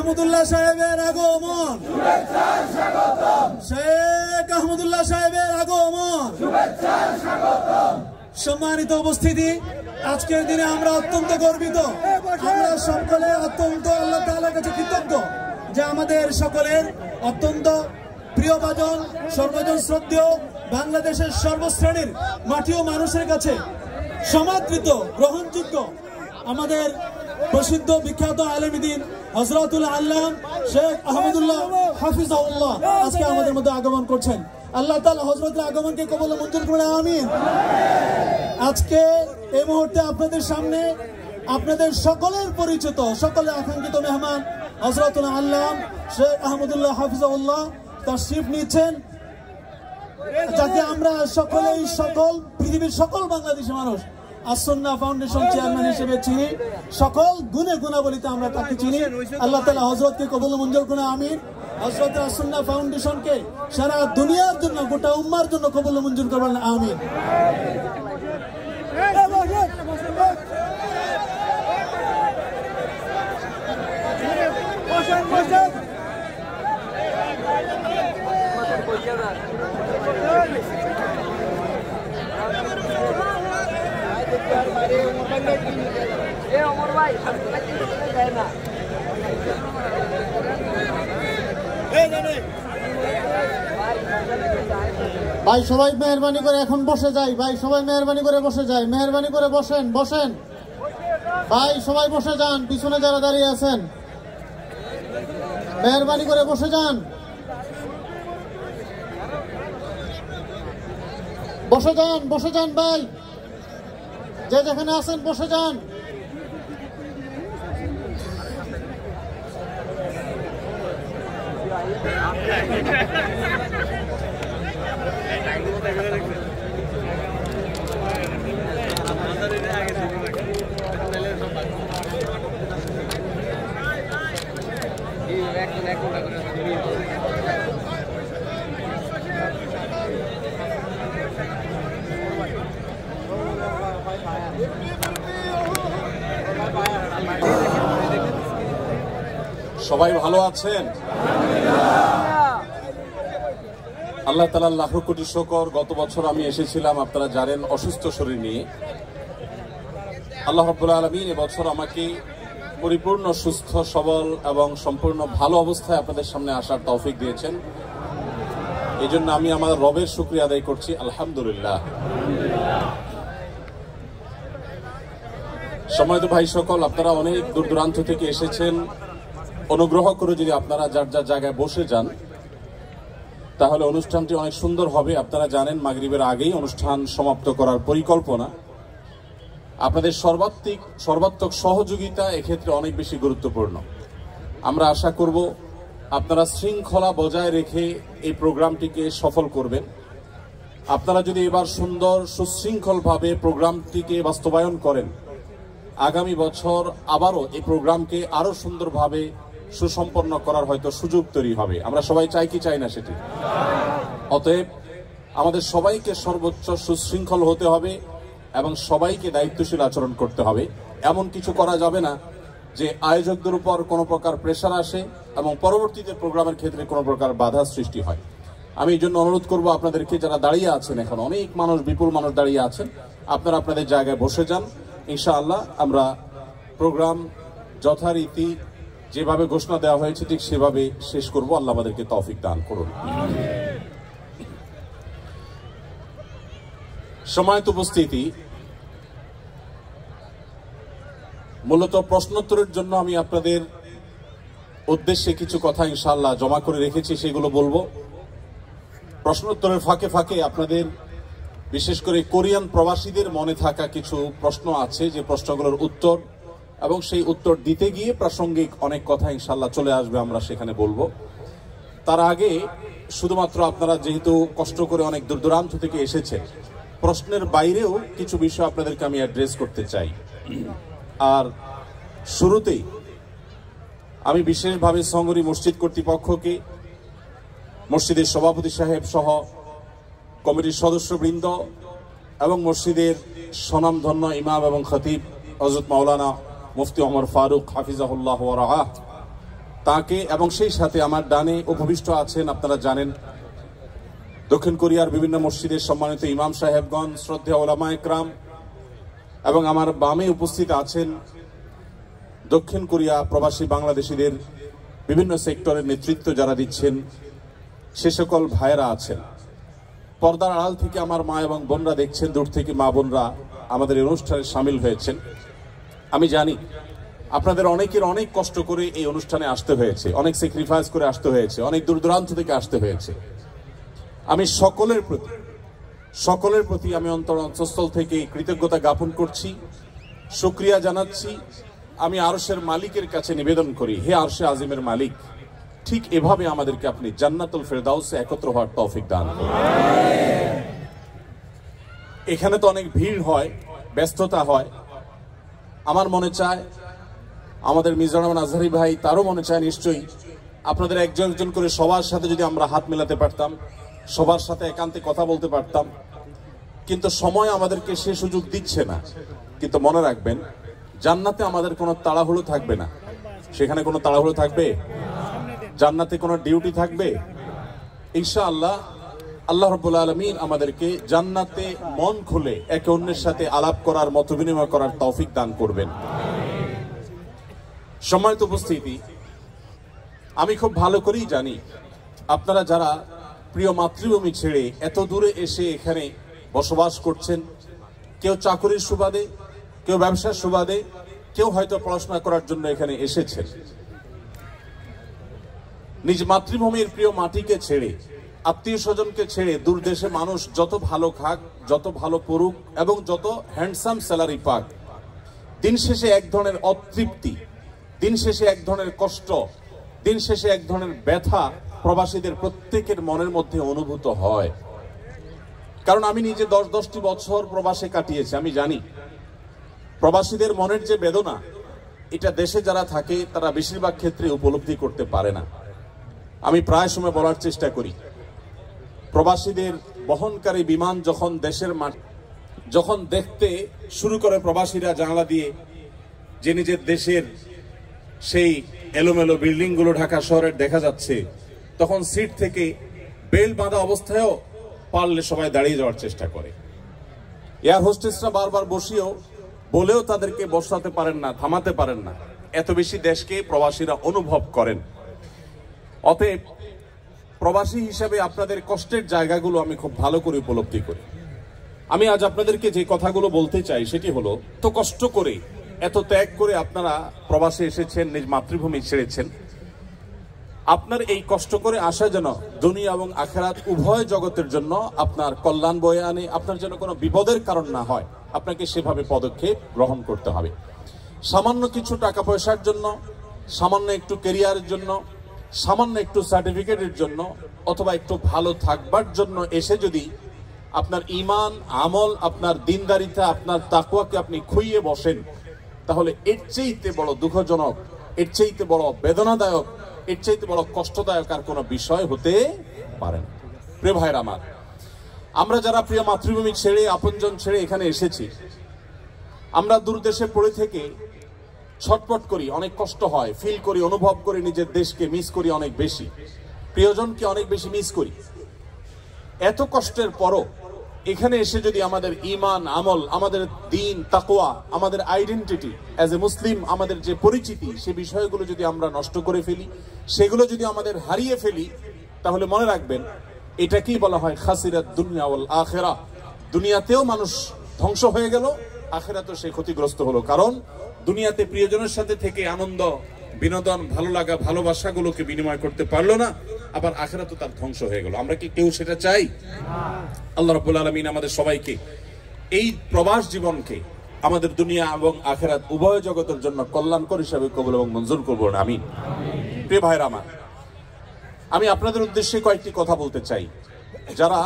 আহমদুল্লাহ সাহেবের আগমন, শেখ আহমদুল্লাহ সাহেবের আগমন। সম্মানিত উপস্থিতি, আজকের দিনে আমরা অত্যন্ত গর্বিত, আমরা সকলে অত্যন্ত আল্লাহ তাআলার কাছে কৃতজ্ঞ যে আমাদের সকলের অত্যন্ত প্রিয়ভাজন, সর্বজন শ্রদ্ধেয়, বাংলাদেশের সর্বশ্রেণীর মাটি ও মানুষের কাছে সমাদৃত, গ্রহণযোগ্য আমাদের প্রসিদ্ধ বিখ্যাত আলেমদ্বীন হযরতুল আল্লাম শেখ আহমদুল্লাহ হাফিজাহুল্লাহ আজকে আমাদের মধ্যে আগমন করছেন। আল্লাহ তাআলা হযরতের আগমনকে কবুল ও মঞ্জুর করে আমিন। আজকে এই মুহূর্তে আপনাদের সামনে আপনাদের সকলের পরিচিত, সকলের আকাঙ্ক্ষিত মেহমান হযরতুল আল্লাম শেখ আহমদুল্লাহ হাফিজাহুল্লাহ তাশরীফ নিচ্ছেন, যাকে আমরা সকলেই পৃথিবীর সকল বাংলাদেশি মানুষ আসন্না ফাউন্ডেশন চেয়ারম্যান হিসেবে চিনি, সকল গুণে গুণাবলিতে আমরা তাকে চিনি। আল্লাহ তাআলা হযরতকে কবুল মঞ্জুর করে আমিন। হযরত আসন্না ফাউন্ডেশনকে সারা দুনিয়ার জন্য, গোটা উম্মার জন্য কবুল মঞ্জুর করবেন আমিন। ভাই সবাই মেহরবানি করে এখন বসে যাই, ভাই সবাই মেহরবানি করে বসে যাই, মেহরবানি করে বসেন বসেন ভাই, সবাই বসে যান, পিছনে যারা দাঁড়িয়ে আছেন মেহরবানি করে বসে যান, বসে যান, বসে যান ভাই, যে যেখানে আছেন বসে যান। সবাই ভালো আছেন? আল্লাহ তাআলার লাখ কোটি শুকর। গত বছর আমি এসেছিলাম, আপনারা জানেন, অসুস্থ শরীর নিয়ে। আল্লাহ রাব্বুল আলামিন এবছর আমাকে পরিপূর্ণ সুস্থ সবল এবং সম্পূর্ণ ভালো অবস্থায় আপনাদের সামনে আসার তৌফিক দিয়েছেন। এই জন্য আমি আমার রবের শুকরিয়া আদায় করছি, আলহামদুলিল্লাহ। সম্মানিত ভাই সকল, আপনারা অনেক দূর দূরান্ত থেকে এসেছেন। অনুগ্রহ করে যদি আপনারা যার যার জায়গায় বসে যান তাহলে অনুষ্ঠানটি অনেক সুন্দর হবে। আপনারা জানেন মাগরিবের আগেই অনুষ্ঠান সমাপ্ত করার পরিকল্পনা। আপনাদের সর্বাত্মক সহযোগিতা এক্ষেত্রে অনেক বেশি গুরুত্বপূর্ণ। আমরা আশা করব আপনারা শৃঙ্খলা বজায় রেখে এই প্রোগ্রামটিকে সফল করবেন। আপনারা যদি এবার সুন্দর সুশৃঙ্খলভাবে প্রোগ্রামটিকে বাস্তবায়ন করেন, আগামী বছর আবারও এই প্রোগ্রামকে আরো সুন্দরভাবে সুসম্পন্ন করার হয়তো সুযোগ তৈরি হবে। আমরা সবাই চাই কি চাই না সেটি? অতএব আমাদের সবাইকে সর্বোচ্চ সুশৃঙ্খল হতে হবে এবং সবাইকে দায়িত্বশীল আচরণ করতে হবে। এমন কিছু করা যাবে না যে আয়োজকদের উপর কোনো প্রকার প্রেশার আসে এবং পরবর্তীতে প্রোগ্রামের ক্ষেত্রে কোনো প্রকার বাধা সৃষ্টি হয়। আমি এই জন্য অনুরোধ করব আপনাদেরকে, যারা দাঁড়িয়ে আছেন, এখন অনেক মানুষ, বিপুল মানুষ দাঁড়িয়ে আছেন, আপনারা আপনাদের জায়গায় বসে যান। ইনশাআল্লাহ আমরা প্রোগ্রাম যথারীতি যেভাবে ঘোষণা দেওয়া হয়েছে ঠিক সেভাবে শেষ করব। আল্লাহ আমাদেরকে তৌফিক দান করুন। সম্মানিত উপস্থিতি, মূলত প্রশ্নোত্তরের জন্য আমি আপনাদের উদ্দেশ্যে কিছু কথা ইনশাআল্লাহ জমা করে রেখেছি, সেগুলো বলবো। প্রশ্নোত্তরের ফাঁকে ফাঁকে আপনাদের, বিশেষ করে কোরিয়ান প্রবাসীদের মনে থাকা কিছু প্রশ্ন আছে, যে প্রশ্নগুলোর উত্তর এবং সেই উত্তর দিতে গিয়ে প্রাসঙ্গিক অনেক কথা ইনশাআল্লাহ চলে আসবে, আমরা সেখানে বলবো। তার আগে শুধুমাত্র আপনারা যেহেতু কষ্ট করে অনেক দূর দূরান্ত থেকে এসেছেন, প্রশ্নের বাইরেও কিছু বিষয় আপনাদেরকে আমি অ্যাড্রেস করতে চাই। আর শুরুতেই আমি বিশেষভাবে সঙ্গরি মসজিদ কর্তৃপক্ষকে, মসজিদের সভাপতি সাহেব সহ কমিটির সদস্যবৃন্দ এবং মসজিদের স্বনামধন্য ইমাম এবং খতিব হযরত মাওলানা মুফতি ওমর ফারুক হাফিজাহুল্লাহ ওয়া রাআহ, তাকে এবং সেই সাথে আমার ডানে উপবিষ্ট আছেন, আপনারা জানেন, দক্ষিণ কোরিয়ার বিভিন্ন মসজিদের সম্মানিত ইমাম সাহেবগণ, শ্রদ্ধেয় ওলামা একরাম, এবং আমার বামে উপস্থিত আছেন দক্ষিণ কোরিয়া প্রবাসী বাংলাদেশিদের বিভিন্ন সেক্টরের নেতৃত্ব যারা দিচ্ছেন সে সকল ভাইয়েরা আছেন। পর্দার আড়াল থেকে আমার মা এবং বোনরা দেখছেন, দূর থেকে মা বোনরা আমাদের এই অনুষ্ঠানে সামিল হয়েছেন। আমি জানি আপনাদের অনেকের অনেক কষ্ট করে এই অনুষ্ঠানে আসতে হয়েছে, অনেক স্যাক্রিফাইস করে আসতে হয়েছে, অনেক দূর দূরান্ত থেকে আসতে হয়েছে। আমি সকলের প্রতি আমি অন্তঃস্থল থেকে কৃতজ্ঞতা জ্ঞাপন করছি, শুকরিয়া জানাচ্ছি। আমি আরশের মালিকের কাছে নিবেদন করি, হে আরশে আজিমের মালিক, ঠিক এভাবে আমাদেরকে আপনি জান্নাতুল ফেরদাউসে একত্র হওয়ার তৌফিক দান করুন। এখানে তো অনেক ভিড় হয়, ব্যস্ততা হয়। আমার মনে চায়, আমাদের মিজানুর রহমান আজহারী ভাই, তারও মনে চায় নিশ্চয়ই, আপনাদের একজন একজন করে সবার সাথে যদি আমরা হাত মেলাতে পারতাম, সবার সাথে একান্তে কথা বলতে পারতাম, কিন্তু সময় আমাদেরকে সে সুযোগ দিচ্ছে না। কিন্তু মনে রাখবেন, জান্নাতে আমাদের কোনো তাড়াহুড়ো থাকবে না। সেখানে কোনো তাড়াহুড়ো থাকবে? জান্নাতে কোনো ডিউটি থাকবে? ইনশাআল্লাহ আল্লাহ রাব্বুল আলামিন আমাদেরকে জান্নাতে মন খুলে একে অন্যের সাথে আলাপ করার, মত বিনিময় করার তৌফিক দান করবেন। সম্মানিত উপস্থিতি, আমি খুব ভালো করেই জানি আপনারা যারা প্রিয় মাতৃভূমি ছেড়ে এত দূরে এসে এখানে বসবাস করছেন, কেউ চাকরির সুবাদে, কেউ ব্যবসার সুবাদে, কেউ হয়তো পড়াশোনা করার জন্য এখানে এসেছেন। নিজ মাতৃভূমির প্রিয় মাটিকে ছেড়ে, আত্মীয় স্বজনকে ছেড়ে দূর দেশে মানুষ যত ভালো খাক, যত ভালো পড়ুক এবং যত হ্যান্ডসাম স্যালারি পাক, দিন শেষে এক ধরনের অতৃপ্তি, দিন শেষে এক ধরনের কষ্ট, দিন শেষে এক ধরনের ব্যথা প্রবাসীদের প্রত্যেকের মনের মধ্যে অনুভূত হয়। কারণ আমি নিজে 10-10টি বছর প্রবাসে কাটিয়েছি, আমি জানি প্রবাসীদের মনের যে বেদনা, এটা দেশে যারা থাকে তারা বেশিরভাগ ক্ষেত্রে উপলব্ধি করতে পারে না। আমি প্রায় সময় বলার চেষ্টা করি, প্রবাসীদের বহনকারী বিমান যখন দেশের মাটি যখন দেখতে শুরু করে প্রবাসীরা জানালা দিয়ে, যে নিজের দেশের সেই এলোমেলো বিল্ডিংগুলো ঢাকা শহরের দেখা যাচ্ছে, তখন সিট থেকে বেল বাঁধা অবস্থায়ও পারলে সবাই দাঁড়িয়ে যাওয়ার চেষ্টা করে। এয়ার হোস্টেসরা বারবার বলেও তাদেরকে বসাতে পারেন না, থামাতে পারেন না। এত বেশি দেশকে প্রবাসীরা অনুভব করেন। অতএব প্রবাসী হিসাবে আপনাদের কষ্টের জায়গাগুলো আমি খুব ভালো করে উপলব্ধি করি। আমি আজ আপনাদেরকে যে কথাগুলো বলতে চাই সেটি হলো, এত কষ্ট করে, এত ত্যাগ করে আপনারা প্রবাসে এসেছেন, নিজ মাতৃভূমি ছেড়েছেন। আপনার এই কষ্ট করে আসা যেন দুনিয়া এবং আখিরাত উভয় জগতের জন্য আপনার কল্যাণ বয়ে আনে, আপনার যেন কোনো বিপদের কারণ না হয়, আপনাকে সেভাবে পদক্ষেপ গ্রহণ করতে হবে। সামান্য কিছু টাকা পয়সার জন্য, সামান্য একটু ক্যারিয়ারের জন্য, সামান্য একটু সার্টিফিকেটের জন্য, অথবা একটু ভালো থাকবার জন্য এসে যদি আপনার ঈমান, আমল, আপনার দিনদারিতা, আপনার তাকওয়াকে আপনি খুইয়ে বসেন, তাহলে এর চাইতে বড় দুঃখজনক, এর চাইতে বড় বেদনাদায়ক, এর চাইতে বড় কষ্টদায়ক আর কোনো বিষয় হতে পারে না। প্রিয় ভাইরা আমার, আমরা যারা প্রিয় মাতৃভূমি ছেড়ে, আপনজন ছেড়ে এখানে এসেছি, আমরা দূর দেশে পড়ে থেকে ছটপট করি, অনেক কষ্ট হয়, ফিল করি, অনুভব করি, নিজের দেশকে মিস করি অনেক বেশি, প্রিয়জনকে অনেক বেশি মিস করি। এত কষ্টের পরও এখানে এসে যদি আমাদের ঈমান, আমল, আমাদের দ্বীন, তাকওয়া, আমাদের আইডেন্টিটি অ্যাজ এ মুসলিম, আমাদের যে পরিচিতি, সে বিষয়গুলো যদি আমরা নষ্ট করে ফেলি, সেগুলো যদি আমাদের হারিয়ে ফেলি, তাহলে মনে রাখবেন এটাকেই বলা হয় খাসিরাত দুনিয়া ওয়াল আখিরা। দুনিয়াতেও মানুষ ধ্বংস হয়ে গেল, আখিরাতেও সে ক্ষতিগ্রস্ত হলো। কারণ দুনিয়াতে প্রিয়জনের সাথে থেকে আনন্দ, বিনোদন, ভালো লাগা, ভালোবাসাগুলোকে বিনিময় করতে পারলো না, আবার আখিরাতও তার ধ্বংস হয়ে গেল। আমরা কি কেউ সেটা চাই? আল্লাহ রাব্বুল আলামিন আমাদের সবাইকে এই প্রবাস জীবনকে আমাদের দুনিয়া এবং আখিরাত উভয় জগতের জন্য কল্যাণকর হিসাবে কবুল এবং মঞ্জুর করবেন, আমিন। প্রিয় ভাইরা আমার, আমি আপনাদের উদ্দেশ্যে কয়েকটি কথা বলতে চাই। যারা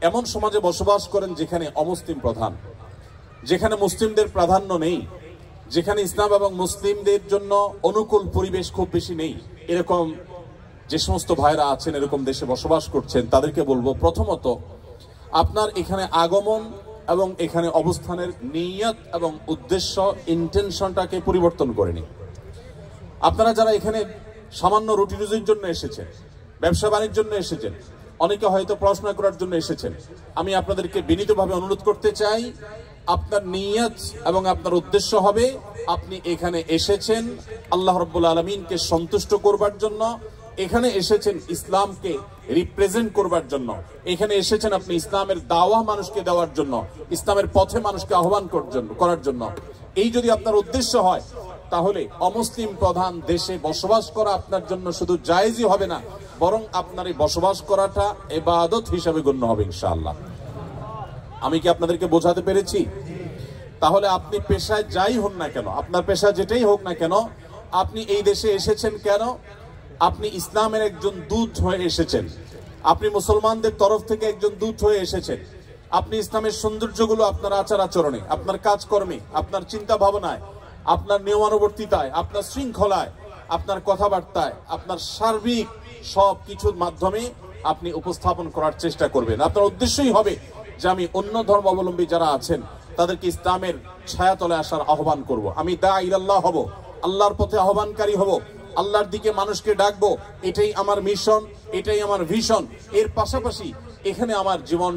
এমন সমাজে বসবাস করেন যেখানে অমুসলিম প্রধান, যেখানে মুসলিমদের প্রাধান্য নেই, যেখানে ইসলাম এবং মুসলিমদের জন্য অনুকূল পরিবেশ খুব বেশি নেই, এরকম যে সমস্ত ভাইরা আছেন, এরকম দেশে বসবাস করছেন, তাদেরকে বলবো, প্রথমত আপনার এখানে আগমন এবং এখানে অবস্থানের নিয়ত এবং উদ্দেশ্য, ইন্টেনশনটাকে পরিবর্তন করে নিন। আপনারা যারা এখানে সামান্য রুটি রুজির জন্য এসেছেন, ব্যবসা বাণিজ্যের জন্য এসেছেন, অনেকে হয়তো পড়াশোনা করার জন্য এসেছেন। আমি আপনাদেরকে বিনীতভাবে অনুরোধ করতে চাই, আপনার নিয়ত এবং আপনার উদ্দেশ্য হবে আপনি এখানে এসেছেন আল্লাহ রাব্বুল আলামিনকে সন্তুষ্ট করবার জন্য, এখানে এসেছেন ইসলামকে রিপ্রেজেন্ট করবার জন্য, এখানে এসেছেন আপনি ইসলামের দাওয়া মানুষকে দেওয়ার জন্য, ইসলামের পথে মানুষকে আহ্বান করার জন্য। এই যদি আপনার উদ্দেশ্য হয় তাহলে অমুসলিম প্রধান দেশে বসবাস করা আপনার জন্য শুধু জায়েজই হবে না, বরং আপনার এই বসবাস করাটা ইবাদত হিসেবে গণ্য হবে ইনশাআল্লাহ। আমি কি আপনাদেরকে বোঝাতে পেরেছি? তাহলে আপনি পেশায় যাই হন না কেন, আপনার পেশা যেটাই হোক না কেন, আপনি এই দেশে এসেছেন কেন? আপনি ইসলামের একজন দূত হয়ে এসেছেন, আপনি মুসলমানদের তরফ থেকে একজন দূত হয়ে এসেছেন। আপনি ইসলামের সৌন্দর্যগুলো আপনার আচার আচরণে, আপনার কাজকর্মে, আপনার চিন্তা ভাবনায়, আপনার নিয়মানুবর্তিতায়, আপনার শৃঙ্খলায়, আপনার কথাবার্তায়, আপনার সার্বিক সব কিছুর মাধ্যমে আপনি উপস্থাপন করার চেষ্টা করবেন। আপনার উদ্দেশ্যই হবে যে আমি অন্য ধর্মাবলম্বী যারা আছেন তাদেরকে ইসলামের ছায়াতলে আসার আহ্বান করব। আমি দাঈ ইলাল্লাহ হব, আল্লাহর পথে আহ্বানকারী হব, আল্লাহর দিকে মানুষকে ডাকবো। এটাই আমার মিশন, এটাই আমার ভিশন। এর পাশাপাশি এখানে আমার জীবন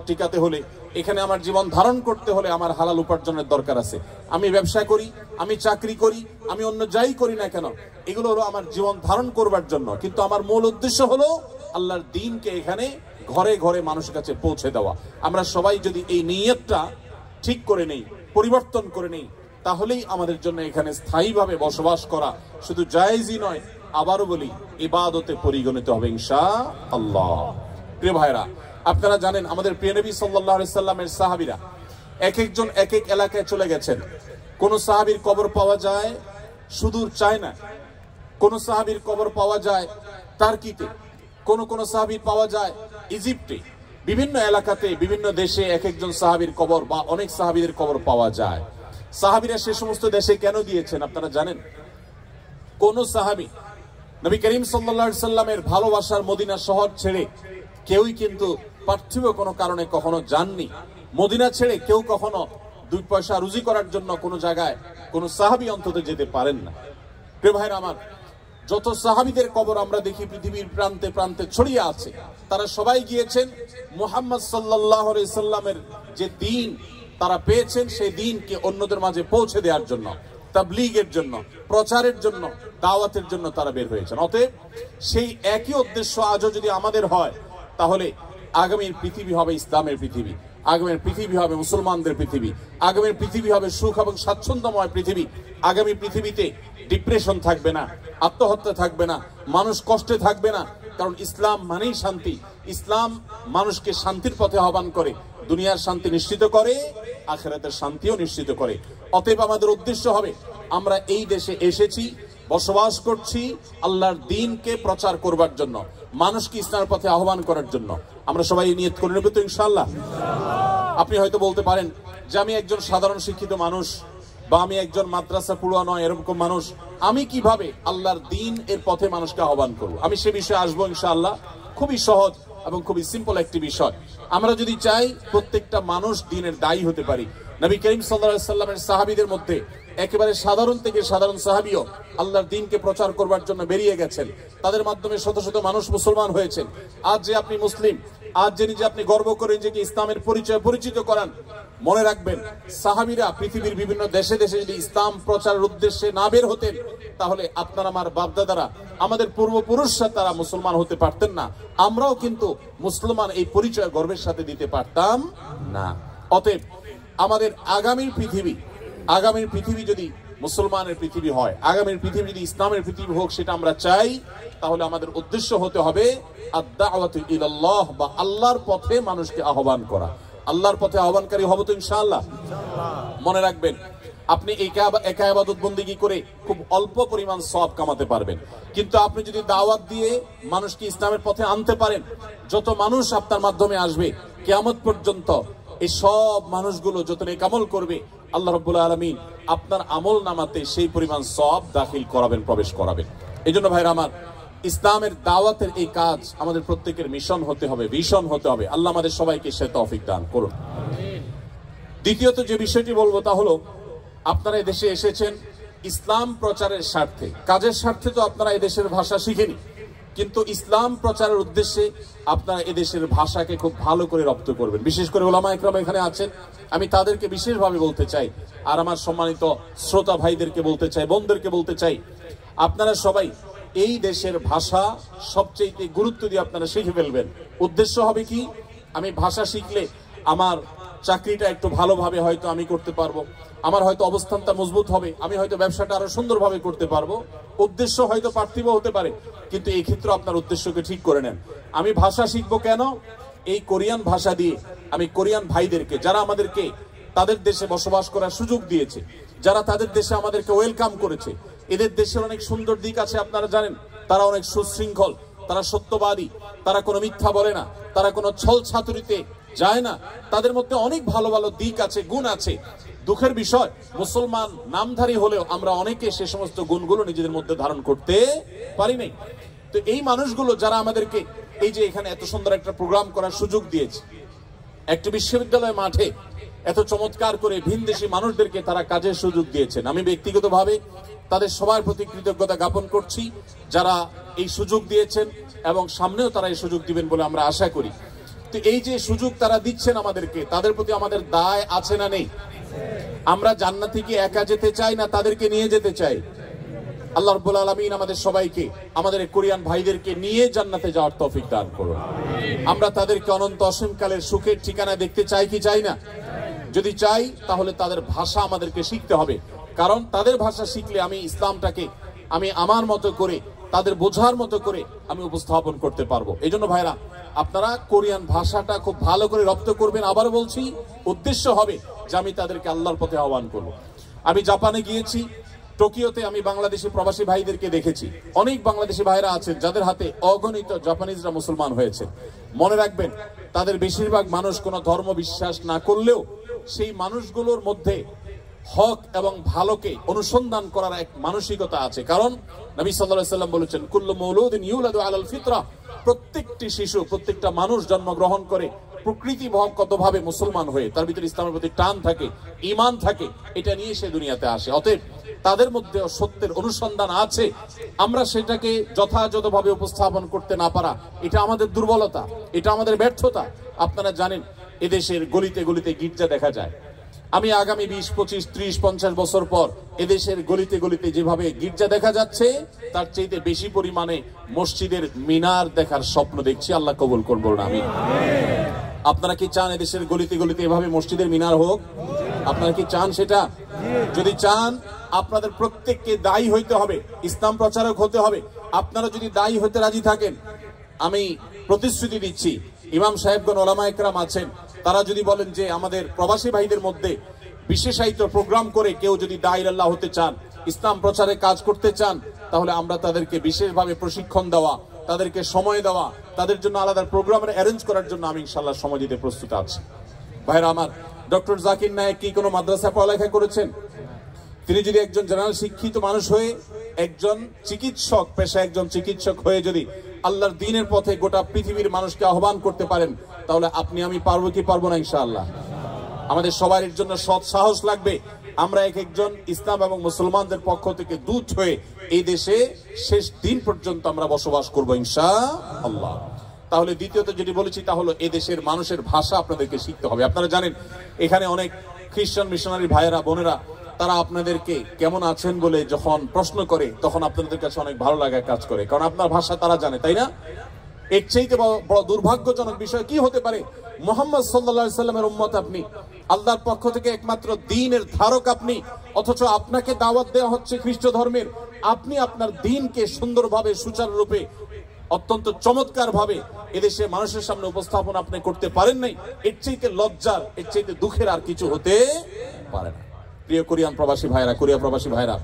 টিকাতে হলে, এখানে আমার জীবন ধারণ করতে হলে আমার হালাল উপার্জনের দরকার আছে। আমি ব্যবসা করি, আমি চাকরি করি, আমি অন্য যাই করি না কেন, এগুলো হলো আমার জীবন ধারণ করবার জন্য। কিন্তু আমার মূল উদ্দেশ্য হলো আল্লাহর দ্বীনকে এখানে ঘরে ঘরে মানুষের কাছে পৌঁছে দেওয়া। আমরা সবাই যদি এই নিয়তটা ঠিক করে নেই, পরিবর্তন করে নেই, তাহলেই আমাদের জন্য এখানে স্থায়ীভাবে বসবাস করা শুধু জায়েজই নয়, আবারও বলি ইবাদতে পরিগণিত হবে ইনশাআল্লাহ। প্রিয় ভাইরা, আপনারা জানেন আমাদের প্রিয় নবী সাল্লাল্লাহু আলাইহি সাল্লামের সাহাবীরা এক একজন এক এক এলাকায় চলে গেছেন। কোন সাহাবীর কবর পাওয়া যায় সুদূর চায়না, কোন সাহাবীর কবর পাওয়া যায় টার্কিতে, কোন সাহাবীর পাওয়া যায় ইজিপ্টে। বিভিন্ন এলাকাতে, বিভিন্ন দেশে এক একজন সাহাবীর কবর বা অনেক সাহাবীদের কবর পাওয়া যায়। সাহাবীরা সে সমস্ত দেশে কেন দিয়েছেন আপনারা জানেন? কোন সাহাবী নবী করিম সাল্লাল্লাহু আলাইহি সাল্লামের ভালোবাসার মদিনা শহর ছেড়ে কেউই কিন্তু পার্থিব কোনো কারণে কখনো যাননি। মদিনা ছেড়ে কেউ কখনো দুই পয়সা রুজি করার জন্য কোনো জায়গায় কোন সাহাবী অন্তত যেতে পারেন না। প্রিয় ভাইরা আমার, যত সাহাবীদের কবর আমরা দেখি পৃথিবীর প্রান্তে প্রান্তে ছড়িয়ে আছে, তারা সবাই গিয়েছেন মুহাম্মদ সাল্লাল্লাহু আলাইহি সাল্লামের যে দ্বীন তারা পেয়েছেন, সেই দ্বীনকে অন্যদের মাঝে পৌঁছে দেওয়ার জন্য, তাবলীগের জন্য, প্রচারের জন্য, দাওয়াতের জন্য তারা বের হয়েছেন। অতএব সেই একই উদ্দেশ্য আজও যদি আমাদের হয়, তাহলে আগামীর পৃথিবী হবে ইসলামের পৃথিবী, আগামীর পৃথিবী হবে মুসলমানদের পৃথিবী, আগামীর পৃথিবী হবে সুখ এবং স্বাচ্ছন্দ্যময় পৃথিবী। আগামী পৃথিবীতে ডিপ্রেশন থাকবে না, আত্মহত্যা থাকবে না, মানুষ কষ্টে থাকবে না। কারণ ইসলাম মানেই শান্তি। ইসলাম মানুষকে শান্তির পথে আহ্বান করে, দুনিয়ার শান্তি নিশ্চিত করে, আখিরাতের শান্তিও নিশ্চিত করে। অতএব আমাদের উদ্দেশ্য হবে আমরা এই দেশে এসেছি, বসবাস করছি আল্লাহর দ্বীনকে প্রচার করবার জন্য, মানুষকে ইসলামের পথে আহ্বান করার জন্য। আমরা সবাই নিয়ত করে নেব তো ইনশাআল্লাহ। আপনি হয়তো বলতে পারেন যে আমি একজন সাধারণ শিক্ষিত মানুষ, বা আমি একজন মাদ্রাসা পড়ুয়া নয় এরকম মানুষ, আমি কিভাবে আল্লাহর দ্বীন এর পথে মানুষকে আহ্বান করব? আমি সে বিষয়ে আসবো ইনশাআল্লাহ। খুবই সহজ এবং খুবই সিম্পল একটি বিষয়। আমরা যদি চাই প্রত্যেকটা মানুষ দ্বীনের দায়ী হতে পারি। নবী করিম সাল্লাল্লাহু আলাইহি সাল্লামের সাহাবীদের মধ্যে একেবারে সাধারণ থেকে সাধারণ সাহাবীও আল্লাহর দ্বীনকে প্রচার করবার জন্য বেরিয়ে গেছেন। তাদের মাধ্যমে শত শত মানুষ মুসলমান হয়েছেন। আজ যে আপনি মুসলিম, আজ যে নিজে আপনি গর্ব করেন যে ইসলামের পরিচয় পরিচিত করান, মনে রাখবেন সাহাবীরা পৃথিবীর বিভিন্ন দেশে দেশে যদি ইসলাম প্রচারের উদ্দেশ্যে না বের হতেন, তাহলে আপনার আমার বাপদাদারা, আমাদের পূর্বপুরুষরা তারা মুসলমান হতে পারতেন না। আমরাও কিন্তু মুসলমান এই পরিচয় গর্বের সাথে দিতে পারতাম না। অতএব আমাদের আগামীর পৃথিবী যদি মুসলমানের পৃথিবী হয়, আগামীর পৃথিবী যদি ইসলামের পৃথিবী হোক, সেটা আমরা চাই, তাহলে আমাদের উদ্দেশ্য হতে হবে আদ-দাওয়াতু ইলাল্লাহ, বা আল্লাহর পথে মানুষকে আহ্বান করা। আল্লাহর পথে আহ্বানকারী হব তো ইনশাআল্লাহ। মনে রাখবেন, আপনি একা ইবাদত বন্দেগী করে খুব অল্প পরিমাণ সওয়াব কামাতে পারবেন, কিন্তু আপনি যদি দাওয়াত দিয়ে মানুষকে ইসলামের পথে আনতে পারেন, যত মানুষ আপনার মাধ্যমে আসবে কিয়ামত পর্যন্ত, এই সব মানুষগুলো যত নেক আমল করবে, আল্লাহ রাব্বুল আলামিন আপনার আমল নামাতে সেই পরিমাণ সওয়াব দাখিল করাবেন, প্রবেশ করাবেন। এই জন্য ভাইরা আমার, ইসলামের দাওয়াতের এই কাজ আমাদের প্রত্যেকের মিশন হতে হবে, ভিশন হতে হবে। আল্লাহ আমাদের সবাইকে সে তৌফিক দান করুন। দ্বিতীয়ত যে বিষয়টি বলবো তা হলো, আপনারা এই দেশে এসেছেন, ইসলাম প্রচারের স্বার্থে, কাজের স্বার্থে তো আপনারা এদেশের ভাষা শিখেনি, কিন্তু ইসলাম প্রচারের উদ্দেশ্যে আপনারা এদেশের ভাষাকে খুব ভালো করে রপ্ত করবেন। বিশেষ করে ওলামা একরাম এখানে আছেন, আমি তাদেরকে বিশেষভাবে বলতে চাই, আর আমার সম্মানিত শ্রোতা ভাইদেরকে বলতে চাই, বোনদেরকে বলতে চাই, আপনারা সবাই এই দেশের ভাষা সবচেয়ে গুরুত্ব দিয়ে আপনারা শিখে ফেলবেন। উদ্দেশ্য হবে কি, আমি ভাষা শিখলে আমার চাকরিটা একটু ভালোভাবে হয়তো আমি করতে পারবো, আমার হয়তো অবস্থানটা মজবুত হবে, আমি হয়তো ব্যবসাটা আরো সুন্দরভাবে করতে পারবো। উদ্দেশ্য হয়তো পার্থিব হতে পারে, কিন্তু এই ক্ষেত্রে আপনার উদ্দেশ্যকে ঠিক করে নেন। আমি ভাষা শিখবো কেন? এই কোরিয়ান ভাষা দিয়ে আমি কোরিয়ান ভাইদেরকে, যারা আমাদেরকে তাদের দেশে বসবাস করার সুযোগ দিয়েছে, যারা তাদের দেশে আমাদেরকে ওয়েলকাম করেছে, এদের দেশের অনেক সুন্দর দিক আছে আপনারা জানেন। তারা অনেক সুশৃঙ্খল, তারা সত্যবাদী, তারা কোনো মিথ্যা বলে না, তারা কোনো ছল ছাতুরিতে যায় না, তাদের মধ্যে অনেক ভালো ভালো দিক আছে, গুণ আছে। দুঃখের বিষয়, মুসলমান নামধারী হলেও আমরা অনেকে সে সমস্ত গুণগুলো নিজেদের মধ্যে ধারণ করতে পারি নাই। তো এই মানুষগুলো যারা আমাদেরকে এই যে এখানে এত সুন্দর একটা প্রোগ্রাম করার সুযোগ দিয়েছে, একটা বিশ্ববিদ্যালয় মাঠে এত চমৎকার করে ভিনদেশী মানুষদেরকে তারা কাজের সুযোগ দিয়েছেন, আমি ব্যক্তিগতভাবে তাদের সবার প্রতি কৃতজ্ঞতা জ্ঞাপন করছি, যারা এই সুযোগ দিয়েছেন এবং সামনেও তারা এই সুযোগ দিবেন বলে আমরা আশা করি। তো এই যে সুযোগ তারা দিচ্ছেন আমাদেরকে, তাদের প্রতি আমাদের দায় আছে না নেই? আমরা জান্নাতে কি একা যেতে চাই না তাদেরকে নিয়ে যেতে চাই? আল্লাহ রাব্বুল আলামিন আমাদের সবাইকে, আমাদের কোরিয়ান ভাইদেরকে নিয়ে জান্নাতে যাওয়ার তৌফিক দান করুন। আমরা তাদেরকে অনন্ত অসীমকালের সুখের ঠিকানা দেখতে চাই কি চাই না? যদি চাই তাহলে তাদের ভাষা আমাদেরকে শিখতে হবে, কারণ তাদের ভাষা শিখলে আমি ইসলামটাকে আমি আমার মতো করে, তাদের বোঝার মতো করে আমি উপস্থাপন করতে পারবো। এই জন্য ভাইরা, আপনারা কোরিয়ান ভাষাটা খুব ভালো করে রপ্ত করবেন। আবার বলছি, উদ্দেশ্য হবে যে আমি তাদেরকে আল্লাহর পথে আহ্বান করব। আমি জাপানে গিয়েছি, টোকিওতে আমি বাংলাদেশি প্রবাসী ভাইদেরকে দেখেছি। অনেক বাংলাদেশি ভাইরা আছেন যাদের হাতে অগণিত জাপানিজরা মুসলমান হয়েছে। মনে রাখবেন, তাদের বেশিরভাগ মানুষ কোনো ধর্ম বিশ্বাস না করলেও সেই মানুষগুলোর মধ্যে হক এবং ভালোকে অনুসন্ধান করার এক মানসিকতা আছে। কারণ নবী সাল্লাল্লাহু আলাইহি ওয়াসাল্লাম বলেছেন, কুল্লু মাউলুদিন ইউলাদু আলাল ফিতরা, প্রত্যেকটি শিশু, প্রত্যেকটা মানুষ জন্মগ্রহণ করে প্রকৃতিগতভাবে মুসলমান হয়ে, তার ভিতরে ইসলামের প্রতি টান থাকে, ঈমান থাকে, এটা নিয়ে সে দুনিয়াতে আসে। অতএব তাদের মধ্যে সত্যের অনুসন্ধান আছে, আমরা সেটাকে যথাযথভাবে উপস্থাপন করতে না পারা, এটা আমাদের দুর্বলতা, এটা আমাদের ব্যর্থতা। আপনারা জানেন, এদেশের গলিতে গলিতে গির্জা দেখা যায়। আমি আগামী 20, 25, 30, 50 বছর পর এদেশের গলিতে গলিতে যেভাবে গির্জা দেখা যাচ্ছে, তার চাইতে বেশি পরিমাণে মসজিদের মিনার দেখার স্বপ্ন দেখছি। আল্লাহ কবুল করুন, বলুন আমিন। আপনারা কি চান এদেশের গলিতে গলিতে এভাবে মসজিদের মিনার হোক? আপনারা কি চান সেটা? যদি চান, আপনাদের প্রত্যেককে দায়ী হইতে হবে, ইসলাম প্রচারক হতে হবে। আপনারা যদি দায়ী হতে রাজি থাকেন, আমি প্রতিশ্রুতি দিচ্ছি, ইমাম সাহেবগণ, ওলামা একরাম আছেন, তারা যদি বলেন যে আমাদের প্রবাসী ভাইদের মধ্যে বিশেষায়িত প্রোগ্রাম করে কেউ যদি দায়ী আল্লাহ হতে চান, ইসলাম প্রচারে কাজ করতে চান, তাহলে আমরা তাদেরকে বিশেষভাবে প্রশিক্ষণ দেওয়া, তাদেরকে সময় দেওয়া, তাদের জন্য আলাদা প্রোগ্রামের অ্যারেঞ্জ করার জন্য আমি ইনশাআল্লাহ সময় দিতে প্রস্তুত আছি। ভাইরা আমার, ডক্টর জাকির নায়েক কি কোনো মাদ্রাসায় পড়ালেখা করেছেন? তিনি যদি একজন জেনারেল শিক্ষিত মানুষ হয়ে, একজন চিকিৎসক পেশায় একজন চিকিৎসক হয়ে যদি আল্লাহর দ্বীনের পথে গোটা পৃথিবীর মানুষকে আহ্বান করতে পারেন, তাহলে আপনি আমি পারবো কি পারবো না? ইনশাআল্লাহ। আমাদের সবার এর জন্য সৎ সাহস লাগবে। আমরা এক একজন ইসলাম এবং মুসলমানদের পক্ষ থেকে দূত হয়ে এই দেশে শেষ দিন পর্যন্ত আমরা বসবাস করবো ইনশাআল্লাহ। তাহলে দ্বিতীয়ত যেটি বলেছি, তা হলো এই দেশের মানুষের ভাষা আপনাদেরকে শিখতে হবে। আপনারা জানেন, এখানে অনেক খ্রিস্টান মিশনারি ভাইয়েরা, বোনেরা, তারা আপনাদেরকে কেমন আছেন বলে যখন প্রশ্ন করে, তখন আপনাদের কাছে অনেক ভালো লাগা কাজ করে, কারণ আপনার ভাষা তারা জানে, তাই না? এর চাইতে বড় দুর্ভাগ্যজনক বিষয় কি হতে পারে? মুহাম্মদ সাল্লাল্লাহু আলাইহি সাল্লামের উম্মত আপনি, আল্লাহর পক্ষ থেকে একমাত্র দ্বীনের ধারক আপনি, অথচ আপনাকে দাওয়াত দেওয়া হচ্ছে খ্রিস্ট ধর্মের। আপনি আপনার দ্বীনকে সুন্দরভাবে, সুচারুরূপে, অত্যন্ত চমৎকার ভাবে এদেশে মানুষের সামনে উপস্থাপন আপনি করতে পারেন নাই। এর চাইতে লজ্জার, এর চাইতে দুঃখের আর কিছু হতে পারে না। প্রিয় কোরিয়ান প্রবাসী ভাইরা, কোরিয়া প্রবাসী ভাইরা,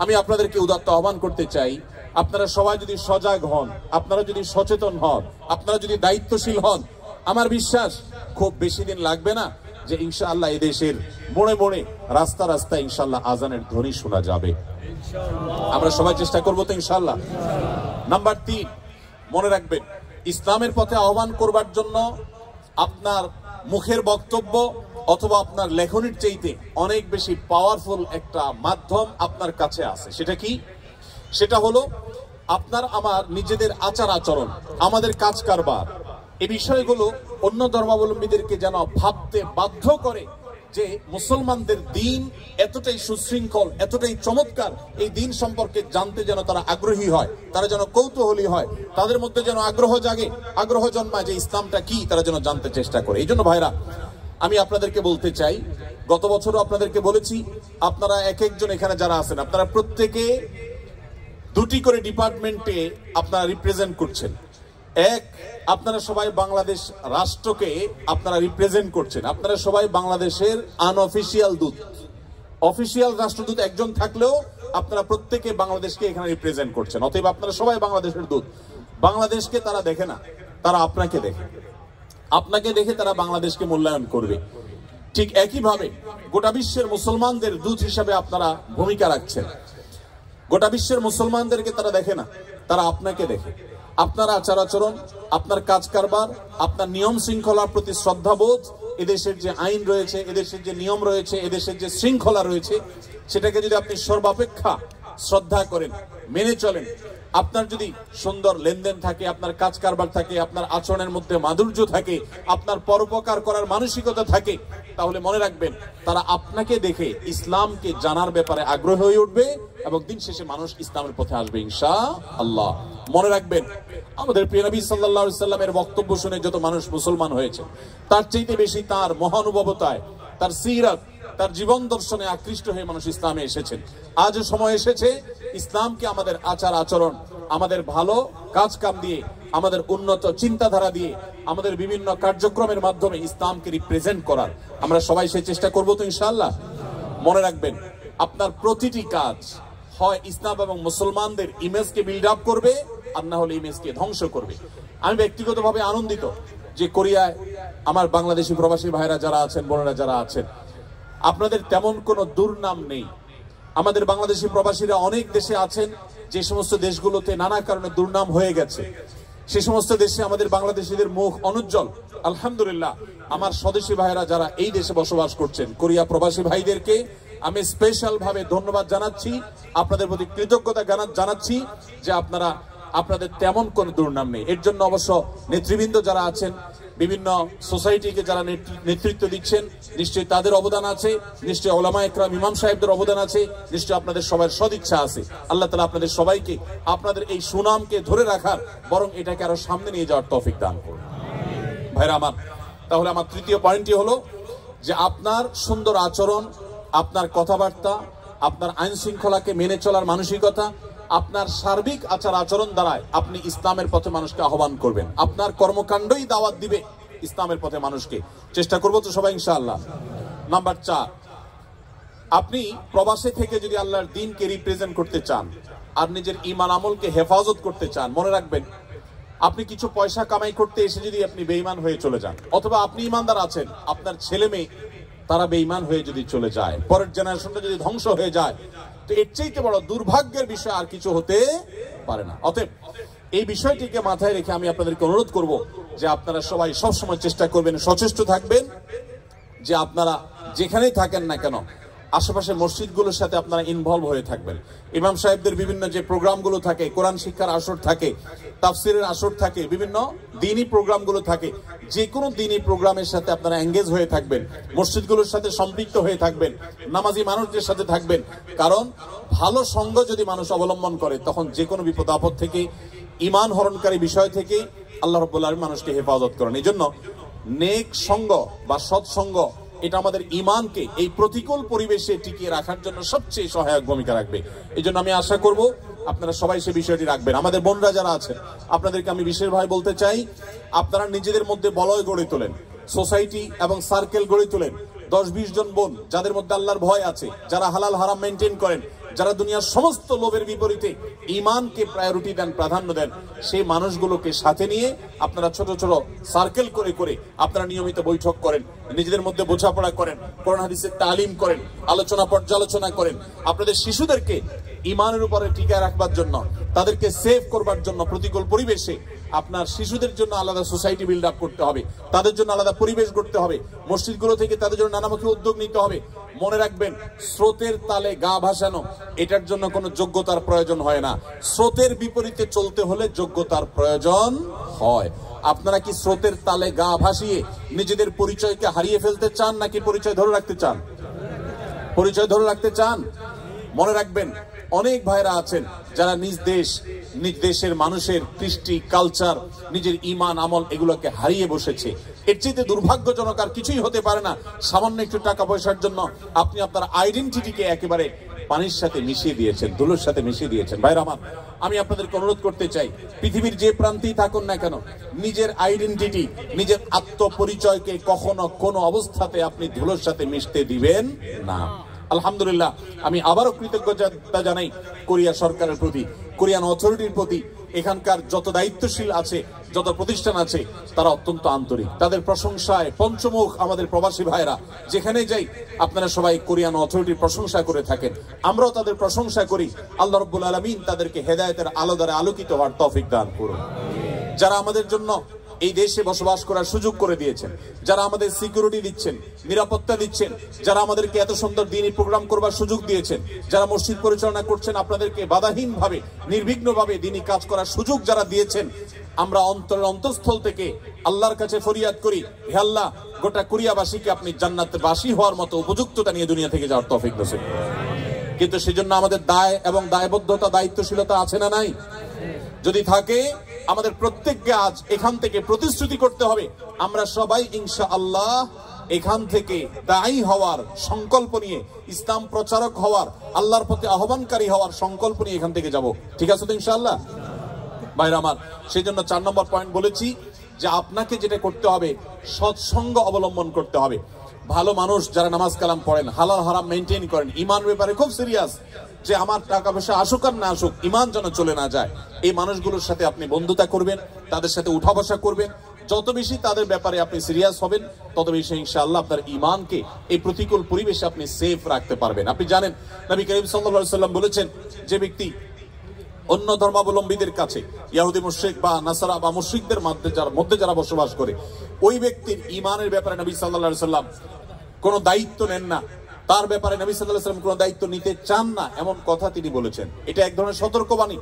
আমি আপনাদেরকে উদাত্ত আহ্বান করতে চাই, আপনারা সবাই যদি সজাগ হন, আপনারা যদি সচেতন হন, আপনারা যদি দায়িত্বশীল হন, আমার বিশ্বাস খুব বেশি দিন লাগবে না যে ইনশাআল্লাহ এদেশের মোড়ে মোড়ে, রাস্তা রাস্তায় ইনশাআল্লাহ আজানের ধ্বনি শোনা যাবে। আমরা সবাই চেষ্টা করবো তো ইনশাআল্লাহ। নাম্বার 3, মনে রাখবেন, ইসলামের পথে আহ্বান করবার জন্য আপনার মুখের বক্তব্য অথবা আপনার লেখনির চাইতে অনেক বেশি পাওয়ারফুল একটা মাধ্যম আপনার কাছে আছে। সেটা কি? সেটা হলো আপনার আমার নিজেদের আচার আচরণ, আমাদের কাজ কারবার, এই বিষয়গুলো অন্য ধর্মাবলম্বীদেরকে যেন ভাবতে বাধ্য করে যে মুসলমানদের দিন এতটাই সুশৃঙ্খল, এতটাই চমৎকার, এই দিন সম্পর্কে জানতে যেন তারা আগ্রহী হয়, তারা যেন কৌতূহলী হয়, তাদের মধ্যে যেন আগ্রহ জাগে, আগ্রহ জন্মায় যে ইসলামটা কি তারা যেন জানতে চেষ্টা করে। এই জন্য ভাইরা, আমি আপনাদেরকে বলতে চাই, গত বছরও আপনাদেরকে বলেছি, আপনারা এক একজন এখানে যারা আছেন আপনারা প্রত্যেকে দুটি করে ডিপার্টমেন্টে আপনারা রিপ্রেজেন্ট করছেন। এক, আপনারা সবাই বাংলাদেশ রাষ্ট্রকে আপনারা রিপ্রেজেন্ট করছেন, আপনারা সবাই বাংলাদেশের আনঅফিসিয়াল দূত। অফিসিয়াল রাষ্ট্রদূত একজন থাকলেও আপনারা প্রত্যেকে বাংলাদেশকে এখানে রিপ্রেজেন্ট করছেন, অতএব আপনারা সবাই বাংলাদেশের দূত। বাংলাদেশকে তারা দেখে না, তারা আপনাকে দেখে, আপনাকে দেখে তারা বাংলাদেশকে মূল্যায়ন করবে। ঠিক একইভাবে গোটা বিশ্বের মুসলমানদের দূত হিসাবে আপনারা ভূমিকা রাখছেন। গোটা বিশ্বের মুসলমানদেরকে তারা দেখে না, তারা আপনাকে দেখে। আপনার আচার আচরণ, আপনার কাজ কারবার, আপনার নিয়ম শৃঙ্খলার প্রতি শ্রদ্ধাবোধ, এদেশের যে আইন রয়েছে, এদেশের যে নিয়ম রয়েছে, এদেশের যে শৃঙ্খলা রয়েছে, সেটাকে যদি আপনি সর্বাপেক্ষা শ্রদ্ধা করেন, মেনে চলেন, আপনার যদি সুন্দর লেনদেন থাকে, আপনার কাজ কারবার থাকে, আপনার আচরণের মধ্যে মাধুর্য থাকে, আপনার পরোপকার করার মানসিকতা থাকে, তাহলে মনে রাখবেন তারা আপনাকে দেখে ইসলামকে জানার ব্যাপারে আগ্রহ হয়ে উঠবে এবং দিন শেষে মানুষ ইসলামের পথে আসবে ইনশাআল্লাহ। মনে রাখবেন, আমাদের প্রিয় নবী সাল্লাল্লাহু আলাইহি সাল্লামের বক্তব্য শুনে যত মানুষ মুসলমান হয়েছে, তার চাইতে বেশি তার মহানুভবতায়, তার সিরাত, তার জীবন দর্শনে আকৃষ্ট হয়ে মানুষ ইসলামে এসেছেন। আজও সময় এসেছে ইসলামকে আমাদের আচার আচরণ, আমাদের ভালো কাজ কাম দিয়ে, আমাদের উন্নত চিন্তাধারা দিয়ে, আমাদের বিভিন্ন কার্যক্রমের মাধ্যমে ইসলামকে রিপ্রেজেন্ট করার আমরা সবাই সেই চেষ্টা করবো তো ইনশাআল্লাহ। মনে রাখবেন, আপনার প্রতিটি কাজ হয় ইসলাম এবং মুসলমানদের ইমেজকে বিল্ড আপ করবে, আর না হলে ইমেজকে ধ্বংস করবে। আমি ব্যক্তিগতভাবে আনন্দিত যে কোরিয়ায় আমার বাংলাদেশি প্রবাসী ভাইরা যারা আছেন, বোনেরা যারা আছেন, আপনাদের তেমন কোনো দুর্নাম নেই। আমাদের বাংলাদেশি প্রবাসীরা অনেক দেশে আছেন, যে সমস্ত দেশগুলোতে নানা কারণে দুর্নাম হয়ে গেছে, সে সমস্ত দেশে আমাদের বাংলাদেশিদের মুখ অনুজ্জ্বল। আলহামদুলিল্লাহ, আমার স্বদেশী ভাইরা যারা এই দেশে বসবাস করছেন, কোরিয়া প্রবাসী ভাইদেরকে আমি স্পেশাল ভাবে ধন্যবাদ জানাচ্ছি, আপনাদের প্রতি কৃতজ্ঞতা জানাচ্ছি যে আপনাদের তেমন কোনো দুর্নাম নেই। এর জন্য অবশ্য নেতৃবৃন্দ যারা আছেন, বিভিন্ন সোসাইটিকে যারা নেতৃত্ব দিচ্ছেন, নিশ্চয়ই তাদের অবদান আছে, নিশ্চয়ই উলামা ইকরাম, ইমাম সাহেবদের অবদান আছে, নিশ্চয়ই আপনাদের সবার সদিচ্ছা আছে। আল্লাহ তাআলা আপনাদের সবাইকে আপনাদের এই সুনামকে ধরে রাখার, বরং এটাকে আরো সামনে নিয়ে যাওয়ার তৌফিক দান করুন। ভাইরা আমার, তাহলে আমার তৃতীয় পয়েন্টটি হলো যে আপনার সুন্দর আচরণ, আপনার কথাবার্তা, আপনার আইন শৃঙ্খলাকে মেনে চলার মানসিকতা, আপনার সার্বিক আচার আচরণ দ্বারাই আপনি ইসলামের পথে মানুষকে আহ্বান করবেন। আপনার কর্মকাণ্ডই দাওয়াত দিবে ইসলামের পথে মানুষকে। চেষ্টা করবো তো সবাই ইনশাআল্লাহ। নাম্বার 4, আপনি প্রবাসে থেকে যদি আল্লাহর দ্বীনকে রিপ্রেজেন্ট করতে চান আর নিজের ঈমান আমলকে হেফাজত করতে চান, মনে রাখবেন আপনি কিছু পয়সা কামাই করতে এসে যদি আপনি বেঈমান হয়ে চলে যান, অথবা আপনি ঈমানদার আছেন, আপনার ছেলে মেয়ে তারা বেঈমান হয়ে যদি চলে যায়, পরের জেনারেশনটা যদি ধ্বংস হয়ে যায়, তো এর চাইতে বড় দুর্ভাগ্যের বিষয় আর কিছু হতে পারে না। অতএব এই বিষয়টিকে মাথায় রেখে আমি আপনাদেরকে অনুরোধ করব যে আপনারা সবাই সবসময় চেষ্টা করবেন, সচেষ্ট থাকবেন যে আপনারা যেখানেই থাকেন না কেন আশেপাশে মসজিদগুলোর সাথে আপনারা ইনভলভ হয়ে থাকবেন। ইমাম সাহেবদের বিভিন্ন যে প্রোগ্রামগুলো থাকে, কোরআন শিক্ষার আসর থাকে, তাফসিরের আসর থাকে, বিভিন্ন দ্বীনি প্রোগ্রামগুলো থাকে, যে কোনো দ্বীনি প্রোগ্রামের সাথে আপনারা এঙ্গেজ হয়ে থাকবেন, মসজিদগুলোর সাথে সম্পৃক্ত হয়ে থাকবেন, নামাজি মানুষদের সাথে থাকবেন। কারণ ভালো সঙ্গ যদি মানুষ অবলম্বন করে, তখন যে কোনো বিপদ আপদ থেকে, ঈমান হরণকারী বিষয় থেকে আল্লাহ রাব্বুল আলামিন মানুষকে হেফাজত করেন। এই জন্য নেক সঙ্গ বা সৎসঙ্গ এটা আমাদের ঈমানকে এই প্রতিকূল পরিবেশে টিকিয়ে রাখার জন্য সবচেয়ে সহায়ক ভূমিকা রাখবে। এই জন্য আমি আশা করব আপনারা সবাই সেই বিষয়টি রাখবেন। আমাদের বোনরা যারা আছেন, আপনাদেরকে আমি বিশেষভাবে বলতে চাই, আপনারা নিজেদের মধ্যে বলয় গড়ে তোলেন, সোসাইটি এবং সার্কেল গড়ে তোলেন। 10-20 জন বোন যাদের মধ্যে আল্লাহর ভয় আছে, যারা হালাল হারাম মেনটেন করেন, যারা দুনিয়ার সমস্ত লোভের বিপরীতে ঈমানকে প্রায়োরিটি দেন, প্রাধান্য দেন, সেই মানুষগুলোকে সাথে নিয়ে আপনারা ছোট ছোট সার্কেল করে করে আপনারা নিয়মিত বৈঠক করেন, নিজেদের মধ্যে বোঝাপড়া করেন, কোরআন হাদিসের তালিম করেন, আলোচনা পর্যালোচনা করেন। আপনাদের শিশুদেরকে ঈমানের উপরে টিকায় রাখবার জন্য, তাদেরকে সেভ করবার জন্য প্রতিকূল পরিবেশে আপনার শিশুদের জন্য আলাদা সোসাইটি বিল্ড আপ করতে হবে, তাদের জন্য আলাদা পরিবেশ গড়তে হবে, মসজিদগুলো থেকে তাদের জন্য নানামুখী উদ্যোগ নিতে হবে। মনে রাখবেন, স্রোতের তালে গা ভাসানো এটার জন্য কোনো যোগ্যতার প্রয়োজন হয় না, স্রোতের বিপরীতে চলতে হলে যোগ্যতার প্রয়োজন হয়। আপনারা কি স্রোতের তালে গা ভাসিয়ে নিজেদের পরিচয়কে হারিয়ে ফেলতে চান, নাকি পরিচয় ধরে রাখতে চান? পরিচয় ধরে রাখতে চান। মনে রাখবেন, অনেক ভাইরা আছেন যারা নিজ দেশের মানুষের কৃষ্টি, কালচার, নিজের ইমান আমল এগুলোকে হারিয়ে বসেছে। এর চেয়ে দুর্ভাগ্যজনক আর কিছুই হতে পারে না। সামান্য একটু টাকা পয়সার জন্য আপনি আপনার আইডেন্টিটিকে একেবারে পানির সাথে মিশিয়ে দিয়েছেন, ধুলোর সাথে মিশিয়ে দিয়েছেন। ভাইরা আমার, আমি আপনাদেরকে অনুরোধ করতে চাই, পৃথিবীর যে প্রান্তেই থাকুন না কেন, নিজের আইডেন্টিটি, নিজের আত্মপরিচয়কে কখনো কোনো অবস্থাতে আপনি ধুলোর সাথে মিশতে দিবেন না। আলহামদুলিল্লাহ, আমি আবারও কৃতজ্ঞতা জানাই কোরিয়া সরকারের প্রতি, কোরিয়ান অথরিটির প্রতি। এখানকার যত দায়িত্বশীল আছে, যত প্রতিষ্ঠান আছে, তারা অত্যন্ত আন্তরিক। তাদের প্রশংসায় পঞ্চমুখ আমাদের প্রবাসী ভাইরা যেখানে যাই, আপনারা সবাই কোরিয়ান অথরিটির প্রশংসা করে থাকেন, আমরাও তাদের প্রশংসা করি। আল্লাহ রাব্বুল আলামিন তাদেরকে হেদায়েতের আলো দ্বারা আলোকিত হওয়ার তৌফিক দান করুন। যারা আমাদের জন্য এই দেশে বসবাস করার সুযোগ করে দিয়েছেন, যারা আমাদের সিকিউরিটি দিচ্ছেন, নিরাপত্তা দিচ্ছেন, যারা আমাদেরকে এত সুন্দর দ্বীনি প্রোগ্রাম করবার সুযোগ দিয়েছেন, যারা মসজিদ পরিচালনা করছেন, আপনাদেরকে বাধাহীনভাবে নির্বিঘ্নভাবে দ্বীনি কাজ করার সুযোগ যারা দিয়েছেন, আমরা অন্তঃস্থল থেকে আল্লাহর কাছে ফরিয়াদ করি, হে আল্লাহ, গোটা কোরিয়াবাসীকে আপনি জান্নাতবাসী হওয়ার মতো উপযুক্ততা নিয়ে দুনিয়া থেকে যাওয়ার তৌফিক নসিব করুন। কিন্তু সেজন্য আমাদের দায় এবং দায়বদ্ধতা, দায়িত্বশীলতা আছে না নাই? যদি থাকে, আমাদের প্রত্যেককে আজ এখান থেকে প্রতিশ্রুতি করতে হবে, আমরা সবাই ইনশাআল্লাহ এখান থেকে দায়ী হওয়ার সংকল্প নিয়ে, ইসলাম প্রচারক হওয়ার, আল্লাহর প্রতি আহ্বানকারী হওয়ার সংকল্প নিয়ে এখান থেকে যাব। ঠিক আছে তো ইনশাআল্লাহ? ভাইরা আমার, সেই জন্য 4 নম্বর পয়েন্ট বলেছি যে আপনাকে যেটা করতে হবে, সৎসঙ্গ অবলম্বন করতে হবে। ভালো মানুষ যারা নামাজ কালাম পড়েন, হালাল হারাম মেনটেন করেন, ইমান ব্যাপারে খুব সিরিয়াস, যে আমার টাকা পয়সা আসুক আর না আসুক, ইমান যেন চলে না যায়, এই মানুষগুলোর সাথে আপনি বন্ধুতা করবেন, তাদের সাথে উঠা বসা করবেন। যত বেশি তাদের ব্যাপারে আপনি সিরিয়াস হবেন, তত বেশি ইনশাআল্লাহ আপনার ইমানকে এই প্রতিকূল পরিবেশে আপনি সেফ রাখতে পারবেন। আপনি জানেন, নবী করিম সাল্লাল্লাহু আলাইহি সাল্লাম বলেছেন, যে ব্যক্তি অন্য ধর্মাবলম্বীদের কাছে, ইহুদি মুশরিক বা নাসারা বা মুশরিকদের মধ্যে যারা বসবাস করে, ওই ব্যক্তির ইমানের ব্যাপারে নবী সাল্লাল্লাহু আলাইহি সাল্লাম কোনো দায়িত্ব নেন না, তার ব্যাপারে নবী সাল্লাল্লাহু আলাইহি সাল্লাম কোনো দায়িত্ব নিতে চান না, এমন কথা তিনি বলেছেন। এটা এক ধরনের সতর্কবাণী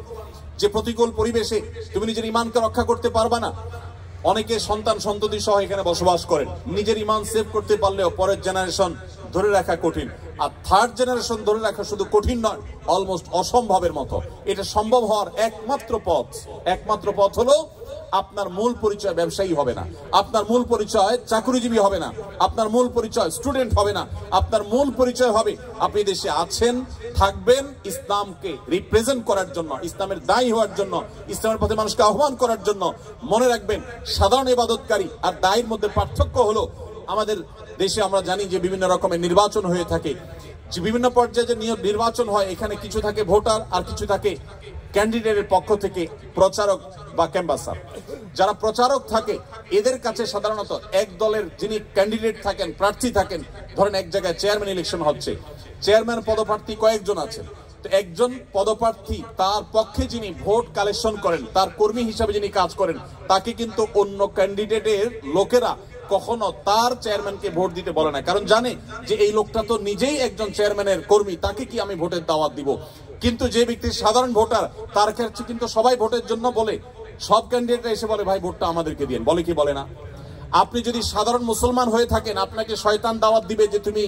যে প্রতিকূল পরিবেশে তুমি নিজের ইমানকে রক্ষা করতে পারবা না। অনেকে সন্তান সন্ততি সহ এখানে বসবাস করেন, নিজের ইমান সেভ করতে পারলেও পরের জেনারেশন ধরে রাখা কঠিন, আর থার্ড জেনারেশন ধরে রাখা শুধু কঠিন নয়, অলমোস্ট অসম্ভবের মতো। এটা সম্ভব হওয়ার একমাত্র পথ হলো, আপনার মূল পরিচয় ব্যবসায়ী হবে না, আপনার মূল পরিচয় চাকরিজীবী হবে না, আপনার মূল পরিচয় স্টুডেন্ট হবে না, আপনার মূল পরিচয় হবে আপনি দেশে আছেন, থাকবেন ইসলামকে রিপ্রেজেন্ট করার জন্য, ইসলামের দায়ী হওয়ার জন্য, ইসলামের পথে মানুষকে আহ্বান করার জন্য। মনে রাখবেন, সাধারণ ইবাদতকারী আর দায়ীর মধ্যে পার্থক্য হলো, আমাদের দেশে আমরা জানি যে বিভিন্ন রকমের নির্বাচন হয়ে থাকে, যে বিভিন্ন পর্যায়ে যে নির্বাচন হয়, এখানে কিছু থাকে ভোটার আর কিছু থাকে ক্যান্ডিডেটের পক্ষ থেকে প্রচারক বা ক্যাম্বাসার। যারা প্রচারক থাকে, এদের কাছে সাধারণত এক দলের যিনি ক্যান্ডিডেট থাকেন, প্রার্থী থাকেন, ধরেন এক জায়গায় চেয়ারম্যান ইলেকশন হচ্ছে, চেয়ারম্যান পদপ্রার্থী কয়েকজন আছেন, তো একজন পদপ্রার্থী তার পক্ষে যিনি ভোট কালেকশন করেন, তার কর্মী হিসাবে যিনি কাজ করেন, তাকে কিন্তু অন্য ক্যান্ডিডেটের লোকেরা কখনো তার চেয়ারম্যানকে ভোট দিতে বলে না, কারণ জানে যে এই লোকটা তো নিজেই একজন চেয়ারম্যানের কর্মী, তাকে কি আমি ভোটের দাওয়াত দিব। কিন্তু যে ব্যক্তি সাধারণ ভোটার, তার কাছে কিন্তু সবাই ভোটের জন্য বলে, সব ক্যান্ডিডেটরা এসে বলে ভাই ভোটটা আমাদেরকে দিন, বলে কি বলে না? আপনি যদি সাধারণ মুসলমান হয়ে থাকেন, আপনাকে শয়তান দাওয়াত দিবে যে তুমি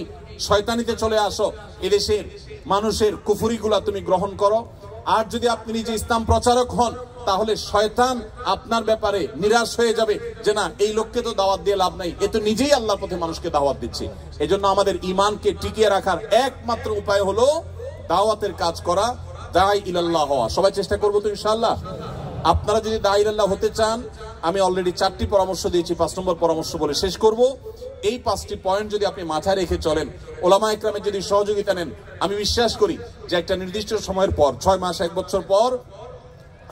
শয়তানিতে চলে আসো, এদেশের মানুষের কুফরিগুলা তুমি গ্রহণ করো। আর যদি আপনি নিজে ইসলাম প্রচারক হন, তাহলে শয়তান আপনার ব্যাপারে নিরাশ হয়ে যাবে যে না, এই লোককে তো দাওয়াত দিয়ে লাভ নাই, এ তো নিজেই আল্লাহর পথে মানুষকে দাওয়াত দিচ্ছে। এজন্য আমাদের ইমানকে টিকিয়ে রাখার একমাত্র উপায় হলো দাওয়াতের কাজ করা, দাঈ ইলাল্লাহ হওয়া। সবাই চেষ্টা করবো তো ইনশাআল্লাহ? আপনারা যদি দাঈ ইলাল্লাহ হতে চান, আমি অলরেডি 4টি পরামর্শ দিয়েছি, 5 নম্বর পরামর্শ বলে শেষ করব। এই 5টি পয়েন্ট যদি আপনি মাথায় রেখে চলেন, ওলামা ইকরামের যদি সহযোগিতা নেন, আমি বিশ্বাস করি যে একটা নির্দিষ্ট সময়ের পর, 6 মাস 1 বছর পর,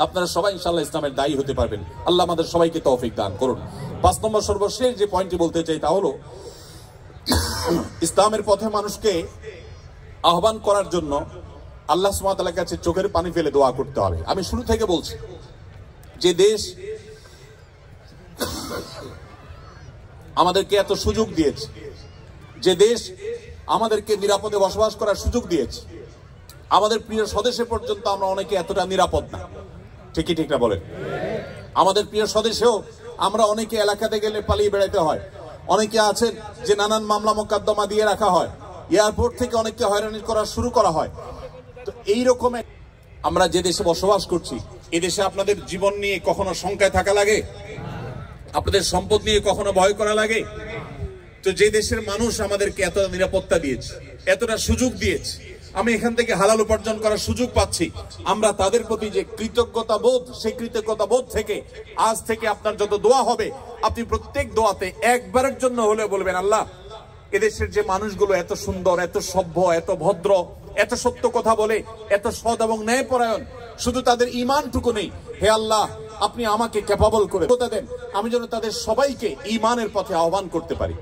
আপনারা সবাই ইনশাআল্লাহ ইসলামের দায়ী হতে পারবেন। আল্লাহ আমাদের সবাইকে তৌফিক দান করুন। 5 নম্বর সর্বশেষ যে পয়েন্টটি বলতে চাই তা হলো, ইসলামের পথে মানুষকে আহ্বান করার জন্য আল্লাহ সুবহানাহু ওয়া তাআলার কাছে চোখের পানি ফেলে দোয়া করতে হবে। আমি শুরু থেকে বলছি যে দেশ আমাদেরকে এত সুযোগ দিয়েছে, যে দেশ আমাদেরকে নিরাপদে বসবাস করার সুযোগ দিয়েছে, আমাদের প্রিয় স্বদেশে পর্যন্ত আমরা অনেকে এতটা নিরাপদ না। ঠিকই ঠিক না বলেন? আমাদের প্রিয় স্বদেশেও আমরা অনেকে এলাকাতে গেলে পালিয়ে বেড়াতে হয়, অনেকে আছেন যে নানান মামলা মোকদ্দমা দিয়ে রাখা হয়, এয়ারপোর্ট থেকে অনেককে হয়রানি করা শুরু করা হয়। তো এইরকম আমরা যে দেশে বসবাস করছি, এই দেশে আপনাদের জীবন নিয়ে কখনো শঙ্কায় থাকা লাগে? আপনাদের সম্পদ নিয়ে কখনো ভয় করা লাগে? তো যে দেশের মানুষ আমাদেরকে এতটা নিরাপত্তা দিয়েছে, এতটা সুযোগ দিয়েছে, আমি এখান থেকে হালাল উপার্জন করার সুযোগ পাচ্ছি, আমরা তাদের প্রতি যে কৃতজ্ঞতা বোধ, সেই কৃতজ্ঞতা বোধ থেকে আজ থেকে আপনার যত দোয়া হবে, আপনি প্রত্যেক দোয়াতে একবারের জন্য হলে বলবেন, আল্লাহ এদেশের যে মানুষগুলো এত সুন্দর, এত সভ্য, এত ভদ্র, এত সত্য কথা বলে, এত সৎ এবং ন্যায়পরায়ণ, শুধু তাদের ঈমানটুকু নেই, হে আল্লাহ আপনি আমাকে ক্যাপাবল করে দেন, আমি যেন তাদের সবাইকে ঈমানের পথে আহ্বান করতে পারি।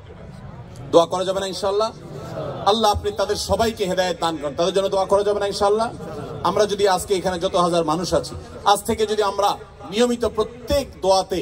দোয়া করা যাবে না ইনশাআল্লাহ? আল্লাহ আপনি তাদের সবাইকে হেদায়েত দান করেন, তাদের জন্য দোয়া করা যাবে না ইনশাআল্লাহ? আমরা যদি আজকে এখানে যত হাজার মানুষ আছি, আজ থেকে যদি আমরা নিয়মিত প্রত্যেক দোয়াতে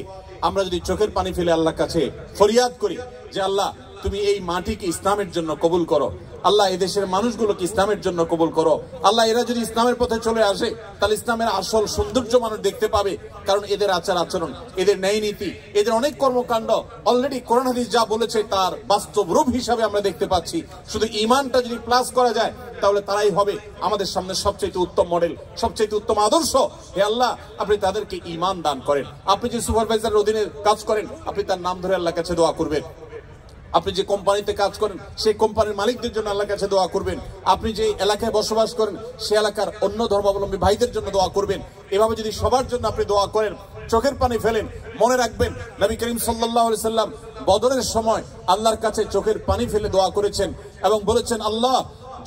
আমরা যদি চোখের পানি ফেলে আল্লাহর কাছে ফরিয়াদ করি যে আল্লাহ তুমি এই মাটিকে ইসলামের জন্য কবুল করো, আল্লাহ এদেশের মানুষগুলোকে ইসলামের জন্য কবুল করো, আল্লাহ এরা যদি ইসলামের পথে চলে আসে তাহলে ইসলামের আসল সৌন্দর্য মানুষ দেখতে পাবে, কারণ এদের আচার আচরণ, এদের ন্যায় নীতি, এদের অনেক কর্মকাণ্ড অলরেডি কোরআন হাদিস যা বলেছে তার বাস্তব রূপ হিসাবে আমরা দেখতে পাচ্ছি। শুধু ঈমানটা যদি প্লাস করা যায় তাহলে তারাই হবে আমাদের সামনে সবচেয়ে উত্তম মডেল, সবচেয়ে উত্তম আদর্শ। হে আল্লাহ আপনি তাদেরকে ঈমান দান করেন। আপনি যে সুপারভাইজারের অধীনে কাজ করেন আপনি তার নাম ধরে আল্লাহর কাছে দোয়া করবেন। আপনি যে কোম্পানিতে কাজ করেন সেই কোম্পানির মালিকদের জন্য আল্লাহর কাছে দোয়া করবেন। আপনি যে এলাকায় বসবাস করেন সে এলাকার অন্য ধর্মাবলম্বী ভাইদের জন্য দোয়া করবেন। এভাবে যদি সবার জন্য আপনি দোয়া করেন, চোখের পানি ফেলেন, মনে রাখবেন নবী করিম সাল্লাল্লাহু আলাইহি সাল্লাম বদরের সময় আল্লাহর কাছে চোখের পানি ফেলে দোয়া করেছেন এবং বলেছেন, আল্লাহ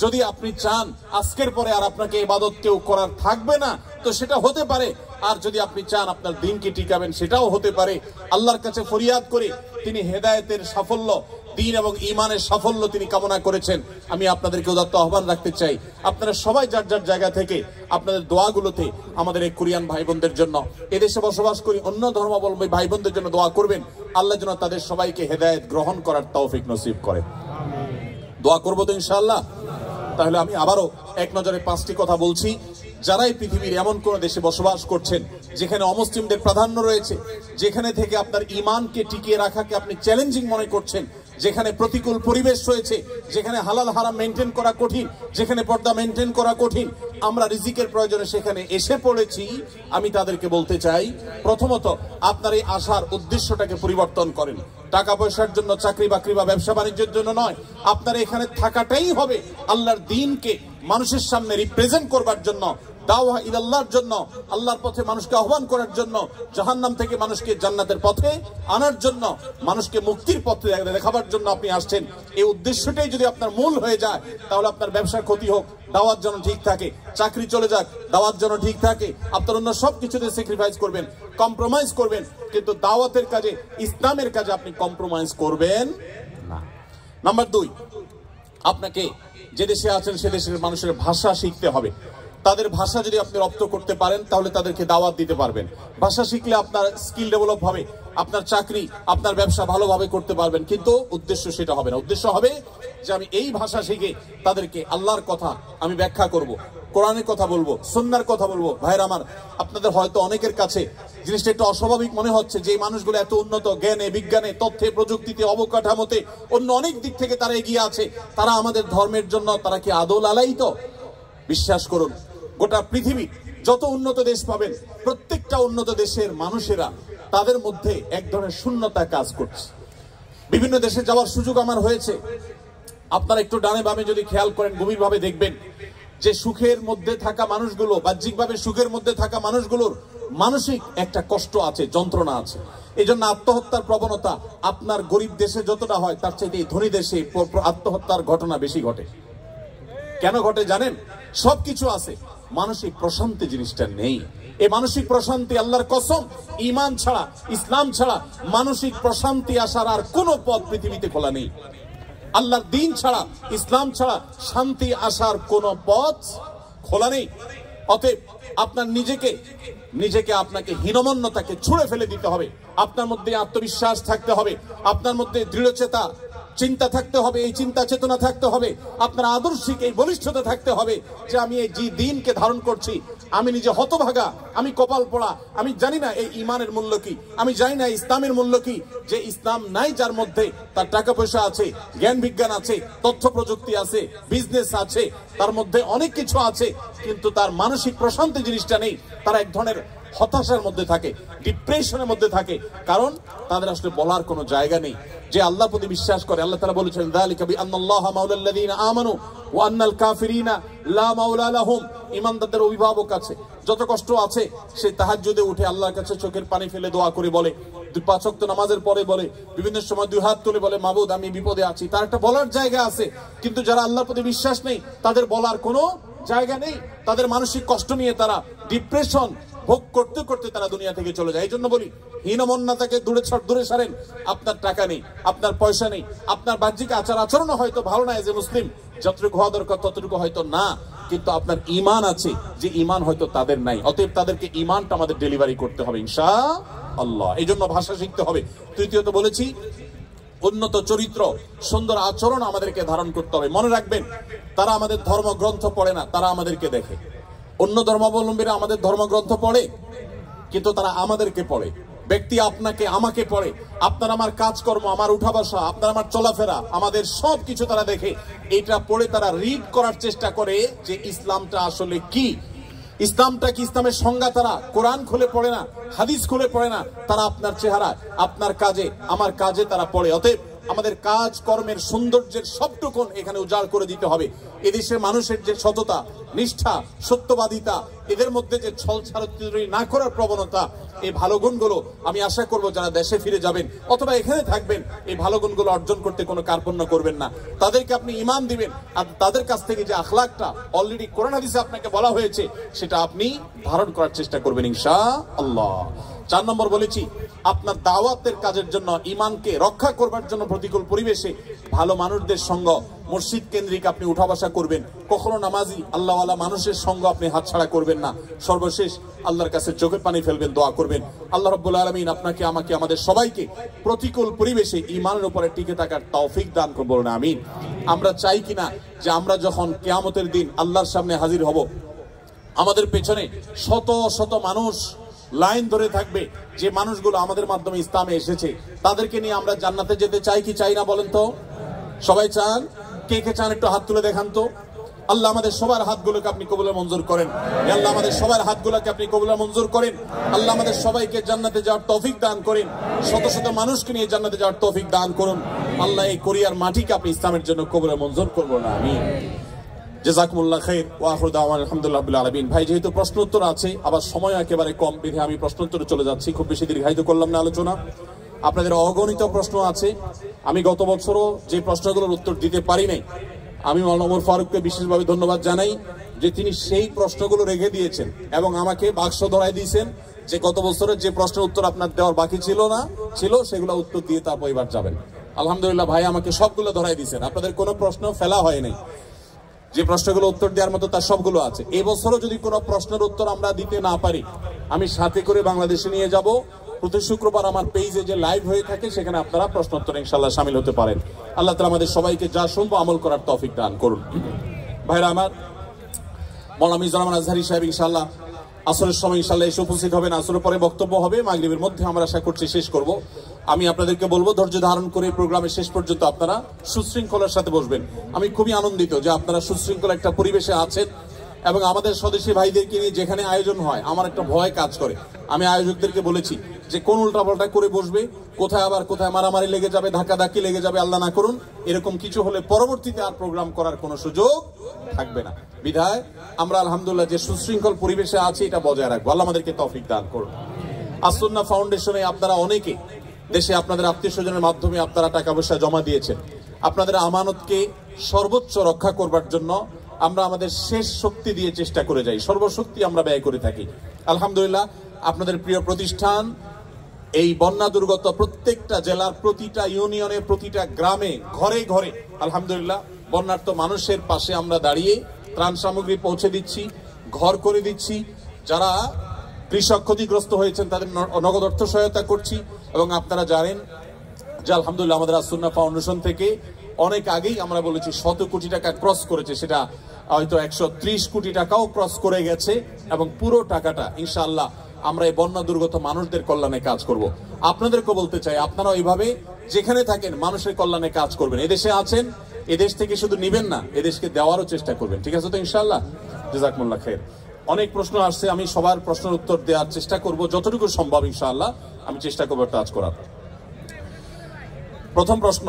যদি আপনি চান আজকের পরে আর আপনাকে ইবাদত কেউ করার থাকবে না তো সেটা হতে পারে, আর যদি আপনি চান আপনার দিনকে টিকাবেন সেটাও হতে পারে। আল্লাহর কাছে ফরিয়াদ করে তিনি হেদায়েতের সাফল্য, দ্বীন এবং ঈমানের সাফল্য তিনি কামনা করেছেন। আমি আপনাদেরকে উদাত্ত আহ্বান রাখতে চাই, আপনারা সবাই যার যার জায়গা থেকে আপনাদের দোয়াগুলোতে আমাদের এই কোরিয়ান ভাই বোনদের জন্য, এদেশে বসবাস করি অন্য ধর্মাবলম্বী ভাই বোনদের জন্য দোয়া করবেন, আল্লাহ যেন তাদের সবাইকে হেদায়েত গ্রহণ করার তৌফিক নসিব করে। দোয়া করবো তো ইনশাআল্লাহ? তাহলে আমি আবারও এক নজরে 5টি কথা বলছি। যারাই পৃথিবীর এমন কোন দেশে বসবাস করছেন যেখানে অমুসলিমদের প্রাধান্য রয়েছে, যেখানে থেকে আপনার ঈমানকে টিকিয়ে রাখাকে আপনি চ্যালেঞ্জিং মনে করছেন, যেখানে প্রতিকূল পরিবেশ রয়েছে, যেখানে হালাল হারাম মেনটেন করা কঠিন, যেখানে পর্দা মেনটেন করা কঠিন, আমরা রিজিকের প্রয়োজনে সেখানে এসে পড়েছি, আমি তাদেরকে বলতে চাই প্রথমত আপনার এই আসার উদ্দেশ্যটাকে পরিবর্তন করেন। টাকা পয়সার জন্য, চাকরি বাকরি বা ব্যবসা বাণিজ্যের জন্য নয়, আপনার এখানে থাকাটাই হবে আল্লাহর দ্বীনকে মানুষের সামনে রিপ্রেজেন্ট করবার জন্য, দাওয়া ইলাল্লাহর জন্য, আল্লাহর পথে মানুষকে আহ্বান করার জন্য, জাহান্নাম থেকে মানুষকে জান্নাতের পথে আনার জন্য, মানুষকে মুক্তির পথে দেখাবার জন্য আপনি আসছেন। এই উদ্দেশ্যটাই যদি আপনার মূল হয়ে যায় তাহলে আপনার ব্যবসার ক্ষতি হোক, দাওয়াত যেন ঠিক থাকে, চাকরি চলে যাক, দাওয়াত যেন ঠিক থাকে, আপনার অন্য সব কিছুতে স্যাক্রিফাইস করবেন, কম্প্রোমাইজ করবেন, কিন্তু দাওয়াতের কাজে, ইসলামের কাজে আপনি কম্প্রোমাইজ করবেন না। নাম্বার 2, আপনাকে যে দেশে আছেন সে দেশের মানুষের ভাষা শিখতে হবে। তাদের ভাষা যদি আপনি রপ্ত করতে পারেন তাহলে তাদেরকে দাওয়াত দিতে পারবেন। ভাষা শিখলে আপনার স্কিল ডেভেলপ হবে, আপনার চাকরি, আপনার ব্যবসা ভালোভাবে করতে পারবেন। কিন্তু উদ্দেশ্য সেটা হবে না, উদ্দেশ্য হবে যে আমি এই ভাষা শিখে তাদেরকে আল্লাহর কথা আমি ব্যাখ্যা করব, কোরআনের কথা বলবো, সুন্নাহর কথা বলবো। ভাইরা আমার, আপনাদের হয়তো অনেকের কাছে জিনিসটা একটু অস্বাভাবিক মনে হচ্ছে যে এই মানুষগুলো এত উন্নত জ্ঞানে, বিজ্ঞানে, তথ্যে, প্রযুক্তিতে, অবকাঠামোতে, অন্য অনেক দিক থেকে তারা এগিয়ে আছে, তারা আমাদের ধর্মের জন্য তারা কি আদৌ লালায়িত? বিশ্বাস করুন, গোটা পৃথিবী যত উন্নত দেশ পাবেন, প্রত্যেকটা উন্নত দেশের মানুষেরা তাদের মধ্যে এক ধরনের শূন্যতা কাজ করছে। বিভিন্ন দেশে যাওয়ার সুযোগ আমার হয়েছে, আপনারা একটু ডানে বামে যদি খেয়াল করেন গভীরভাবে দেখবেন যে সুখের মধ্যে থাকা মানুষগুলো, বাহ্যিকভাবে সুখের মধ্যে থাকা মানুষগুলোর মানসিক একটা কষ্ট আছে, যন্ত্রণা আছে। এই জন্য আত্মহত্যার প্রবণতা আপনার গরিব দেশে যতটা হয় তার চাইতে এই ধনী দেশে আত্মহত্যার ঘটনা বেশি ঘটে। কেন ঘটে জানেন? সবকিছু আছে, মানসিক প্রশান্তি জিনিসটা নেই। এই মানসিক প্রশান্তি আল্লাহর কসম, ঈমান ছাড়া, ইসলাম ছাড়া মানসিক প্রশান্তি আসার আর কোনো পথ পৃথিবীতে খোলা নেই। আল্লাহর দ্বীন ছাড়া, ইসলাম ছাড়া শান্তি আসার কোনো পথ খোলা নেই। অতএব আপনার নিজেকে আপনাকে হীনমন্যতাকে ছুঁড়ে ফেলে দিতে হবে। আপনার মধ্যে আত্মবিশ্বাস থাকতে হবে, আপনার মধ্যে দৃঢ়চেতা চিন্তা থাকতে হবে, এই চিন্তা চেতনা থাকতে হবে, আপনার আদর্শিক এই বলিষ্ঠতা থাকতে হবে যে আমি এই যে দিনকে ধারণ করছি, আমি নিজে হতভাগা, আমি কপাল পোড়া, আমি জানি না এই ইমানের মূল্য কি, আমি জানি না ইসলামের মূল্য কি। যে ইসলাম নাই, যার মধ্যে তার টাকা পয়সা আছে, জ্ঞান বিজ্ঞান আছে, তথ্য প্রযুক্তি আছে, বিজনেস আছে, তার মধ্যে অনেক কিছু আছে, কিন্তু তার মানসিক প্রশান্তি জিনিসটা নেই, তারা এক ধরনের হতাশার মধ্যে থাকে, ডিপ্রেশনের মধ্যে থাকে, কারণ তাদের আসলে বলার কোনো জায়গা নেই। যে আল্লাহর প্রতি বিশ্বাস করে, আল্লাহ তাআলা বলেছেন যালিকা বিআন্নাল্লাহা মাওলাল্লাযীনা আমানু ওয়া আন্নাল কাফিরিনা লা মাওলা লাহুম। ঈমানদারদের অভিভাবক আছে, যত কষ্ট আছে সে তাহাজ্জুদে উঠে আল্লাহর কাছে চোখের পানি ফেলে দোয়া করে বলে, 5 ওয়াক্ত নামাজের পরে বলে, বিভিন্ন সময় 2 হাত তুলে বলে মাবুদ আমি বিপদে আছি। তার একটা বলার জায়গা আছে, কিন্তু যারা আল্লাহর প্রতি বিশ্বাস নেই তাদের বলার কোনো জায়গা নেই, তাদের মানসিক কষ্ট নিয়ে তারা ডিপ্রেশন ভোগ করতে করতে তারা দুনিয়া থেকে চলে যায়। এই জন্য বলি, হীনমন্যতাকে দূরে সারেন। আপনার টাকা নেই, আপনার পয়সা নেই, আপনার বাহ্যিক আচার আচরণ হয়তো ভালো না এজ এ মুসলিম, যতটুকু হওয়া দরকার ততটুকু হয়তো না, কিন্তু আপনার ঈমান আছে, যে ঈমান হয়তো তাদের নাই। অতএব তাদেরকে ঈমানটা আমাদের ডেলিভারি করতে হবে ইনশাআল্লাহ। এই জন্য ভাষা শিখতে হবে। তৃতীয়ত বলেছি, উন্নত চরিত্র, সুন্দর আচরণ আমাদেরকে ধারণ করতে হবে। মনে রাখবেন, তারা আমাদের ধর্মগ্রন্থ পড়ে না, তারা আমাদেরকে দেখে। অন্য ধর্মাবলম্বীরা আমাদের ধর্মগ্রন্থ পড়ে, কিন্তু তারা আমাদেরকে পড়ে। ব্যক্তি আপনাকে আমাকে পড়ে, আপনার আমার কাজকর্ম, আমার উঠা বসা, আপনার আমার চলাফেরা, আমাদের সব কিছু তারা দেখে। এটা পড়ে তারা রিড করার চেষ্টা করে যে ইসলামটা আসলে কি, ইসলামটা কি, ইসলামের সংজ্ঞা তারা কোরআন খুলে পড়ে না, হাদিস খুলে পড়ে না, তারা আপনার চেহারা, আপনার কাজে, আমার কাজে তারা পড়ে। অতএব আমাদের কাজ কর্মের সৌন্দর্যের সবটুকুন এখানে উজাড় করে দিতে হবে। এদেশের মানুষের যে সততা, নিষ্ঠা, সত্যবাদিতা, এদের মধ্যে যে ছলছাড়াছাড়ি না করার প্রবণতা, এই ভালো গুণগুলো আমি আশা করব যারা দেশে ফিরে যাবেন অথবা এখানে থাকবেন, এই ভালো গুণগুলো অর্জন করতে কোনো কার্পণ্য করবেন না। তাদেরকে আপনি ঈমান দিবেন, আর তাদের কাছ থেকে যে আখলাকটা অলরেডি কোরআন হাদিসে আপনাকে বলা হয়েছে সেটা আপনি ধারণ করার চেষ্টা করবেন ইনশাআল্লাহ। 4 নম্বর বলেছি, আপনার দাওয়াতের কাজের জন্য, ঈমানকে রক্ষা করবার জন্য প্রতিকূল পরিবেশে ভালো মানুষদের সঙ্গ, মসজিদ কেন্দ্রিক আপনি উঠা বসা করবেন। কখনো নামাজি আল্লাহওয়ালা মানুষের সঙ্গ আপনি হাতছাড়া করবেন না। সর্বশেষ আল্লাহর কাছে চোখের পানি ফেলবেন, দোয়া করবেন আল্লাহ রাব্বুল আলামিন আপনাকে, আমাকে, আমাদের সবাইকে প্রতিকূল পরিবেশে ঈমানের উপরে টিকে থাকার তৌফিক দান করুন, বলুন আমিন। আমরা চাই কিনা যে আমরা যখন কিয়ামতের দিন আল্লাহর সামনে হাজির হব, আমাদের পেছনে শত শত মানুষ লাইন ধরে থাকবে, যে মানুষগুলো আমাদের মাধ্যমে ইসলামে এসেছে, তাদেরকে নিয়ে আমরা জান্নাতে যেতে চাই কি চাই না বলেন তো? সবাই চান? কে কে চান একটু হাত তুলে দেখান তো। আল্লাহ আমাদের সবার হাতগুলোকে আপনি কবুলে মঞ্জুর করেন। আল্লাহ আমাদের সবার হাতগুলোকে আপনি কবুলে মঞ্জুর করেন। আল্লাহ আমাদের সবাইকে জান্নাতে যাওয়ার তৌফিক দান করেন। শত শত মানুষকে নিয়ে জান্নাতে যাওয়ার তৌফিক দান করুন। আল্লাহ এই কোরিয়ার মাটিকে আপনি ইসলামের জন্য কবুলে মঞ্জুর করবো না আমিন। জাযাকুমুল্লাহ খাইর ওয়া আখিরু দাওয়ানা আলহামদুলিল্লাহি রাব্বিল আলামিন। ভাই, যেহেতু প্রশ্ন উত্তর আছে, আবার সময় একেবারে কম, বিধে আমি প্রশ্ন উত্তরে চলে যাচ্ছি, খুব বেশি দীর্ঘায়িত করলাম না আলোচনা। আপনাদের অগণিত প্রশ্ন আছে, আমি গত বছরও যে প্রশ্নগুলোর উত্তর দিতে পারি নাই, আমি মাওলানা ওমর ফারুককে বিশেষভাবে ধন্যবাদ জানাই যে তিনি সেই প্রশ্নগুলো রেখে দিয়েছেন এবং আমাকে বাক্স ধরাই দিয়েছেন যে গত বছরের যে প্রশ্নের উত্তর আপনার দেওয়ার বাকি ছিল সেগুলো উত্তর দিয়ে তারপর এবার যাবেন। আলহামদুলিল্লাহ ভাই আমাকে সবগুলো ধরাই দিয়েছেন, আপনাদের কোনো প্রশ্ন ফেলা হয় নাই, যে প্রশ্নগুলো উত্তর দেওয়ার মতো তার সবগুলো আছে। এবছরও যদি কোনো প্রশ্নের উত্তর আমরা দিতে না পারি, আমি সাথে করে বাংলাদেশে নিয়ে যাব। প্রতি শুক্রবার আমার পেজে যে লাইভ হয়ে থাকে সেখানে আপনারা প্রশ্ন উত্তর ইনশাআল্লাহ শামিল হতে পারেন। আল্লাহ তাআলা আমাদের সবাইকে যা শুনবো আমল করার তৌফিক দান করুন। ভাইরা আমার, মাওলানা মিজানুর রহমান আজহারী সাহেব ইনশাআল্লাহ আসরের সময় ইনশাআল্লাহ এসে উপস্থিত হবেন। আসরের পরে বক্তব্য হবে, মাগরিবের মধ্যে আমরা আশা করছি শেষ করব। আমি আপনাদেরকে বলবো ধৈর্য ধারণ করে প্রোগ্রামের শেষ পর্যন্ত আপনারা সুশৃঙ্খলার সাথে বসবেন। আমি খুবই আনন্দিত যে আপনারা সুশৃঙ্খল একটা পরিবেশে আছেন এবং আমাদের স্বদেশী ভাইদেরকে নিয়ে যেখানে আয়োজন হয় আমার একটা ভয় কাজ করে। আমি আয়োজকদেরকে বলেছি যে কোন উল্টাপাল্টা করে বসবে, কোথায় আবার কোথায় মারামারি লেগে যাবে, ধাক্কাধাক্কি লেগে যাবে, আল্লাহ না করুন এরকম কিছু হলে পরবর্তীতে আর প্রোগ্রাম করার কোনো সুযোগ থাকবে না। বিধায় আমরা আলহামদুলিল্লাহ যে সুশৃঙ্খল পরিবেশে আছি এটা বজায় রাখবো। আল্লাহ আমাদেরকে তৌফিক দান করুন। আসুন্নাহ ফাউন্ডেশনে আপনারা অনেকে দেশে আপনাদের আত্মীয় স্বজনের মাধ্যমে আপনারা টাকা পয়সা জমা দিয়েছেন। আপনাদের আমানতকে সর্বোচ্চ রক্ষা করবার জন্য আমরা আমাদের শেষ শক্তি দিয়ে চেষ্টা করে যাই, সর্বশক্তি আমরা ব্যয় করে থাকি। আলহামদুলিল্লাহ আপনাদের প্রিয় প্রতিষ্ঠান এই বন্যা দুর্গত প্রত্যেকটা জেলার প্রতিটা ইউনিয়নে, প্রতিটা গ্রামে, ঘরে ঘরে আলহামদুলিল্লাহ বন্যার্ত মানুষের পাশে আমরা দাঁড়িয়ে ত্রাণ সামগ্রী পৌঁছে দিচ্ছি। ঘর করে দিচ্ছি, যারা কৃষক ক্ষতিগ্রস্ত হয়েছেন তাদের নগদ অর্থ সহায়তা করছি। এবং আপনারা জানেন যে আলহামদুলিল্লাহ আমাদের আসুন্নাহ ফাউন্ডেশন থেকে অনেক আগেই আমরা বলেছি 100 কোটি টাকা ক্রস করেছে, সেটা হয়তো 130 কোটি টাকাও ক্রস করে গেছে এবং পুরো টাকাটা ইনশাআল্লাহ আমরা এই বন্যা দুর্গত মানুষদের কল্যাণে কাজ করব। আপনাদেরকে বলতে চাই, আপনারা এইভাবে যেখানে থাকেন মানুষের কল্যাণে কাজ করবেন। এদেশে আছেন, এদেশ থেকে শুধু নিবেন না, এদেশকে দেওয়ারও চেষ্টা করবেন। ঠিক আছে তো ইনশাআল্লাহ? জাযাকুমুল্লাহ খাইর। অনেক প্রশ্ন আসছে, আমি সবার প্রশ্নের উত্তর দেওয়ার চেষ্টা করব যতটুকু সম্ভব ইনশাআল্লাহ। আমি চেষ্টা করবো কাজ করার। প্রথম প্রশ্ন,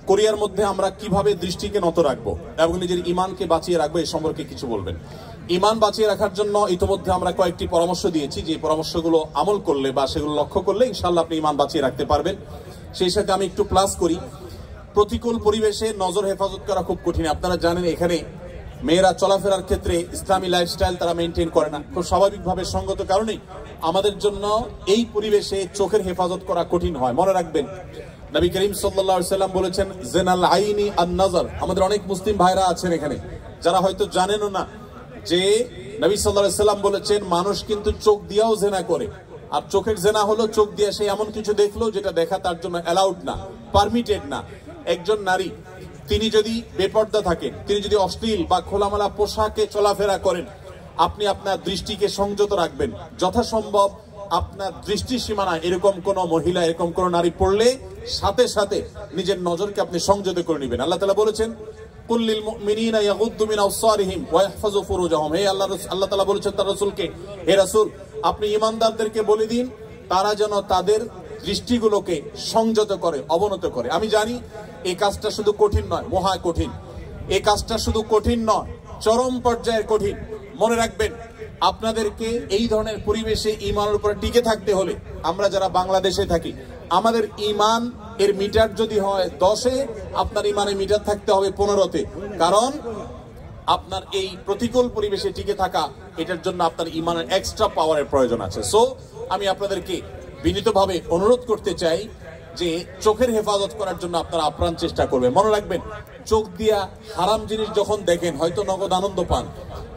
কোরিয়ার মধ্যে আমরা কিভাবে দৃষ্টিকে নত রাখবো এবং নিজের ইমানকে বাঁচিয়ে রাখবো, এই সম্পর্কে কিছু বলবেন। ইমান বাঁচিয়ে রাখার জন্য ইতিমধ্যে আমরা কয়েকটি পরামর্শ দিয়েছি, যে পরামর্শগুলো আমল করলে বা সেগুলো লক্ষ্য করলে ইনশাআল্লাহ আপনি ইমান বাঁচিয়ে রাখতে পারবেন। সেই সাথে আমি একটু প্লাস করি, প্রতিকূল পরিবেশে নজর হেফাজত করা খুব কঠিন। আপনারা জানেন এখানে মেয়েরা চলাফেরার ক্ষেত্রে ইসলামী লাইফস্টাইল তারা মেনটেন করে না, খুব স্বাভাবিকভাবে সঙ্গত কারণেই আমাদের জন্য এই পরিবেশে চোখের হেফাজত করা কঠিন হয়। মনে রাখবেন নবী করিম সাল্লাল্লাহু আলাইহি ওয়াসাল্লাম বলেছেন জিনাল আইনি আন নাজর। আমাদের অনেক মুসলিম ভাইরা আছেন এখানে যারা হয়তো জানেনও না যে নবী সাল্লাল্লাহু আলাইহি ওয়াসাল্লাম বলেছেন মানুষ কিন্তু চোখ দিয়েও জেনা করে। আর চোখের জেনা হলো চোখ দিয়ে সে এমন কিছু দেখলো যেটা দেখা তার জন্য অ্যালাউড না, পারমিটেড না। একজন নারী তিনি যদি বেপর্দা থাকেন, তিনি যদি অশ্লীল বা খোলামেলা পোশাকে চলাফেরা করেন, আপনি আপনার দৃষ্টিকে সংযত রাখবেন। যথাসম্ভব আপনার দৃষ্টি সীমানায় এরকম কোন মহিলা, এরকম কোন নারী পড়লে সাথে সাথে নিজের নজরকে আপনি সংযত করে নেবেন। আল্লাহ তাআলা বলেছেন কুল্লিল মুমিনিনা ইয়াগুদ্দু মিন আবসারিহিম ওয়া ইয়াহফাযু ফুরুজাহুম। হে আল্লাহ তাআলা বলেছেন তার রাসূলকে, হে রাসূল আপনি ঈমানদারদেরকে বলে দিন তারা যেন তাদের দৃষ্টিগুলোকে সংযত করে, অবনত করে। আমি জানি এই কাজটা শুধু কঠিন নয়, মহা কঠিন। এই কাজটা শুধু কঠিন নয়, চরম পর্যায়ের কঠিন। মনে রাখবেন আপনাদেরকে এই ধরনের পরিবেশে ঈমানের উপর টিকে থাকতে হলে, আমরা যারা বাংলাদেশে থাকি আমাদের ঈমান এর মিটার যদি হয় 10-এ, আপনার ঈমানের মিটার থাকতে হবে 15-তে। কারণ আপনার এই প্রতিকূল পরিবেশে টিকে থাকা, এটার জন্য আপনার ঈমানের এক্সট্রা পাওয়ারের প্রয়োজন আছে। সো আমি আপনাদেরকে বিনীতভাবে অনুরোধ করতে চাই যে চোখের হেফাজত করার জন্য আপনারা আপ্রাণ চেষ্টা করবেন। মনে রাখবেন চোখ দিয়া হারাম জিনিস যখন দেখেন হয়তো নগদ আনন্দ পান,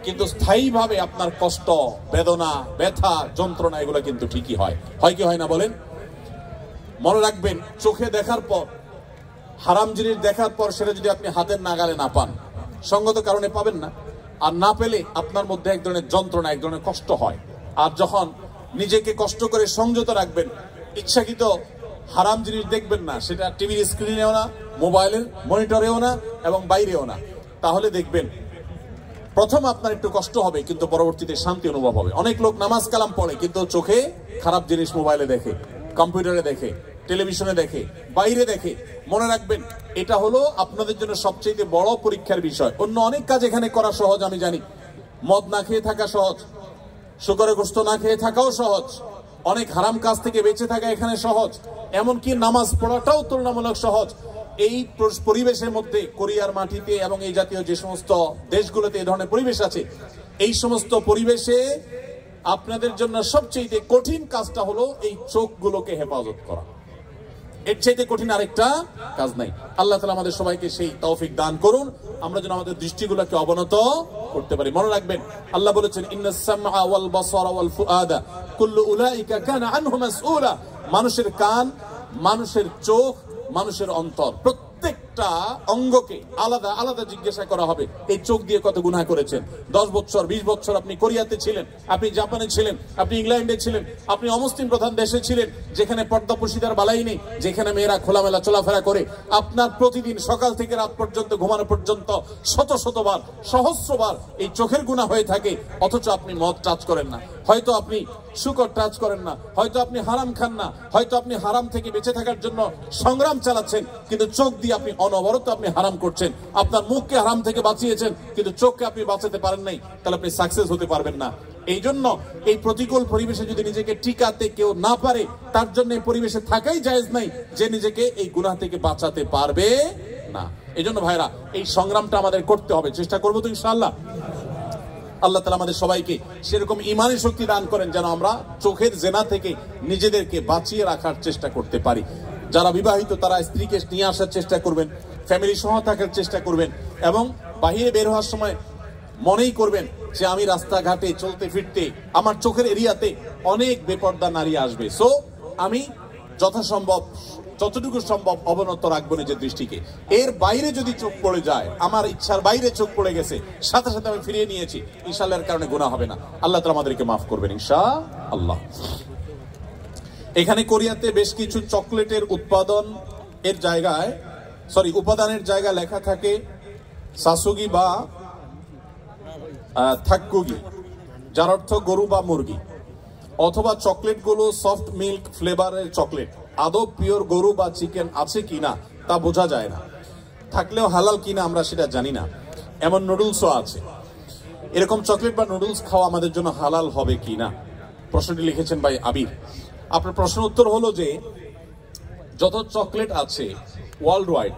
কিন্তু স্থায়ীভাবে আপনার কষ্ট, বেদনা, ব্যথা, যন্ত্রণা এগুলো কিন্তু ঠিকই হয়। হয় কি হয় না বলেন? মনে রাখবেন চোখে দেখার পর, হারাম জিনিস দেখার পর সেটা যদি আপনি হাতের নাগালে না পান, সঙ্গত কারণে পাবেন না, আর না পেলে আপনার মধ্যে এক ধরনের যন্ত্রণা, এক ধরনের কষ্ট হয়। আর যখন নিজেকে কষ্ট করে সংযত রাখবেন, ইচ্ছাকৃত হারাম জিনিস দেখবেন না, সেটা টিভির স্ক্রিনেও না, মোবাইলের মনিটরেও না এবং বাইরেও না, তাহলে দেখবেন প্রথম আপনার একটু কষ্ট হবে কিন্তু পরবর্তীতে শান্তি অনুভব হবে। অনেক লোক নামাজ কালাম পড়ে কিন্তু চোখে খারাপ জিনিস মোবাইলে দেখে, কম্পিউটারে দেখে, টেলিভিশনে দেখে, বাইরে দেখে। মনে রাখবেন এটা হলো আপনাদের জন্য সবচেয়ে বড় পরীক্ষার বিষয়। অন্য অনেক কাজ এখানে করা সহজ, আমি জানি। মদ না খেয়ে থাকা সহজ, শুকরের গোশত না খেয়ে থাকাও সহজ, অনেক হারাম কাজ থেকে বেঁচে থাকা এখানে সহজ, এমনকি নামাজ পড়াটাও তুলনামূলক সহজ। এই পরিবেশের মধ্যে কোরিয়ার মাটিতে এবং এই জাতীয় যে সমস্ত দেশগুলোতে এই ধরনের পরিবেশ আছে, এই সমস্ত পরিবেশে আপনাদের জন্য সবচেয়ে কঠিন কাজটা হলো এই চোখগুলোকে হেফাজত করা। এর চাইতে কঠিন আরেকটা কাজ নাই। আল্লাহ তাআলা আমাদের সবাইকে সেই তৌফিক দান করুন, আমরা যেন আমাদের দৃষ্টিগুলোকে অবনত করতে পারি। মনে রাখবেন আল্লাহ বলেছেন ইন্নাস সামআ ওয়াল বাসারা ওয়াল ফুআদা কুল্লু উলাইকা কানা আনহু মাসউলা। মানুষের কান, মানুষের চোখ, মানুষের অন্তর, প্রত্যেকটা অঙ্গকে আলাদা আলাদা জিজ্ঞাসা করা হবে এই চোখ দিয়ে কত গুনাহ করেছেন। 10 বছর 20 বছর আপনি কোরিয়াতে ছিলেন, আপনি জাপানে ছিলেন, আপনি ইংল্যান্ডে ছিলেন, আপনি অমুসলিম প্রধান দেশে ছিলেন যেখানে পর্দা পশিদার বালাই নেই, যেখানে মেয়েরা খোলামেলা চলাফেরা করে। আপনার প্রতিদিন সকাল থেকে রাত পর্যন্ত ঘুমানো পর্যন্ত শত শতবার, সহস্রবার এই চোখের গুনাহ হয়ে থাকে, অথচ আপনি মদ টাচ করেন না, হয়তো আপনি শুকর টাচ করেন না, হয়তো আপনি হারাম খান না, হয়তো আপনি হারাম থেকে বেঁচে থাকার জন্য সংগ্রাম চালাচ্ছেন, কিন্তু চোখ দিয়ে আপনি অনবরত আপনি হারাম করছেন। আপনার মুখকে হারাম থেকে বাঁচিয়েছেন কিন্তু চোখকে আপনি বাঁচাতে পারেন নাই, তাহলে আপনি সাকসেস হতে পারবেন না। এই জন্য এই প্রতিকূল পরিবেশে যদি নিজেকে টিকাতে কেউ না পারে, তার জন্য এই পরিবেশে থাকাই জায়েজ নাই যে নিজেকে এই গুনাহ থেকে বাঁচাতে পারবে না। এই জন্য ভাইরা এই সংগ্রামটা আমাদের করতে হবে, চেষ্টা করবো তো ইনশাআল্লাহ। আল্লাহ তাআলা আমাদের সবাইকে সেরকম ঈমানি শক্তি দান করেন যেন আমরা চোখের জেনা থেকে নিজেদেরকে বাঁচিয়ে রাখার চেষ্টা করতে পারি। যারা বিবাহিত তারা স্ত্রীকে নিয়ে আসার চেষ্টা করবেন, ফ্যামিলি সহ থাকার চেষ্টা করবেন, এবং বাহিরে বের হওয়ার সময় মনেই করবেন যে আমি রাস্তাঘাটে চলতে ফিরতে আমার চোখের এরিয়াতে অনেক বেপর্দা নারী আসবে, সো আমি যথাসম্ভব যতটুকু সম্ভব অবনত রাখবো নিজের দৃষ্টিকে। এর বাইরে যদি চোখ পড়ে যায়, আমার ইচ্ছার বাইরে চোখ পড়ে গেছে, সাথে সাথে আমি ফিরিয়ে নিয়েছি, ইনশাআল্লাহ এর কারণে গুনাহ হবে না। আল্লাহ তাআলা আমাদেরকে মাফ করবেন ইনশাআল্লাহ। এখানে কোরিয়াতে বেশ কিছু চকলেটের উপাদানের জায়গা লেখা থাকে সাসুগি বা থাক্কুগি, যার অর্থ গরু বা মুরগি, অথবা চকলেটগুলো সফট মিল্ক ফ্লেভারের চকলেট। আদৌ পিওর গরু বা চিকেন আছে কিনা তা বোঝা যায় না, থাকলেও হালাল কিনা আমরা সেটা জানি না। এমন নুডলসও আছে। এরকম চকলেট বা নুডলস খাওয়া আমাদের জন্য হালাল হবে কিনা, প্রশ্নটি লিখেছেন ভাই আবির। আপনার প্রশ্ন উত্তর হলো যে যত চকলেট আছে ওয়ার্ল্ড ওয়াইড,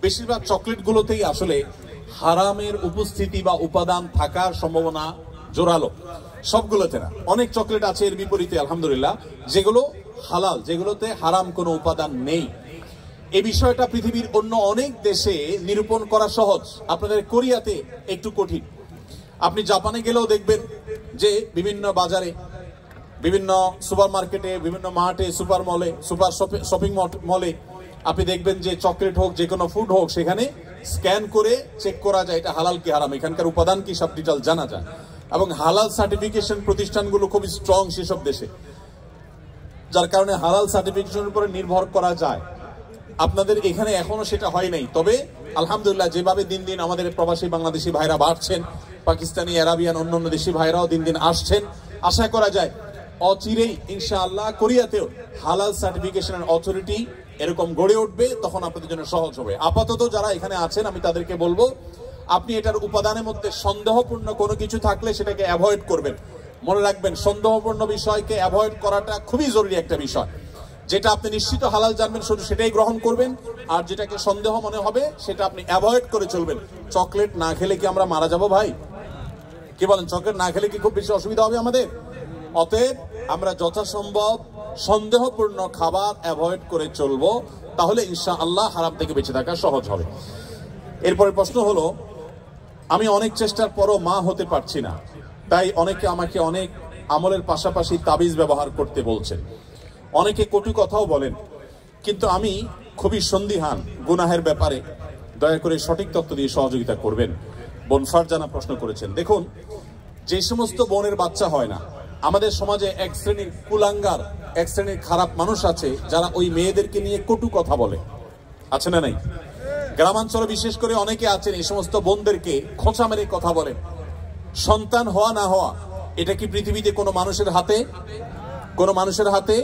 বেশিরভাগ চকলেটগুলোতেই আসলে হারামের উপস্থিতি বা উপাদান থাকার সম্ভাবনা জোরালো। সবগুলোতে না, অনেক চকলেট আছে এর বিপরীতে আলহামদুলিল্লাহ যেগুলো হালাল, যেগুলোতে হারাম কোনো উপাদান নেই। এই বিষয়টা পৃথিবীর অন্য অনেক দেশে নিরূপণ করা সহজ, আপনাদের কোরিয়াতে একটু কঠিন। আপনি জাপানে গেলেও দেখবেন যে বিভিন্ন বাজারে, বিভিন্ন সুপার মার্কেটে, বিভিন্ন মার্টে, সুপার মলে, সুপার শপিং মলে আপনি দেখবেন যে চকলেট হোক, যে কোনো ফুড হোক, সেখানে স্ক্যান করে চেক করা যায় এটা হালাল কি হারাম, এখানকার উপাদান কি, সব ডিটেল জানা যায়। এবং হালাল সার্টিফিকেশন প্রতিষ্ঠানগুলো খুবই স্ট্রং সেসব দেশে, যার কারণে হালাল সার্টিফিকেশনের উপরে নির্ভর করা যায়। আপনাদের এখানে এখনো সেটা হয় নাই, তবে আলহামদুলিল্লাহ যেভাবে দিন দিন আমাদের প্রবাসী বাংলাদেশি ভাইরা বাড়ছেন, পাকিস্তানি, আরাবিয়ান, অন্যান্য দেশি ভাইরাও দিন দিন আসছেন, আশা করা যায় অচিরেই ইনশাআল্লাহ কোরিয়াতেও হালাল সার্টিফিকেশনের অথরিটি এরকম গড়ে উঠবে, তখন আপনাদের জন্য সহজ হবে। আপাতত যারা এখানে আছেন আমি তাদেরকে বলবো, আপনি এটার উপাদানের মধ্যে সন্দেহপূর্ণ কোনো কিছু থাকলে সেটাকে অ্যাভয়েড করবেন। মনে রাখবেন, সন্দেহপূর্ণ বিষয়কে অ্যাভয়েড করাটা খুবই জরুরি একটা বিষয়। যেটা আপনি নিশ্চিত হালাল জানবেন শুধু সেটাই গ্রহণ করবেন, আর যেটাকে সন্দেহ মনে হবে সেটা আপনি অ্যাভয়েড করে চলবেন। চকলেট না খেলে কি আমরা মারা যাব ভাই? কি বলেন? চকলেট না খেলে কি খুব বেশি অসুবিধা হবে আমাদের? অতএব আমরা যথাসম্ভব সন্দেহপূর্ণ খাবার অ্যাভয়েড করে চলবো, তাহলে ইনশাআল্লাহ হারাম থেকে বেঁচে থাকা সহজ হবে। এরপরে প্রশ্ন হলো, আমি অনেক চেষ্টার পরও মা হতে পারছি না, তাই অনেকে আমাকে অনেক আমলের পাশাপাশি তাবিজ ব্যবহার করতে বলছেন, অনেকে কটু কথাও বলেন, কিন্তু আমি খুবই সন্দিহান গুনাহের ব্যাপারে। দয়া করে সঠিক তথ্য দিয়ে সহযোগিতা করবেন। বোন ফারজানা প্রশ্ন করেছেন। দেখুন, যে সমস্ত বোনের বাচ্চা হয় না, আমাদের সমাজে এক শ্রেণীর কুলাঙ্গার, এক শ্রেণীর খারাপ মানুষ আছে যারা ওই মেয়েদেরকে নিয়ে কটু কথা বলে, আছে না নাই? গ্রামাঞ্চলে বিশেষ করে অনেকে আছেন এই সমস্ত বোনদেরকে খোঁচা মেরে কথা বলেন। সন্তান হওয়া না হওয়া এটা কি পৃথিবীতে কোনো মানুষের হাতে? কোনো মানুষের হাতে?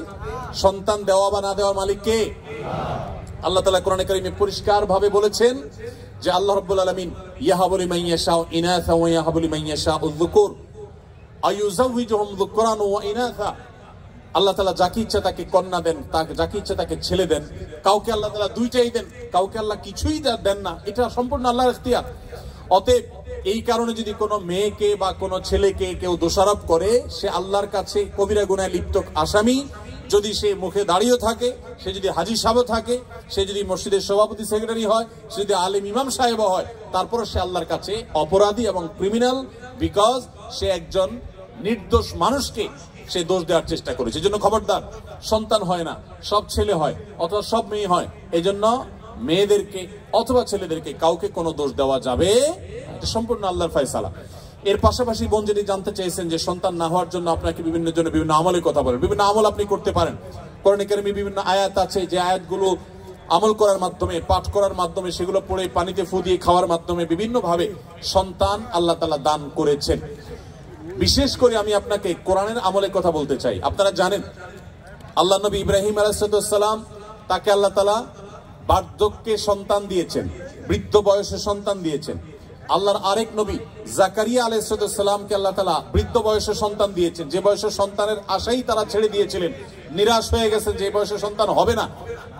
সন্তান দেওয়া বা না দেওয়ার মালিক কে? আল্লাহ তাআলা কোরআনে কারীমে পরিষ্কার ভাবে বলেছেন যে আল্লাহ রাব্বুল আলামিন ইয়াহাবু লিমান ইয়াশাউ ইনাসা ওয়া ইয়াহাবু লিমান ইয়াশাউ যুকুর আয়ুযাওয়িজুহুম যুকরান ওয়া ইনাসা। আল্লাহ তাআলা যাকে ইচ্ছা তাকে কন্যা দেন, তাকে যাকে ইচ্ছা তাকে ছেলে দেন। কাউকে আল্লাহ তাআলা দুইটাই দেন, কাউকে আল্লাহ কিছুই দেন না, এটা সম্পূর্ণ আল্লাহর ইখতিয়ার। অতএব এই কারণে যদি কোনো মেয়েকে বা কোনো ছেলেকে কেউ দোষারোপ করে, সে আল্লাহর কাছে কবিরা গুনাহে লিপ্ত আসামি। যদি সে মুখে দাঁড়িয়ে থাকে, সে যদি হাজী সাহেব থাকে, সে যদি মসজিদের সভাপতি সেক্রেটারি হয়, সে যদি আলেম ইমাম সাহেব হয়, তারপরে সে আল্লাহর কাছে অপরাধী এবং ক্রিমিনাল, বিকজ সে একজন নির্দোষ মানুষকে সে দোষ দেওয়ার চেষ্টা করেছে। এজন্য খবরদার, সন্তান হয় না, সব ছেলে হয় অথবা সব মেয়ে হয়, এজন্য মেয়েদেরকে অথবা ছেলেদেরকে কাউকে কোনো দোষ দেওয়া যাবে, এটা সম্পূর্ণ আল্লাহর ফয়সালা। এর পাশাপাশি বোন যদি জানতে চাইছেন যে সন্তান না হওয়ার জন্য আপনাকে বিভিন্ন আমলের কথা বলেন, বিভিন্ন আমল আপনি করতে পারেন। কোরআনে কারিমে বিভিন্ন আয়াত আছে, যে আয়াতগুলো আমল করার মাধ্যমে, পাঠ করার মাধ্যমে, সেগুলো পড়ে পানিতে ফু দিয়ে খাওয়ার মাধ্যমে বিভিন্নভাবে সন্তান আল্লাহ তাআলা দান করেছেন। বিশেষ করে আমি আপনাকে কোরআনের আমলের কথা বলতে চাই। আপনারা জানেন আল্লাহ নবী ইব্রাহিম আলাইহিস সালাম, তাকে আল্লাহ তাআলা বার্ধক্যে সন্তান দিয়েছেন, বৃদ্ধ বয়সে সন্তান দিয়েছেন। আল্লাহর আরেক নবী জাকারিয়া আলাইহিস সালামকে আল্লাহ তাআলা বৃদ্ধ বয়সে সন্তান দিয়েছেন, যে বয়সে সন্তানের আশাই তারা ছেড়ে দিয়েছিলেন, নিরাশ হয়ে গেছেন যে বয়সে সন্তান হবে না।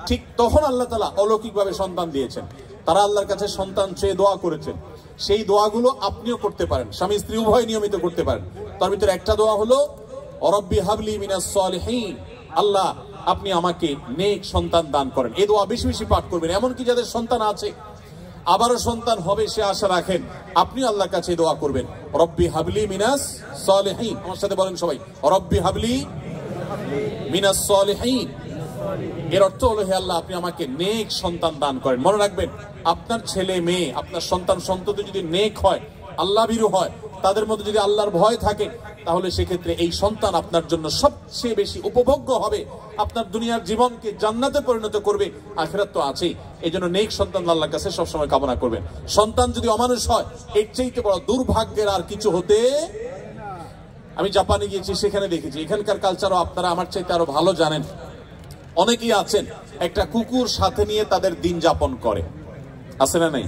ঠিক তখন আল্লাহ তাআলা অলৌকিকভাবে সন্তান দিয়েছেন। তারা আল্লাহর কাছে সন্তান চেয়ে দোয়া করেছেন। সেই দোয়াগুলো আপনিও করতে পারেন, স্বামী স্ত্রী উভয় নিয়মিত করতে পারেন। তার ভিতরে একটা দোয়া হলো রব্বি হাবলি মিনাস সালিহিন, আল্লাহ আপনি আমাকে নেক সন্তান দান করেন। এই দোয়া বেশি বেশি পাঠ করবেন। এমনকি যাদের সন্তান আছে, আবারও সন্তান হবে সে আশা রাখেন, আপনি আল্লাহর কাছে দোয়া করবেন, রব্বি হাবলি মিনাস সালিহিন। আমার সাথে বলেন সবাই, রব্বি হাবলি মিনাস সালিহিন। এর অর্থ হলো, হে আল্লাহ আপনি আমাকে নেক সন্তান দান করেন। মনে রাখবেন, আপনার ছেলে মেয়ে, আপনার সন্তান সন্ততি যদি নেক হয়, আল্লাহ ভীরু হয়, তাদের মধ্যে যদি আল্লাহর ভয় থাকে, তাহলে সেক্ষেত্রে এই সন্তান আপনার জন্য সবচেয়ে বেশি উপভোগ্য হবে, আপনার দুনিয়ার জীবনকে জান্নাতে পরিণত করবে, আখিরাত তো আছেই। এই জন্য নেক সন্তান আল্লাহর কাছে সবসময় কামনা করবেন। সন্তান যদি অমানুষ হয়, এর চাইতে বড় দুর্ভাগ্যের আর কিছু হতে। আমি জাপানে গিয়েছি, সেখানে দেখেছি, এখানকার কালচারও আপনারা আমার চাইতে আরো ভালো জানেন। অনেকেই আছেন একটা কুকুর সাথে নিয়ে তাদের দিন যাপন করে, আছে না নাই?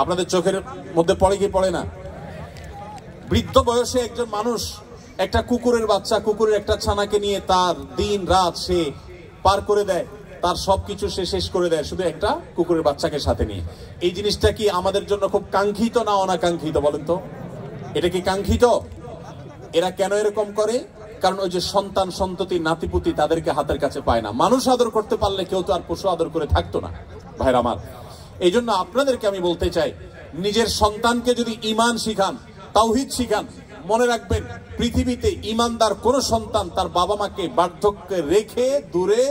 আপনাদের চোখের মধ্যে পড়ে কি পড়ে না? বৃদ্ধ বয়সে একজন মানুষ একটা কুকুরের বাচ্চা, কুকুরের একটা ছানাকে নিয়ে তার দিন রাত সে পার করে দেয়, তার সবকিছু সে শেষ করে দেয় শুধু একটা কুকুরের বাচ্চাকে সাথে নিয়ে। এই জিনিসটা কি আমাদের জন্য খুব কাঙ্ক্ষিত না অনাকাঙ্ক্ষিত বলেন তো? এটা কি কাঙ্ক্ষিত? এরা কেন এরকম করে? কারণ ওই যে সন্তান সন্ততি নাতিপুতি তাদেরকে হাতের কাছে পায় না। মানুষ আদর করতে পারলে কেউ তো আর পশু আদর করে থাকতো না ভাইরা আমার। এই জন্য আপনাদেরকে আমি বলতে চাই, নিজের সন্তানকে যদি ঈমান শিখান, তাওহীদ শিখান, মনে রাখবেন পৃথিবীতে ঈমানদার কোন সন্তান তার বাবা মাকে বার্ধক্যে রেখে দূরে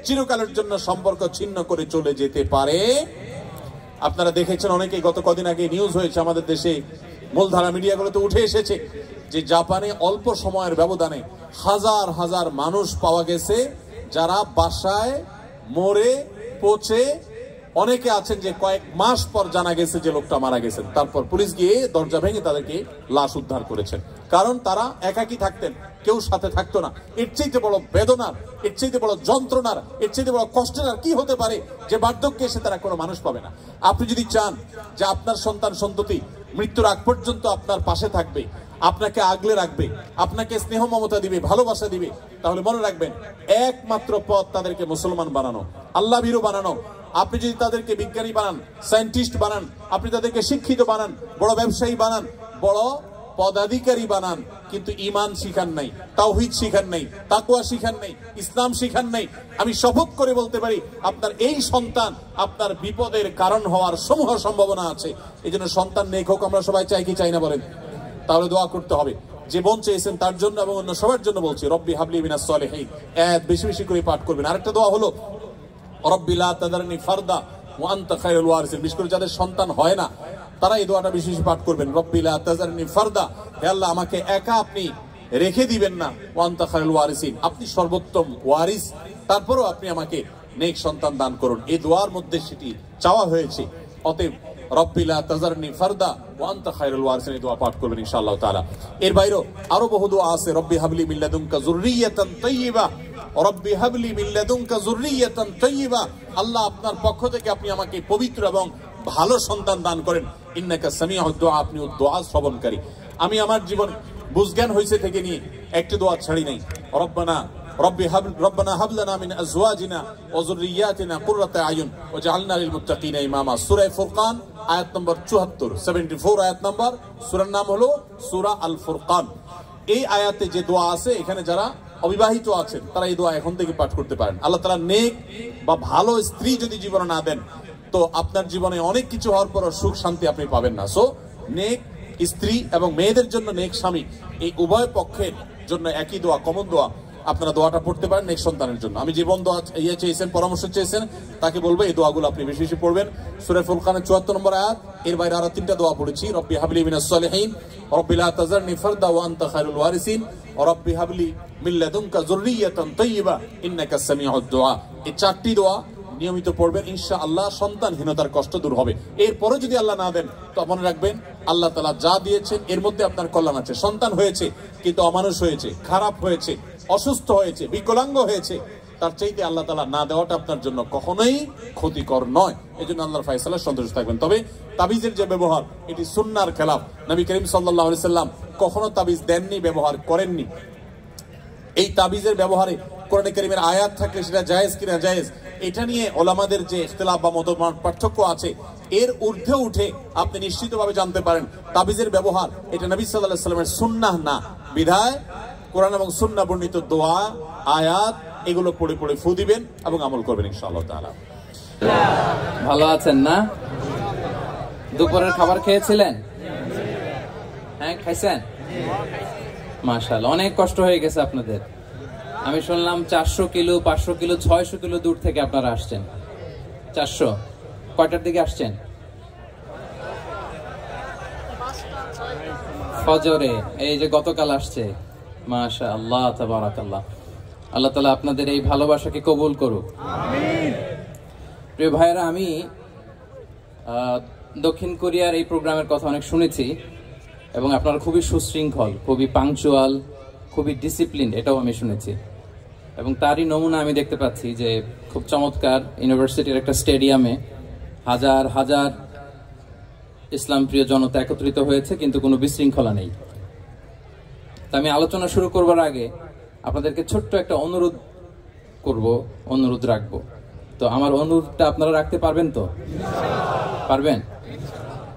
চিরকালের জন্য সম্পর্ক ছিন্ন করে চলে যেতে পারে। আপনারা দেখেছেন অনেকেই, গত কদিন আগে নিউজ হয়েছে আমাদের দেশে, মূলধারা মিডিয়াগুলোতে উঠে এসেছে যে জাপানে অল্প সময়ের ব্যবধানে হাজার হাজার মানুষ পাওয়া গেছে যারা বাসায় মরে পচে, অনেকে আছেন যে কয়েক মাস পর জানা গেছে যে লোকটা মারা গেছেন, তারপর পুলিশ গিয়ে দরজা ভেঙে তাদেরকে লাশ উদ্ধার করেছেন। কারণ তারা একাকী থাকতেন, কেউ সাথে থাকতো না। এর চাইতে বড় বেদনার, এর চাইতে বড় যন্ত্রণার, এর চাইতে বড় কষ্টের আর কি হতে পারে যে বার্ধক্যে এসে তারা কোনো মানুষ পাবে না। আপনি যদি চান যে আপনার সন্তান সন্ততি মৃত্যুর আগ পর্যন্ত আপনার পাশে থাকবে, আপনাকে আগলে রাখবে, আপনাকে স্নেহ মমতা দিবে, ভালোবাসা দিবে, তাহলে মনে রাখবেন একমাত্র পথ তাদেরকে মুসলমান বানানো, আল্লাহ ভীরু বানানো। আপনি যদি তাদেরকে বিজ্ঞানী বানান, সায়েন্টিস্ট বানান, আপনি তাদেরকে শিক্ষিত বানান, বড় ব্যবসায়ী বানান, বড় পদাধিকারী বানান, কিন্তু ঈমান শিখান নাই, তাওহীদ শিখান নাই, তাকওয়া শিখান নাই, ইসলাম শিখান নাই, আমি শপথ করে বলতে পারি আপনার এই সন্তান আপনার বিপদের কারণ হওয়ার সমূহ সম্ভাবনা আছে। এই জন্য সন্তান নেক হোক আমরা সবাই চাই কি চাই না বলেন? তাহলে দোয়া করতে হবে। যে বোন চেয়েছেন তার জন্য এবং অন্য সবার জন্য বলছি, রব্বি হাবলি মিনাস সালিহিন, বেশি বেশি করে পাঠ করবেন। আরেকটা দোয়া হলো, রব্বি লা তাদারনি ফারদা ওয়া আনতা খায়রুল ওয়ারিসিন। বিশেষ করে যাদের সন্তান হয় না তারা এই দোয়াটা বেশি বেশি পাঠ করবেন, রব্বি লা তাদারনি ফারদা, হে আল্লাহ আমাকে একা আপনি রেখে দিবেন না, ওয়া আনতা খায়রুল ওয়ারিসিন, আপনি সর্বোত্তম ওয়ারিস, তারপরও আপনি আমাকে নেক সন্তান দান করুন। এই দোয়ার মধ্যে সেটি চাওয়া হয়েছে। অতএব রব্বি লা তাজারনি ফারদা ওয়া আনতা খায়রুল ওয়ারিসিন, এই দোয়া পাঠ করবেন ইনশাআল্লাহ তাআলা। এর বাইরেও আরো বহু দোয়া আছে, রব্বি হাবলি মিন লাদুনকা যুররিয়াতান তাইয়্যিবা, রব্বি হাবলি মিন লাদুনকা যুররিয়াতান তাইয়্যিবা, আল্লাহ আপনার পক্ষ থেকে আপনি আমাকে পবিত্র এবং ভালো সন্তান দান করেন। ইন্নাকা সামিউদ দুআ, আপনি দোয়া শ্রবণকারী। আমি আমার জীবন বুঝজ্ঞান হয়েছে থেকে নিয়ে একটি দোয়া ছাড়ি নাই। রব্বানা হাব লানা মিন আজওয়াজিনা ওয়া যুররিয়াতিনা কুররাতা আয়ুন ওয়াজআলনা লিল মুত্তাকিনা ইমামা। সূরা ফুরকান আয়াত নম্বর 74, 74 আয়াত নম্বর। সূরার নাম হলো সূরা আল ফুরকান। এই আয়াতে যে দোয়া আছে, এখানে যারা অবিবাহিত আছেন তারা এই দোয়া এখন থেকে পাঠ করতে পারেন। আল্লাহ তাআলা নেক বা ভালো স্ত্রী যদি জীবনে না দেন, তো আপনার জীবনে অনেক কিছু হওয়ার পর সুখ শান্তি আপনি পাবেন না। সো নেক স্ত্রী এবং মেয়েদের জন্য নেক স্বামী, এই উভয় পক্ষের জন্য একই দোয়া, কমন দোয়া, আপনারা দোয়াটা পড়তে পারেন নেক সন্তানের জন্য। আমি জীবন দোয়া চেয়েছেন, পরামর্শ চেয়েছেন, তাকে বলবো এই দোয়াগুলো আপনি বেশি বেশি পড়বেন। সূরা ফুরকানের 74 নম্বর আয়াত, এর বাইরে আরো 3টা দোয়া পড়েছি, রব্বি হাবলি মিনাস সালিহিন, রব্বি লা তাজারনি ফারদা ওয়া আনতা খায়রুল ওয়ারিসিন, রব্বি হাবলি মিন লাদুনকা যুররিয়াতান তাইয়্যিবা ইন্নাকা সামিউদ দুআ। এই 4টি দোয়া নিয়মিত পড়বেন, ইনশাআল্লাহ সন্তানহীনতার কষ্ট দূর হবে। এরপরে যদি আল্লাহ না দেন, তো মনে রাখবেন আল্লাহ তাআলা যা দিয়েছেন এর মধ্যে আপনার কল্যাণ আছে। সন্তান হয়েছে কিন্তু অমানুষ হয়েছে, খারাপ হয়েছে, অসুস্থ হয়েছে, বিকলাঙ্গ হয়েছে, তার চাইতে আল্লাহ তাআলা না দেওয়াটা আপনার জন্য কখনোই ক্ষতিকর নয়। এজন্য আল্লাহর ফয়সালায় সন্তুষ্ট থাকবেন। তবে তাবিজের যে ব্যবহার, এটি সুন্নাহর খেলাফ। নবী করিম সাল্লাল্লাহু আলাইহি সাল্লাম কখনো তাবিজ দেননি, ব্যবহার করেননি। এই তাবিজের ব্যবহারে কোরআনে কারীমের আয়াত থাকলে সেটা জায়েজ কিনা জায়েজ, এটা নিয়ে ওলামাদের যে ইখতিলাফ বা মতপার্থক্য পার্থক্য আছে, এর ঊর্ধ্বে উঠে আপনি নিশ্চিতভাবে জানতে পারেন তাবিজের ব্যবহার এটা নবী সাল্লাল্লাহু আলাইহি সাল্লামের সুন্নাহ না। বিধায় কোরআন এবং সুন্নাহ বর্ণিত দোয়া, আয়াত এগুলো পড়ে পড়ে ফু দিবেন এবং আমল করবেন ইনশাআল্লাহ তাআলা। ভালো আছেন না? দুপুরের খাবার খেয়েছিলেন? হ্যাঁ, খাইছেন? মাশাআল্লাহ, অনেক কষ্ট হয়ে গেছে আপনাদের। আমি শুনলাম 400 কিলো, 500 কিলো, 600 কিলো দূর থেকে আপনারা আসছেন। 400 কয়টার দিকে আসছেন? ফজরে। এই যে গতকাল আসছে। মাশাআল্লাহ, তাবারাকাল্লাহ। আল্লাহ তাআলা আপনাদের এই ভালোবাসাকে কবুল করুক। আমিন। প্রিয় ভাইরা, আমি দক্ষিণ কোরিয়ার এই প্রোগ্রামের কথা অনেক শুনেছি এবং আপনারা খুবই সুশৃঙ্খল, খুবই পাংচুয়াল, খুবই ডিসিপ্লিন, এটাও আমি শুনেছি। এবং তারই নমুনা আমি দেখতে পাচ্ছি যে খুব চমৎকার ইউনিভার্সিটির একটা স্টেডিয়ামে হাজার হাজার ইসলাম প্রিয় জনতা একত্রিত হয়েছে, কিন্তু কোনো বিশৃঙ্খলা নেই। তা আমি আলোচনা শুরু করবার আগে আপনাদেরকে ছোট্ট একটা অনুরোধ রাখবো। তো আমার অনুরোধটা আপনারা রাখতে পারবেন তো? পারবেন?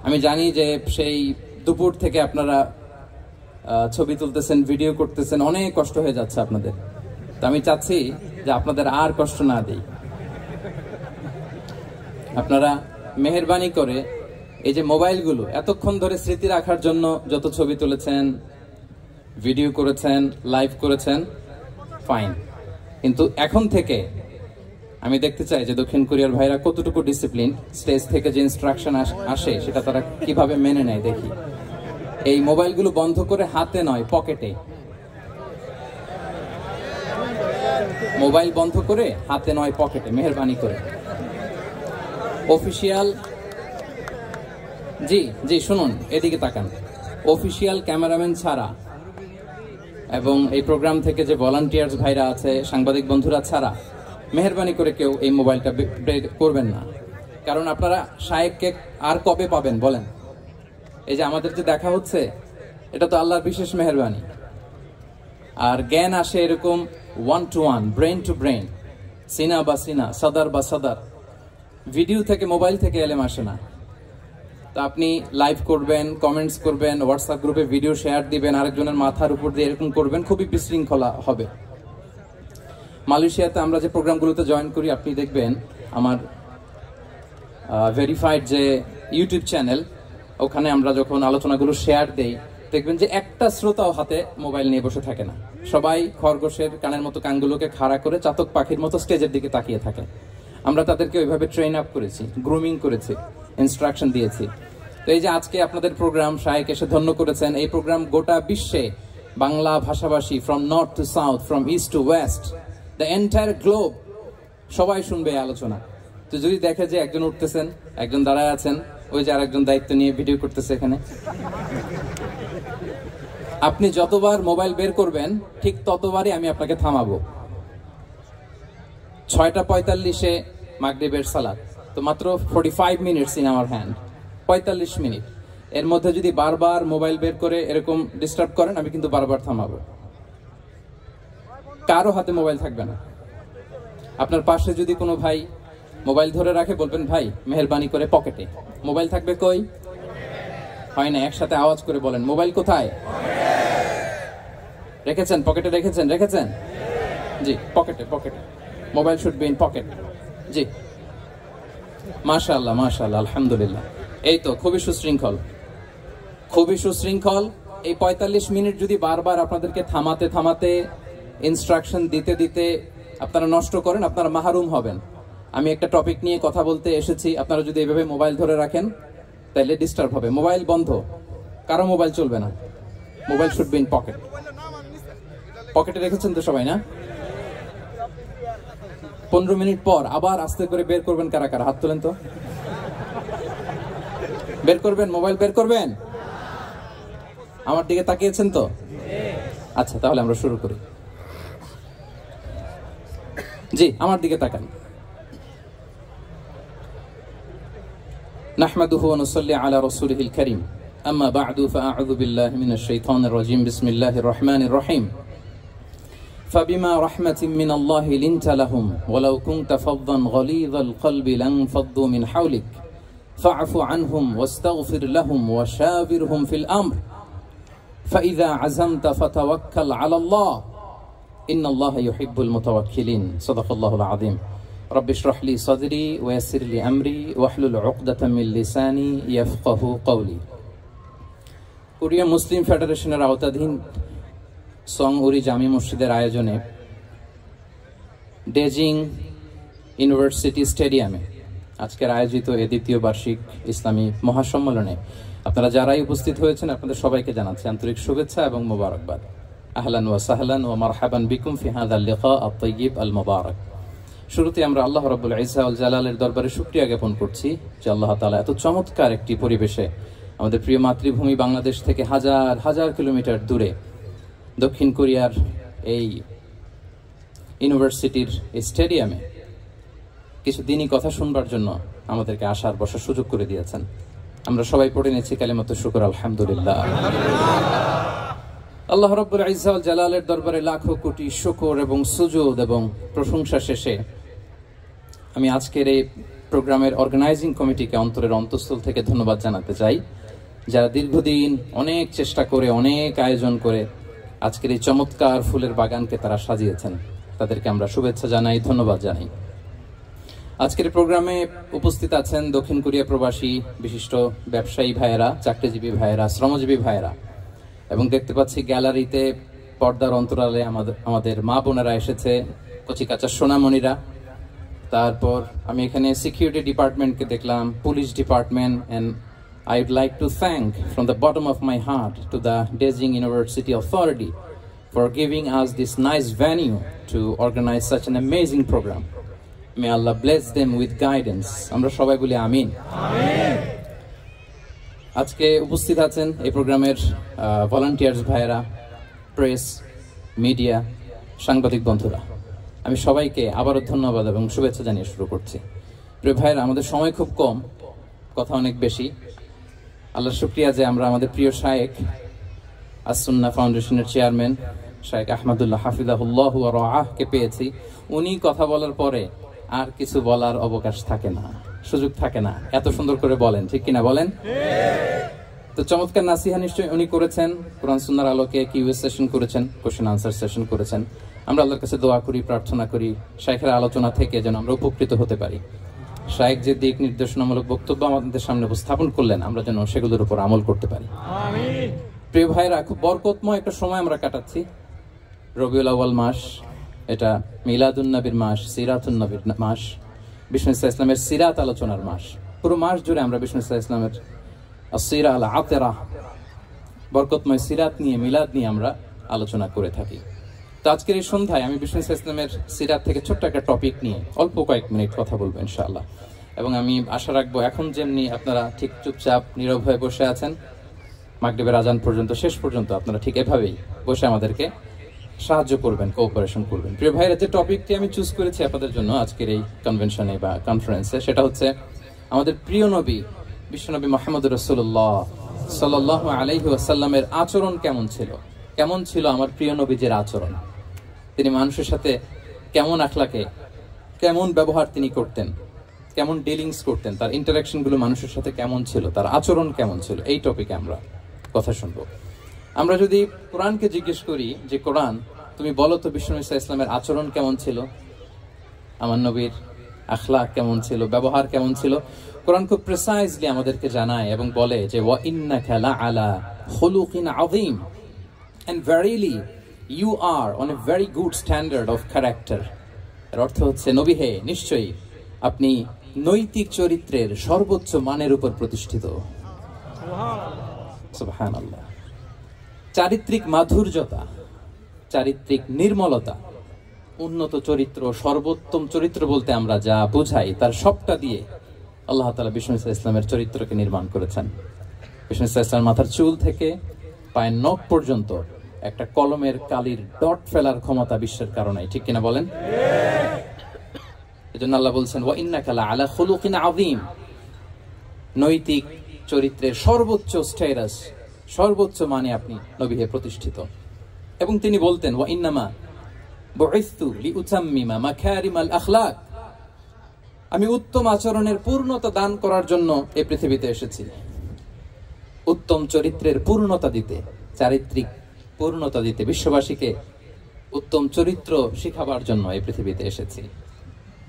আমি জানি যে সেই দুপুর থেকে আপনারা ছবি তুলতেছেন, ভিডিও করতেছেন, অনেক কষ্ট হয়ে যাচ্ছে আপনাদের। তো আমি চাচ্ছি যে আপনাদের আর কষ্ট না দেই। আপনারা মেহেরবানি করে এই যে মোবাইলগুলো এতক্ষণ ধরে স্মৃতি রাখার জন্য যত ছবি তুলেছেন, ভিডিও করেছেন, লাইভ করেছেন, ফাইন, কিন্তু এখন থেকে আমি দেখতে চাই যে দক্ষিণ কোরিয়ার ভাইরা কতটুকু ডিসিপ্লিন, স্টেজ থেকে যে ইনস্ট্রাকশন আসে সেটা তারা কিভাবে মেনে নেয় দেখি। এই মোবাইলগুলো বন্ধ করে হাতে নয়, পকেটে। মোবাইল বন্ধ করে হাতে নয়, পকেটে, মেহেরবানি করে। অফিসিয়াল, জি শুনুন, এদিকে তাকান। অফিসিয়াল ক্যামেরাম্যান ছাড়া এবং এই প্রোগ্রাম থেকে যে ভলান্টিয়ার্স ভাইরা আছে, সাংবাদিক বন্ধুরা ছাড়া মেহেরবানি করে কেউ এই মোবাইলটা বের করবেন না। কারণ আপনারা শায়েককে আর কবে পাবেন বলেন? এই যে আমাদের যে দেখা হচ্ছে, এটা তো আল্লাহর বিশেষ মেহেরবানি। আর জ্ঞান আসে এরকম 1 to 1, ব্রেন টু ব্রেন, সিনা বা সিনা, সাদার বা সাদার। ভিডিও থেকে, মোবাইল থেকে এলেম আসে না। তা আপনি লাইভ করবেন, কমেন্টস করবেন, হোয়াটসঅ্যাপ গ্রুপে ভিডিও শেয়ার দিবেন, আরেকজনের মাথার উপর দিয়ে এরকম করবেন, খুবই বিশৃঙ্খলা হবে। মালয়েশিয়াতে আমরা যে প্রোগ্রামগুলোতে জয়েন করি, আপনি দেখবেন আমার ভেরিফাইড যে ইউটিউব চ্যানেল, ওখানে আমরা যখন আলোচনাগুলো শেয়ার দেই, দেখবেন যে একটা শ্রোতাও হাতে মোবাইল নিয়ে বসে থাকে না। সবাই খরগোশের কানের মতো কানগুলোকে খাড়া করে চাতক পাখির মতো স্টেজের দিকে তাকিয়ে থাকে। আমরা তাদেরকে ওইভাবে ট্রেন আপ করেছি, গ্রুমিং করেছি, ইনস্ট্রাকশন দিয়েছি। তো এই যে আজকে আপনাদের প্রোগ্রাম, শায়েক এসে ধন্য করেছেন, এই প্রোগ্রাম গোটা বিশ্বে বাংলা ভাষাভাষী, from north two south, from east two West, the entire globe, সবাই শুনবে এই আলোচনা। তো যদি দেখে যে একজন উঠতেছেন, একজন দাঁড়ায় আছেন, ওই যে আরেকজন দায়িত্ব নিয়ে ভিডিও করতেছে এখানে, আপনি যতবার মোবাইল বের করবেন ঠিক ততবারই আমি আপনাকে থামাবো। 6:45-এ মাগরিবের সালাত, তো মাত্র 45 minutes in our hand, 45 minute. এর মধ্যে যদি বারবার মোবাইল বের করে এরকম ডিস্টার্ব করেন, আমি কিন্তু বারবার থামাবো। কারো হাতে মোবাইল থাকবে না। আপনার পাশে যদি কোনো ভাই মোবাইল ধরে রাখে, বলবেন ভাই মেহেরবানি করে পকেটে। মোবাইল থাকবে কই? হয় না, একসাথে আওয়াজ করে বলেন, মোবাইল কোথায় রেখেছেন? পকেটে রেখেছেন? জি, পকেটে। Mobile should be in pocket. জি, মাশাআল্লাহ, আলহামদুলিল্লাহ। এই তো, খুবই সুশৃঙ্খল। এই 45 মিনিট যদি বারবার আপনাদেরকে থামাতে ইনস্ট্রাকশন দিতে আপনারা নষ্ট করেন, আপনারা মাহরুম হবেন। আমি একটা টপিক নিয়ে কথা বলতে এসেছি, আপনারা যদি এইভাবে মোবাইল ধরে রাখেন তাহলে ডিস্টার্ব হবে। মোবাইল বন্ধ, কারো মোবাইল চলবে না। Mobile should be in pocket. পকেটে রেখেছেন তো সবাই, না? 15 মিনিট পর আবার আস্তে করে বের করবেন। কারা কারা হাত তোলেন তো? বের করবেন, মোবাইল বের করবেন। আমার দিকে তাকিয়েছেন তো? আচ্ছা, তাহলে আমরা শুরু করি। জি, আমার দিকে তাকান। নাহমাদুহু ওয়া নুসাল্লি আলা রাসূলিহিল কারীম, আম্মা বা'দু, ফাআউযু বিল্লাহি মিনাশ শাইতানির রাজীম, বিসমিল্লাহির রহমানির রহিম। فبما رحمة من الله لنت لهم ولو كنت فظا غليظ القلب لانفضوا من حولك فاعف عنهم واستغفر لهم وشاورهم في الأمر فإذا عزمت فتوكل على الله إن الله يحب المتوكلين. صدق الله العظيم. রব্বি ইশরাহ লি সাদরি ওয়া ইয়াসসির লি আমরি ওয়াহলুল উকদাতাম মিন লিসানি ইয়াফকাহু কওলি। কোরিয়া মুসলিম ফেডারেশনের আওতাধীন সং উরি জামি মসজিদের আয়োজনে ডেজিং ইউনিভার্সিটি স্টেডিয়ামে আজকের আয়োজিত এ দ্বিতীয় বার্ষিক ইসলামী মহাসম্মেলনে আপনারা যারাই উপস্থিত হয়েছেন আপনাদের সবাইকে জানাচ্ছি আন্তরিক শুভেচ্ছা এবং মোবারকবাদ। আহলান ওয়া সাহলান ওয়া মারহাবান বিকুম ফি হাযাল লিকা আত-তাইয়িব আল মুবারক। শুরুতে আমরা আল্লাহ রাব্বুল ইজ্জা ওয়াল জালালের দরবারে শুকরিয়া জ্ঞাপন করছি যে আল্লাহ তাআলা এত চমৎকার একটি পরিবেশে আমাদের প্রিয় মাতৃভূমি বাংলাদেশ থেকে হাজার হাজার কিলোমিটার দূরে দক্ষিণ কোরিয়ার এই ইউনিভার্সিটির এই স্টেডিয়ামে কিছু দিনই কথা শুনবার জন্য আমাদেরকে আসার বসার সুযোগ করে দিয়েছেন। আমরা সবাই পড়ে নিয়েছি কালিমাতুশ শুকর আলহামদুলিল্লাহ। আল্লাহ রাব্বুল ইজ্জা ওয়াল জালালের দরবারে লাখো কোটি শুকর এবং সুজুদ এবং প্রশংসা শেষে আমি আজকের এই প্রোগ্রামের অর্গানাইজিং কমিটিকে অন্তরের অন্তঃস্থল থেকে ধন্যবাদ জানাতে চাই, যারা দীর্ঘদিন অনেক চেষ্টা করে অনেক আয়োজন করে আজকের এই চমৎকার ফুলের বাগানকে তারা সাজিয়েছেন। তাদেরকে আমরা শুভেচ্ছা জানাই, ধন্যবাদ জানাই। আজকের প্রোগ্রামে উপস্থিত আছেন দক্ষিণ কোরিয়া প্রবাসী বিশিষ্ট ব্যবসায়ী ভাইয়েরা, চাকরিজীবী ভাইয়েরা, শ্রমজীবী ভাইয়েরা, এবং দেখতে পাচ্ছি গ্যালারিতে পর্দার অন্তরালে আমাদের মা বোনেরা এসেছে, কচিকাচা সোনামণিরা। তারপর আমি এখানে সিকিউরিটি ডিপার্টমেন্টকে দেখলাম, police department, and I would like to thank from the bottom of my heart to the Daejeon University Authority for giving us this nice venue to organize such an amazing program. May Allah bless them with guidance. আমরা সবাই বলি আমিন। আজকে উপস্থিত আছেন এই প্রোগ্রামের volunteers ভাইয়েরা, press, media, সাংবাদিক বন্ধুরা। আমি সবাইকে আবারও ধন্যবাদ এবং শুভেচ্ছা জানিয়ে শুরু করছি। প্রিয় ভাইয়েরা, আমাদের সময় খুব কম, কথা অনেক বেশি। আল্লাহর শুকরিয়া যে আমরা আমাদের প্রিয় শায়েখ আস-সুন্নাহ ফাউন্ডেশনের চেয়ারম্যান শায়েখ আহমদুল্লাহ হাফিজাহুল্লাহ ওয়া রাআহকে পেয়েছি। উনি কথা বলার পরে আর কিছু বলার অবকাশ থাকে না, সুযোগ থাকে না, এত সুন্দর করে বলেন, ঠিক কিনা বলেন? তো চমৎকার নাসিহা নিশ্চয়ই উনি করেছেন, কোরআন সুন্নাহর আলোকে কিউএস সেশন করেছেন, কোশ্চেন আনসার সেশন করেছেন। আমরা আল্লাহর কাছে দোয়া করি, প্রার্থনা করি শায়েখের আলোচনা থেকে যেন আমরা উপকৃত হতে পারি। শায়েখ যে দিক নির্দেশনামূলক বক্তব্য আমাদের সামনে উপস্থাপন করলেন আমরা যেন সেগুলোর উপর আমল করতে পারি। প্রিয় ভাইরা, খুব বরকতময় একটা সময় আমরা কাটাচ্ছি। রবিউল আউয়াল মাস, এটা মিলাদুন নবীর মাস, সিরাতুন নবীর মাস, বিষ্ণু ইসলামের সিরাত আলোচনার মাস। পুরো মাস জুড়ে আমরা বিষ্ণু ইসলামের আসিরা আল আতেরা, বরকতময় সিরাত নিয়ে, মিলাদ নিয়ে আমরা আলোচনা করে থাকি। তো আজকের এই সন্ধ্যায় আমি বিষ্ণু ইসলামের সিরাত থেকে ছোট্ট একটা টপিক নিয়ে অল্প কয়েক মিনিট কথা বলবো ইনশাআল্লাহ। এবং আমি আশা রাখবো এখন যেমনি আপনারা ঠিক চুপচাপ নীরব হয়ে বসে আছেন মাগরিবের আজান পর্যন্ত, শেষ পর্যন্ত আপনারা ঠিক এভাবেই বসে আমাদেরকে সাহায্য করবেন, কোঅপারেশন করবেন। প্রিয় ভাইরা, যে টপিকটি আমি চুজ করেছি আপনাদের জন্য আজকের এই কনভেনশনে বা কনফারেন্সে, সেটা হচ্ছে আমাদের প্রিয় নবী বিশ্বনবী মুহাম্মদুর রাসূলুল্লাহ সাল্লাল্লাহু আলাইহি ওয়াসাল্লামের আচরণ কেমন ছিল। কেমন ছিল আমার প্রিয় নবীজির আচরণ? তিনি মানুষের সাথে কেমন আখলাকে, কেমন ব্যবহার তিনি করতেন, কেমন ডিলিংস করতেন, তার ইন্টারাকশনগুলো মানুষের সাথে কেমন ছিল, তার আচরণ কেমন ছিল, এই টপিকে আমরা কথা শুনবো। আমরা যদি কোরআনকে জিজ্ঞেস করি যে কোরআন তুমি বলো তো বিষ্ণু ইসলামের আচরণ কেমন ছিল, আমার নবীর আখলাক কেমন ছিল, ব্যবহার কেমন ছিল, কোরআন খুব প্রিসাইজলি আমাদেরকে জানায় এবং বলে যে ওয়া ইন্নাকা লাআলা খুলুকিন আযীম, and verily you are on a very good standard of character. এর অর্থ হচ্ছে নবী হে, নিশ্চয়ই আপনি নৈতিক চরিত্রের সর্বোচ্চ মানের উপর প্রতিষ্ঠিত। সুবহানাল্লাহ। চারিত্রিক মাধুর্যতা, চারিত্রিক নির্মলতা, উন্নত চরিত্র, সর্বোত্তম চরিত্র বলতে আমরা যা বুঝাই তার সবটা দিয়ে আল্লাহ তাআলা বিষ্ণু ইসলামের চরিত্রকে নির্মাণ করেছেন। বিষ্ণু ইসলামের মাথার চুল থেকে পায়ের নখ পর্যন্ত একটা কলমের কালির ডট ফেলার ক্ষমতা বিশ্বের কারণে, ঠিক কিনা বলেন? এজন্য আল্লাহ বলছেন ওয়া ইন্নাকা লাআলা খুলুকিন আযীম, নৈতিক চরিত্রের সর্বোচ্চ স্ট্যাটাস, সর্বোচ্চ মানে আপনি নবী হে প্রতিষ্ঠিত। এবং তিনি বলতেন ওয়া ইন্নামা বুইসতু লিউতাম্মিমা মাকারিমাল আখলাক, আমি উত্তম আচরণের পূর্ণতা দান করার জন্য এই পৃথিবীতে এসেছি, উত্তম চরিত্রের পূর্ণতা দিতে, চারিত্রিক পূর্ণতা দিতে, বিশ্ববাসীকে উত্তম চরিত্র শিখাবার জন্য এই পৃথিবীতে এসেছি।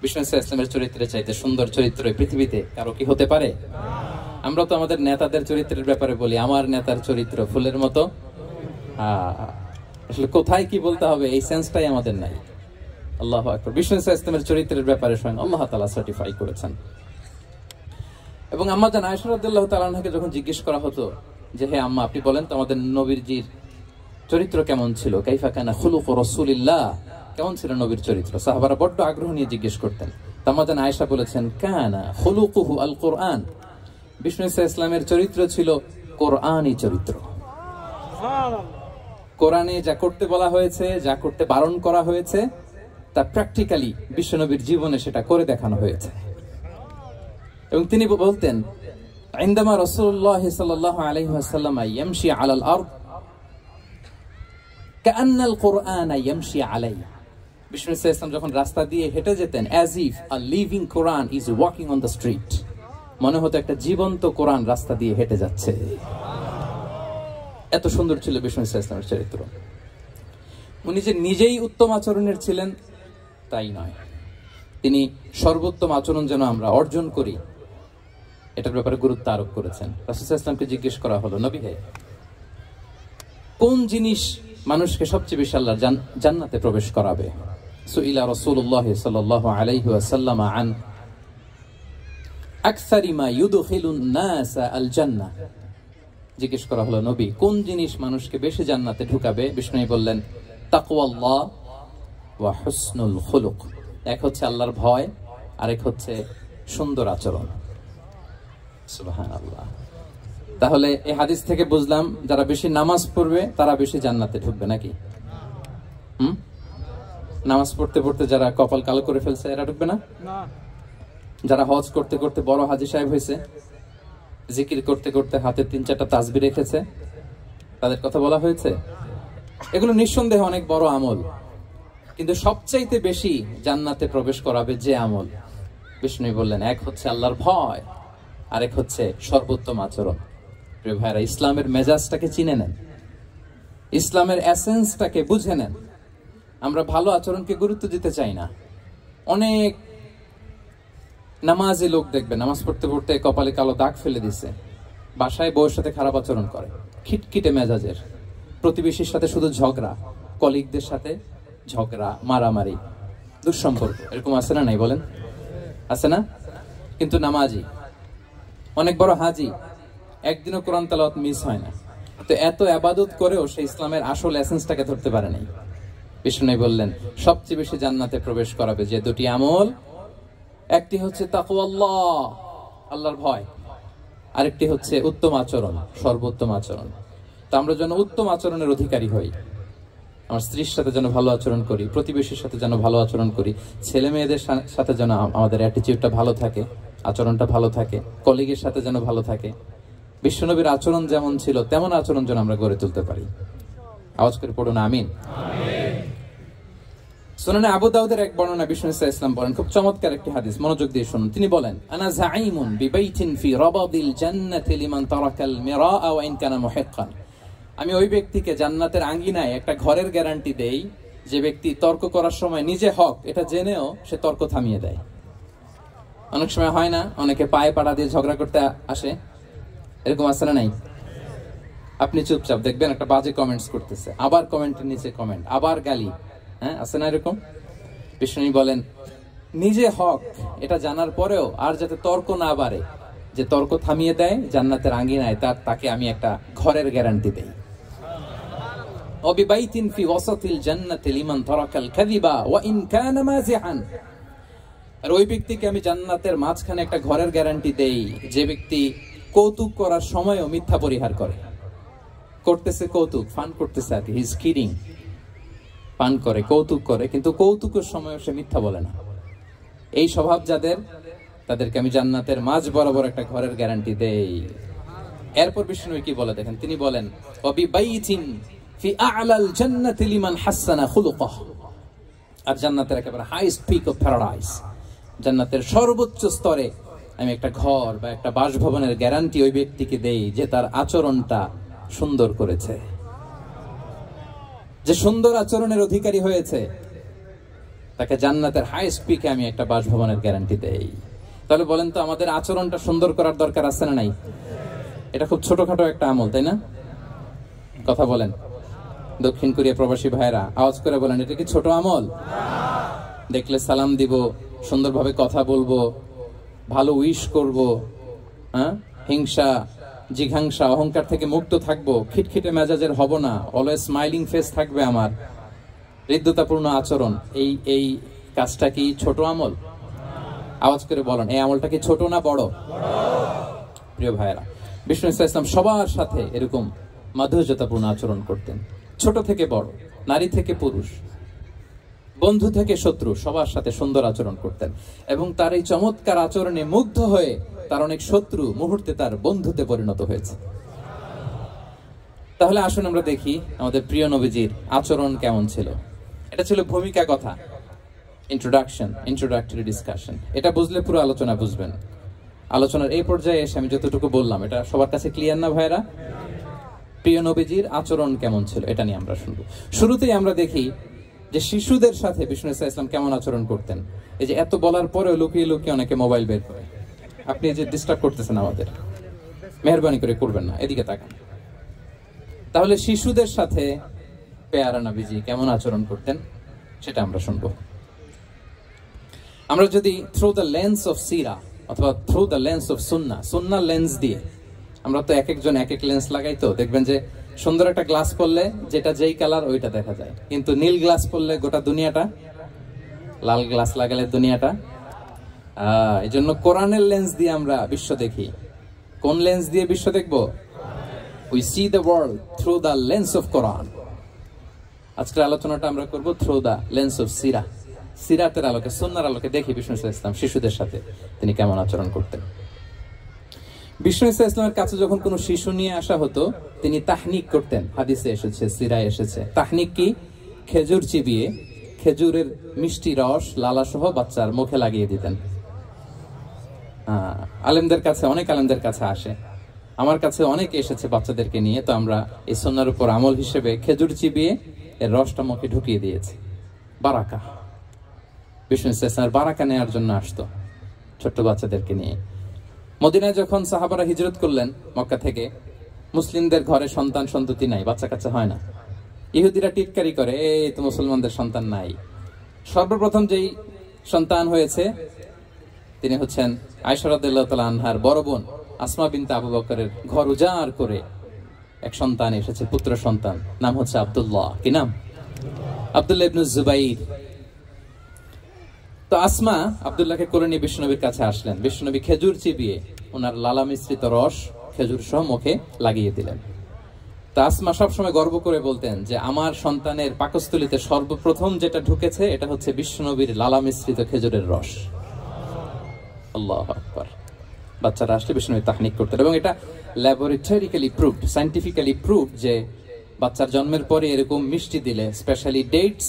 বিষ্ণু ইসলামের চরিত্রের চাইতে সুন্দর চরিত্র এই পৃথিবীতে কারো কি হতে পারে? আমরা তো আমাদের নেতাদের চরিত্রের ব্যাপারে বলি, আমার নেতার চরিত্র ফুলের মতো। আসলে কোথায় কি বলতে হবে এই সেন্সটাই আমাদের নাই। আল্লাহু আকবার। বিষ্ণু ইসলামের চরিত্রের ব্যাপারে স্বয়ং আল্লাহ তাআলা সার্টিফাই করেছেন। এবং আম্মা জান আয়েশা রাদিয়াল্লাহু তাআলা আনহাকে যখন জিজ্ঞেস করা হতো যে হে আম্মা, আপনি বলেন তো আমাদের নবীজির চরিত্র কেমন ছিল, কাইফা কানা খুলুকু রাসূলিল্লাহ, কেমন ছিল নবীর চরিত্র, সাহাবারা বড্ড আগ্রহ নিয়ে জিজ্ঞেস করতেন। আম্মা জান আয়েশা বলেছেন কানা খুলুকুহু আল কোরআন, বিষ্ণু ইসলামের চরিত্র ছিল কোরআনী চরিত্র। কোরআনে যা করতে বলা হয়েছে, যা করতে বারণ করা হয়েছে, তা প্র্যাকটিক্যালি বিশ্বনবীর জীবনে সেটা করে দেখানো হয়েছে। এবং তিনি বলতেন ইনদামা রাসূলুল্লাহ সাল্লাল্লাহু আলাইহি ওয়াসাল্লাম ইয়ামশি আলাল আরদ কাআন্নাল কুরআন ইয়ামশি আলাইহি, বিষ্ণু ইসলাম যখন রাস্তা দিয়ে হেঁটে যেতেন as if a living Quran is walking on the street, মনে হতো একটা জীবন্ত কোরআন রাস্তা দিয়ে হেঁটে যাচ্ছে। এত সুন্দর ছিল বিষ্ণু ইসলামের চরিত্র। উনি যে নিজেই উত্তম আচরণের ছিলেন তাই নয়, তিনি সর্বোত্তম আচরণ যেন আমরা অর্জন করি এটার ব্যাপারে গুরুত্ব আরোপ করেছেন। রাসূল সাল্লাল্লাহু আলাইহি ওয়াসাল্লামকে জিজ্ঞেস করা হলো, নবী হে, কোন জিনিস মানুষকে সবচেয়ে বেশি আল্লাহর জান্নাতে প্রবেশ করাবে? সুইলা রাসূলুল্লাহ সাল্লাল্লাহু আলাইহি ওয়াসাল্লাম আন আকসারি মা ইউদখিলুন নাস আল জান্নাহ, জিজ্ঞেস করা হলো নবী কোন জিনিস মানুষকে বেশি জান্নাতে ঢুকাবে? বিষ্ণু বললেন তাকওয়াল্লাহ ওয়া হুসনুল খুলুক, এক হচ্ছে আল্লাহর ভয়, আরেক হচ্ছে সুন্দর আচরণ। সুবহানাল্লাহ। তাহলে এই হাদিস থেকে বুঝলাম যারা বেশি নামাজ পড়বে তারা বেশি জান্নাতে ঢুকবে নাকি? নামাজ পড়তে পড়তে যারা কপাল কালো করে ফেলছে এরা ঢুকবে না? যারা হজ করতে করতে বড় হাজী সাহেব হয়েছে, জিকির করতে করতে হাতে 3-4টা তাসবিহ রেখেছে, তাদের কথা বলা হয়েছে। এগুলো নিঃসন্দেহে অনেক বড় আমল, কিন্তু সবচাইতে বেশি জান্নাতে প্রবেশ করাবে যে আমল, বিষ্ণু বললেন এক হচ্ছে আল্লাহর ভয়, আরেক হচ্ছে সর্বোত্তম আচরণ। প্রিয় ভাইরা, ইসলামের মেজাজটাকে চিনে নেন, ইসলামের এসেন্সটাকে বুঝে নেন। আমরা ভালো আচরণকে গুরুত্ব দিতে চাই না। অনেক নামাজি লোক দেখবে নামাজ পড়তে পড়তে কপালে কালো দাগ ফেলে দিছে, বাসায় বউয়ের সাথে খারাপ আচরণ করে, খিটখিটে মেজাজের, প্রতিবেশীর সাথে শুধু ঝগড়া, কলিগদের সাথে ঝগড়া, মারামারি, দুঃসম্পর্ক, এরকম আছে না নাই বলেন? আছে না? কিন্তু নামাজি, অনেক বড় হাজি, একদিনও কোরআন তেলাওয়াত মিস হয় না, তো এত ইবাদত করেও সে ইসলামের আসল এসেন্সটাকে ধরতে পারে নাই। বিষ্ণু বললেন সবচেয়ে বেশি জান্নাতে প্রবেশ করাবে যে দুটি আমল, একটি হচ্ছে তাকওয়াল্লাহ, আল্লাহর ভয়, আরেকটি হচ্ছে উত্তম আচরণ, সর্বোত্তম আচরণ। তো আমরা যেন উত্তম আচরণের অধিকারী হই, আমার স্ত্রীর সাথে যেন ভালো আচরণ করি, প্রতিবেশীর সাথে যেন ভালো আচরণ করি, ছেলে মেয়েদের সাথে যেন আমাদের অ্যাটিটিউডটা ভালো থাকে, আচরণটা ভালো থাকে, কলিগের সাথে যেন ভালো থাকে। বিশ্বনবীর আচরণ যেমন ছিল তেমন আচরণ যেন আমরা গড়ে তুলতে পারি। আওয়াজ করে পড়ুন আমিন। সুনানে আবু দাউদের এক বর্ণনা বিষ্ণু ইসলাম বলেন, খুব চমৎকার একটি হাদিস, মনোযোগ দিয়ে শুনুন। তিনি বলেন আনা যাঈমুন বিবাইতিন ফি রাবাদিল জান্নাতি লিমান তারাকাল মিরাআ ওয়া ইন কানা মুহিক্কান, আমি ওই ব্যক্তিকে জান্নাতের আঙ্গিনায় একটা ঘরের গ্যারান্টি দেই যে ব্যক্তি তর্ক করার সময় নিজে হক এটা জেনেও সে তর্ক থামিয়ে দেয়। অনেক সময় হয় না, অনেকে পায়ে পাড়া দিয়ে ঝগড়া করতে আসে, এরকম আছে না নাই? আপনি চুপচাপ দেখবেন একটা বাজে কমেন্টস করতেছে, আবার কমেন্টের নিচে কমেন্ট, আবার গালি, হ্যাঁ আছে না এরকম? বিষ্ণু বলেন নিজে হক এটা জানার পরেও আর যাতে তর্ক না বাড়ে, যে তর্ক থামিয়ে দেয় জান্নাতের আঙ্গিনায়, তাকে আমি একটা ঘরের গ্যারান্টি দেই। ওয়াবিবাইতিন ফি ওয়াসাতিল জান্নাতি লিমান তারাকাল কাযিবা ওয়া ইন কানা মাযিহান, আর ওই ব্যক্তিকে আমি জান্নাতের মাঝখানে একটা ঘরের গ্যারান্টি দেই যে ব্যক্তি কৌতুক করার সময়ও মিথ্যা পরিহার করে। করতেছে কৌতুক, ফান করতেছে আর কি, হি ইজ কিডিং, পান করে, কৌতুক করে, কিন্তু কৌতুকের সময়ও সে মিথ্যা বলে না। এই স্বভাব যাদের, তাদেরকে আমি জান্নাতের মাঝ বরাবর একটা ঘরের গ্যারান্টি দেই। এরপর বিষ্ণু কি বলে দেখেন, তিনি বলেন ওয়াবিবাইতিন ফি আ'লাল জান্নাতি লিমান হাসানা খুলুকাহ, আর জান্নাতের একেবারে হাইস্ট পিক অফ প্যারাডাইস, জান্নাতের সর্বোচ্চ স্তরে আমি একটা ঘর বা একটা বাসভবনের গ্যারান্টি ওই ব্যক্তিকে দেই যে তার আচরণটা সুন্দর করেছে, যে সুন্দর আচরণের অধিকারী হয়েছে। তাকে জান্নাতের হাইস্ট পিকে আমি একটা বাসভবনের গ্যারান্টি দেই। তাহলে বলেন তো আমাদের আচরণটা সুন্দর করার দরকার আছে না নাই? এটা খুব ছোটখাটো একটা আমল, তাই না? কথা বলেন দক্ষিণ কোরিয়া প্রবাসী ভাইরা, আওয়াজ করে বলেন, এটা কি ছোট আমল? দেখলে সালাম দিব, সুন্দরভাবে কথা বলবো, ভালো উইশ করব, হ্যাঁ, হিংসা জিঘাংসা অহংকার থেকে মুক্ত থাকবো, খিটখিটে মেজাজের হব না, অলওয়েজ স্মাইলিং ফেস থাকবে আমার, হৃদ্যতাপূর্ণ আচরণ। এই কাজটা কি ছোট আমল? আওয়াজ করে বলেন, এই আমলটা কি ছোট না বড়? প্রিয় ভাইরা, বিষ্ণু ইসলাম সবার সাথে এরকম মাধুর্যতাপূর্ণ আচরণ করতেন, ছোট থেকে বড়, নারী থেকে পুরুষ, বন্ধু থেকে শত্রু, সবার সাথে সুন্দর আচরণ করতেন। এবং তার এই চমৎকার আচরণে মুগ্ধ হয়ে তার অনেক শত্রু মুহূর্তে তার বন্ধুতে পরিণত হয়েছে। তাহলে আসুন আমরা দেখি আমাদের প্রিয় নবীজির আচরণ কেমন ছিল। এটা ছিল ভূমিকা কথা, ইন্ট্রোডাক্টরি ডিসকাশন। এটা বুঝলে পুরো আলোচনা বুঝবেন। আলোচনার এই পর্যায়ে এসে আমি যতটুকু বললাম এটা সবার কাছে ক্লিয়ার না ভাইরা? প্রিয় নবীজির আচরণ কেমন ছিল এটা নিয়ে আমরা শুনবো। শুরুতেই আমরা দেখি যে শিশুদের সাথে বিষ্ণু ইসলাম কেমন আচরণ করতেন। এই যে এত বলার পরেও লুকিয়ে লুকিয়ে অনেকে মোবাইল বের করে, আপনি যে ডিস্টার্ব করতেছেন আমাদের, মেহরবানি করে করবেন না, এদিকে তাকান। তাহলে শিশুদের সাথে পেয়ারা নবীজি কেমন আচরণ করতেন সেটা আমরা শুনবো। আমরা যদি থ্রু দ্য লেন্স অফ সিরা অথবা through the lens of Sunnah lens দিয়ে, আমরা তো এক একজন এক এক লেন্স লাগাই, তো দেখবেন যে সুন্দর একটা গ্লাস পরলে যেটা যেই কালার ওইটা দেখা যায়, কিন্তু নীল গ্লাস পরলে গোটা দুনিয়াটা, লাল গ্লাস লাগালে দুনিয়াটা। এই জন্য কোরআনের লেন্স দিয়ে আমরা বিশ্ব দেখি। কোন লেন্স দিয়ে বিশ্ব দেখবো? We see the world through the lens of Quran. আজকের আলোচনাটা আমরা করব থ্রু দ্য লেন্স অফ সিরা। সিরাতের আলোকে, সুন্নাহর আলোকে দেখি বিষ্ণু ইসলাম শিশুদের সাথে তিনি কেমন আচরণ করতেন। বিষ্ণু ইসলামের কাছে যখন কোনো শিশু নিয়ে আসা হতো তিনি তাহনিক করতেন। হাদিসে এসেছে, সিরায় এসেছে। তাহনিক কি? খেজুর চিবিয়ে খেজুরের মিষ্টি রস লালা সহ বাচ্চার মুখে লাগিয়ে দিতেন। আলেমদের কাছে, অনেক আলেমদের কাছে আসে, আমার কাছে অনেকে এসেছে বাচ্চাদেরকে নিয়ে, তো আমরা এই সুন্নাহর উপর আমল হিসেবে খেজুর চিবিয়ে এর রসটা মুখে ঢুকিয়ে দিয়েছি। বারাকা, বিষ্ণু ইসলামের বারাকা নেওয়ার জন্য আসতো ছোট্ট বাচ্চাদেরকে নিয়ে। মদিনায় যখন সাহাবারা হিজরত করলেন মক্কা থেকে, মুসলিমদের ঘরে সন্তান সন্ততি নাই, বাচ্চা কাচ্চা হয় না। ইহুদিরা টিটকারি করে, এই তো মুসলমানদের সন্তান নাই। সর্বপ্রথম যেই সন্তান হয়েছে তিনি হচ্ছেন আয়েশা রাদিয়াল্লাহু তাআলা আনহার বড় বোন আসমা বিনতে আবু বকরের ঘর উজাড় করে এক সন্তান এসেছে, পুত্র সন্তান, নাম হচ্ছে আব্দুল্লাহ। কি নাম? আব্দুল্লাহ ইবনে জুবাইর। তো আসমা আব্দুল্লাহকে কোলে নিয়ে বিষ্ণুনবীর কাছে আসলেন। বিষ্ণুনবী খেজুর চিবিয়ে ওনার লালা মিশ্রিত রস খেজুর সহ মুখে লাগিয়ে দিলেন। তো আসমা সবসময় গর্ব করে বলতেন যে আমার সন্তানের পাকস্থলীতে সর্বপ্রথম যেটা ঢুকেছে এটা হচ্ছে বিষ্ণুনবীর লালা মিশ্রিত খেজুরের রস। আল্লাহু আকবার। বাচ্চারা আসলে বিষ্ণুনবী তাহনিক করতেন, এবং এটা ল্যাবরেটরিক্যালি প্রুভড, সায়েন্টিফিক্যালি প্রুভড যে বাচ্চার জন্মের পরে এরকম মিষ্টি দিলে, স্পেশালি ডেটস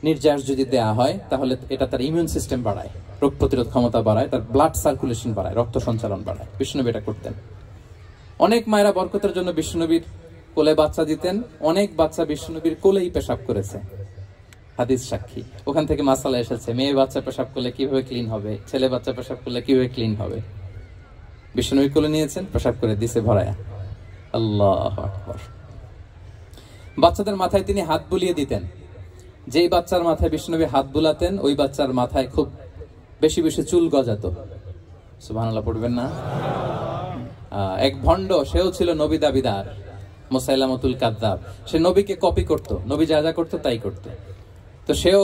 নির্যাস যদি দেয়া হয়, তাহলে এটা তার ইমিউন সিস্টেম বাড়ায়, রোগ প্রতিরোধ ক্ষমতা বাড়ায়, তার ব্লাড সার্কুলেশন বাড়ায়, রক্ত সঞ্চালন বাড়ায়। বিষ্ণুনবী এটা করতেন। অনেক মায়েরা বরকতের জন্য বিষ্ণুনবীর কোলে বাচ্চা দিতেন। অনেক বাচ্চা বিষ্ণুনবীর কোলেই পেশাব করেছে, হাদিস সাক্ষী। ওখান থেকে মাসালা এসেছে, মেয়ে বাচ্চা পেশাব করলে কিভাবে ক্লিন হবে, ছেলে বাচ্চা পেশাব করলে কিভাবে ক্লিন হবে। বিষ্ণুনবী কোলে নিয়েছেন, পেশাব করে দিছে ভরায়া। আল্লাহু আকবার। বাচ্চাদের মাথায় তিনি হাত বুলিয়ে দিতেন। যেই বাচ্চার মাথায় বিষ্ণুনবী হাত বুলাতেন ওই বাচ্চার মাথায় খুব বেশি বেশি চুল গজাতো। সুবহানাল্লাহ পড়বেন না? এক ভণ্ড, সেও ছিল নবী দাবিদার, মুসাইলামাতুল কাযযাব। সে নবীকে কপি করত, নবী যা যা করতো তাই করতো। তো সেও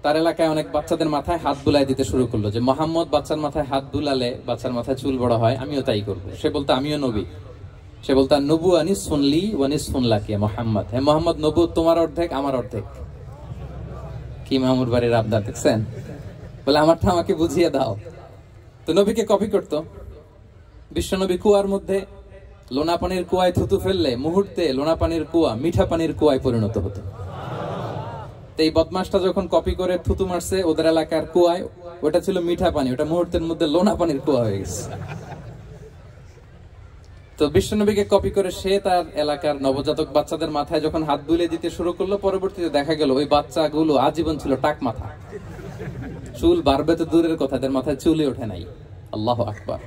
তার এলাকায় অনেক বাচ্চাদের মাথায় হাত বুলাই দিতে শুরু করলো, যে মোহাম্মদ বাচ্চার মাথায় হাত বুলালে বাচ্চার মাথায় চুল বড় হয়, আমিও তাই করবো। সে বলতো আমিও নবী। সে বলতো নবু আনিস শুনলি ওয়ানিস শুনলাকি মোহাম্মদ, হে মোহাম্মদ নবু তোমার অর্ধেক আমার অর্ধেক। কি মামুর বাড়ির আবদার দেখছেন? বলে আমারটা আমাকে বুঝিয়ে দাও। তো নবীকে কপি করতো। বিশ্বনবী কুয়ার মধ্যে লোনা পানির কুয়ায় থুতু ফেললে মুহূর্তে লোনা পানির কুয়া মিঠা পানির কুয়ায় পরিণত হতো। তো এই বদমাসটা যখন কপি করে থুতু মারছে ওদের এলাকার কুয়ায়, ওটা ছিল মিঠা পানি, ওটা মুহূর্তের মধ্যে লোনা পানির কুয়া হয়ে গেছে। তো বিশ্বনবীকে কপি করে সে তার এলাকার নবজাতক বাচ্চাদের মাথায় যখন হাত বুলিয়ে দিতে শুরু করলো, পরবর্তীতে দেখা গেল ওই বাচ্চাগুলো আজীবন ছিল টাক মাথা। চুল বাড়বে তো দূরের কথা, এদের মাথায় চুলই ওঠে নাই। আল্লাহু আকবার,